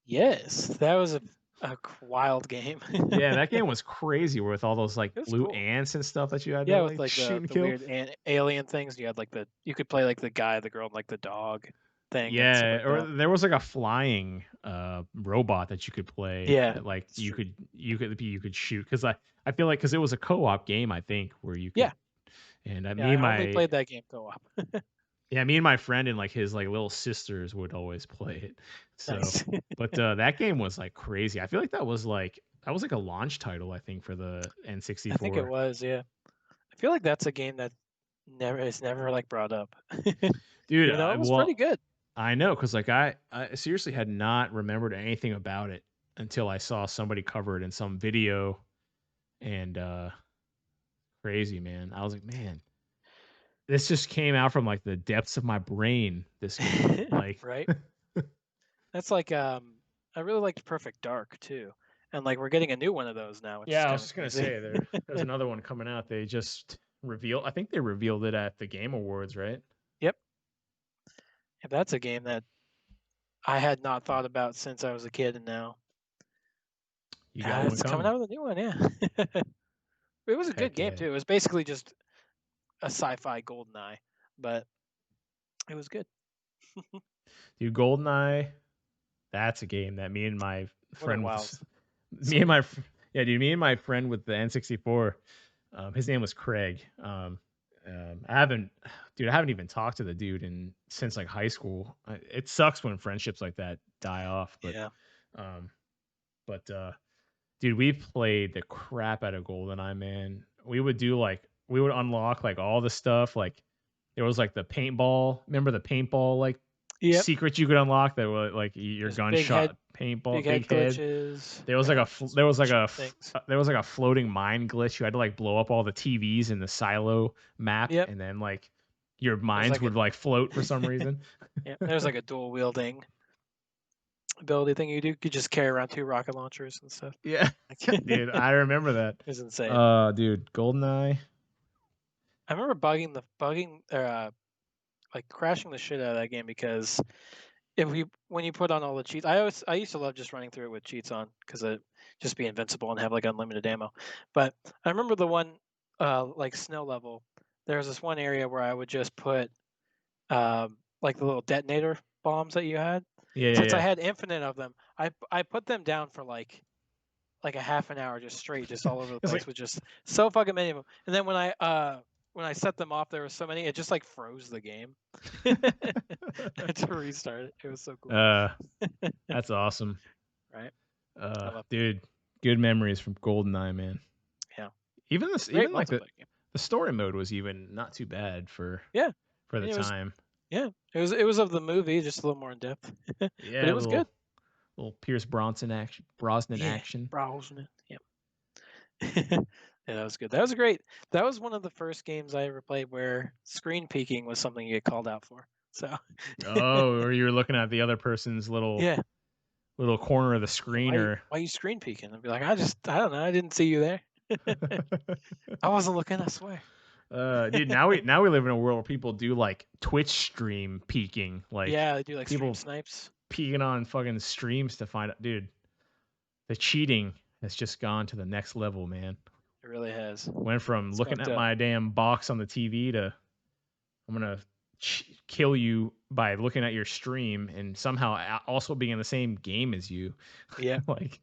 Yes, that was a wild game. Yeah, that game was crazy with all those like It was blue cool. ants and stuff that you had to Yeah, with like like shoot and the kill. weird alien things. You had like you could play like the guy, the girl, and like the dog thing and stuff Yeah, like or that. there was like a flying robot that you could play Yeah, that like it's true. you could shoot because I feel like because it was a co-op game I think where you could Yeah, and yeah. me I and only my played that game co-op. yeah me and my friend and like his like little sisters would always play it. So, Nice. but that game was like crazy. I feel like that was like a launch title I think for the I think it N64. was. Yeah, I feel like that's a game that never is never like brought up, Dude, even though it was pretty well, good. I know, cause like, I seriously had not remembered anything about it until I saw somebody cover it in some video, and, crazy, man. I was like, "Man, this just came out from, like, the depths of my brain, this game." Like Right. That's like I really liked Perfect Dark too. And like we're getting a new one of those now, which is Yeah, I was kind of just gonna crazy. say there's another one coming out. They just I think they revealed it at the Game Awards, right? Yep. If that's a game that I had not thought about since I was a kid, and now You got one it's coming coming. out with a new one. Yeah. It was a good Heck game yeah. too. It was basically just a sci-fi golden eye, but it was good. Dude, GoldenEye, that's a game that What a friend wild me and my series. fr yeah, dude, me and my friend with the N64, his name was Craig. I haven't, dude, I haven't even talked to the dude since like high school. It sucks when friendships like that die off, Yeah. um, but dude, we played the crap out of GoldenEye, man. We would unlock like all the stuff. Like there was like the paintball. Remember the paintball like Yep. secrets you could unlock that were like your There's gunshot big paintball, head big head. glitches. There was like there was like Cheat things. there was like a floating mine glitch. You had to like blow up all the TVs in the silo map, Yep. and then like your There's mines like a would like float for some reason. yeah. There's like a dual wielding ability thing you do. You could just carry around two rocket launchers and stuff. Yeah, It dude, I remember that. was insane. Dude, GoldenEye. I remember bugging like crashing the shit out of that game because if we when you put on all the cheats, I used to love just running through it with cheats on because it just be invincible and have like unlimited ammo. But I remember the one like snow level. There was this one area where I would just put like the little detonator bombs that you had. Yeah, yeah, Since I yeah. had infinite of them, I put them down for like a half an hour just straight, just all over the It's place like with just so fucking many of them. And then when I set them off, there were so many, it just like froze the game. I had to restart it. It was so cool. uh that's awesome. Right? I love that. Dude, good memories from GoldenEye, man. Yeah. Great Even like multiplayer game. the story mode was even not too bad Yeah. for the And it was time. yeah. It was of the movie, just a little more in depth. But it Yeah, was good. little Pierce Bronson action, Brosnan Yeah. action. Browsing it. Yeah. Yeah, that was good. That was great. That was one of the first games I ever played where screen peeking was something you get called out for. So Oh, or you're looking at the other person's yeah. little corner of the Yeah, screen or why you screen peeking? I'd be like, I don't know, I didn't see you there. I wasn't looking, I swear. dude, now we live in a world where people do like Twitch stream peeking, like Yeah, they do like stream people snipes. peeking on fucking streams to find out, dude. The cheating has just gone to the next level, man. It really has. Went from It's looking fucked at up. my damn box on the TV to I'm gonna kill you by looking at your stream and somehow also being in the same game as you. Yeah. Like,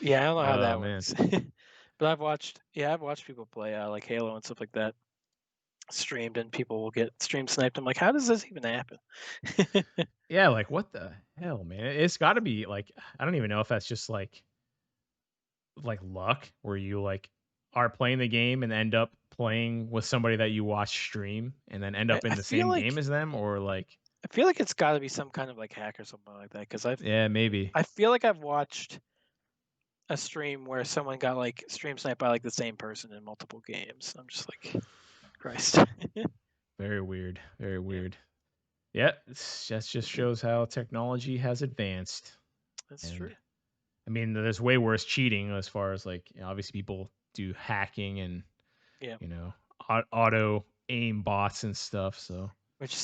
Yeah, I don't know how oh that man, works. But I've watched people play like Halo and stuff like that streamed, and people will get stream sniped. I'm like, how does this even happen? yeah, like what the hell, man? It's got to be like I don't even know if that's just like luck where you like are playing the game and end up playing with somebody that you watch stream and then end I, up in I the feel same game like as them, or like, I feel like it's got to be some kind of like hack or something like that. Because yeah, maybe. I feel like I've watched a stream where someone got like stream sniped by like the same person in multiple games. I'm just like, Christ. Very weird. Very Yeah, weird. Yeah, that just shows how technology has advanced. that's And true. I mean, there's way worse cheating as far as like, obviously people do hacking and, Yeah, you know, auto aim bots and stuff. So which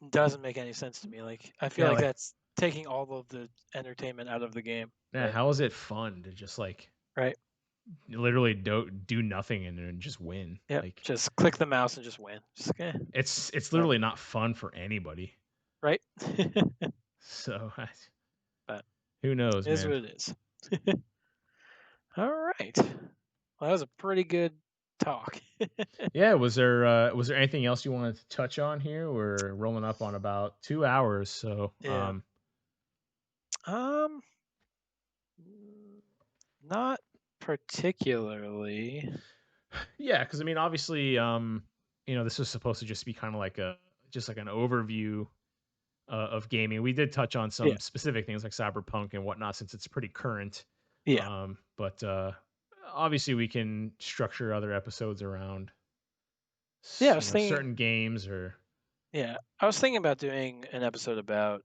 doesn't make any sense to me. Like, I feel yeah, like like, that's taking all of the entertainment out of the game. yeah, But how is it fun to just like right, literally do nothing and then just win? yep. Like Just click the mouse and just win. Just it's whatever. literally not fun for anybody. Right. So But who knows, it is man? what it is. All right. Well, that was a pretty good talk. Yeah, was there anything else you wanted to touch on here? We're rolling up on about 2 hours, so Yeah. Um, mm, not particularly. yeah, because I mean, obviously, this was supposed to just be kind of like a just like an overview of gaming. We did touch on Yeah. some specific things like cyberpunk and whatnot, since it's pretty current. Yeah. But obviously, we can structure other episodes around Yeah. I was thinking. certain games or Yeah, I was thinking about doing an episode about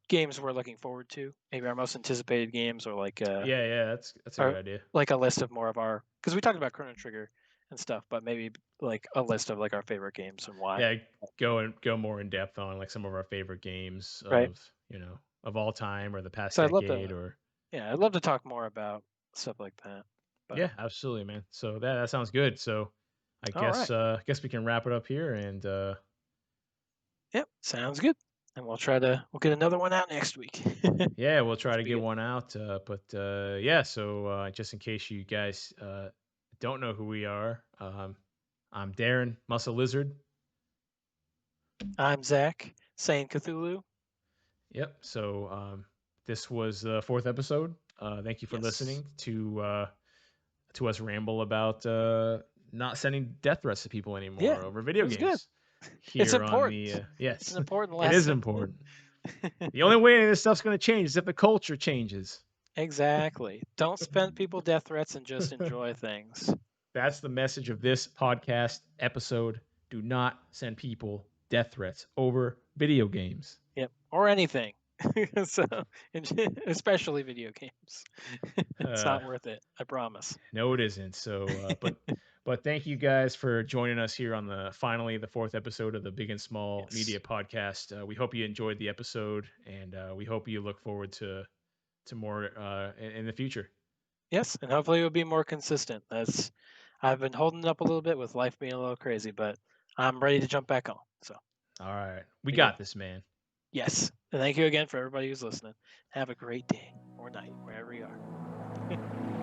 games we're looking forward to. Maybe our most anticipated games, or yeah, yeah, that's a good or idea. like a list of more of our, because we talked about Chrono Trigger and stuff, but maybe like a list of like our favorite games and why. Yeah, go more in depth on like some of our favorite games Right. of of all time or the past So I'd love decade to. or Yeah, I'd love to talk more about stuff like that. But yeah, absolutely, man. So that sounds good. So all right. I guess we can wrap it up here and Yep. Sounds good. And we'll get another one out next week. yeah, we'll try Let's to be get good. one out. But yeah, so just in case you guys don't know who we are, I'm Darren Muscle Lizard. I'm Zach, saying Cthulhu. Yep. So this was the fourth episode. Thank you for Yes. listening to us ramble about not sending death threats to people Yeah, anymore over it video was good. games It's here on important. the It's an yes, important it is lesson. important. The only way any of this stuff's going to change is if the culture changes. Exactly. Don't spend people death threats and just enjoy things. That's the message of this podcast episode. Do not send people death threats over video games. Yep. Or anything. So, especially video games. It's Uh, not worth it. I promise. no, it isn't. So, but thank you guys for joining us here on the fourth episode of the Big and Small Yes. Media Podcast. We hope you enjoyed the episode, and we hope you look forward to more in the future. Yes, and hopefully it'll be more consistent. I've been holding it up a little bit with life being a little crazy, but I'm ready to jump back on. So All right, we be good. got this, man. Yes. And thank you again for everybody who's listening. Have a great day or night, wherever you are.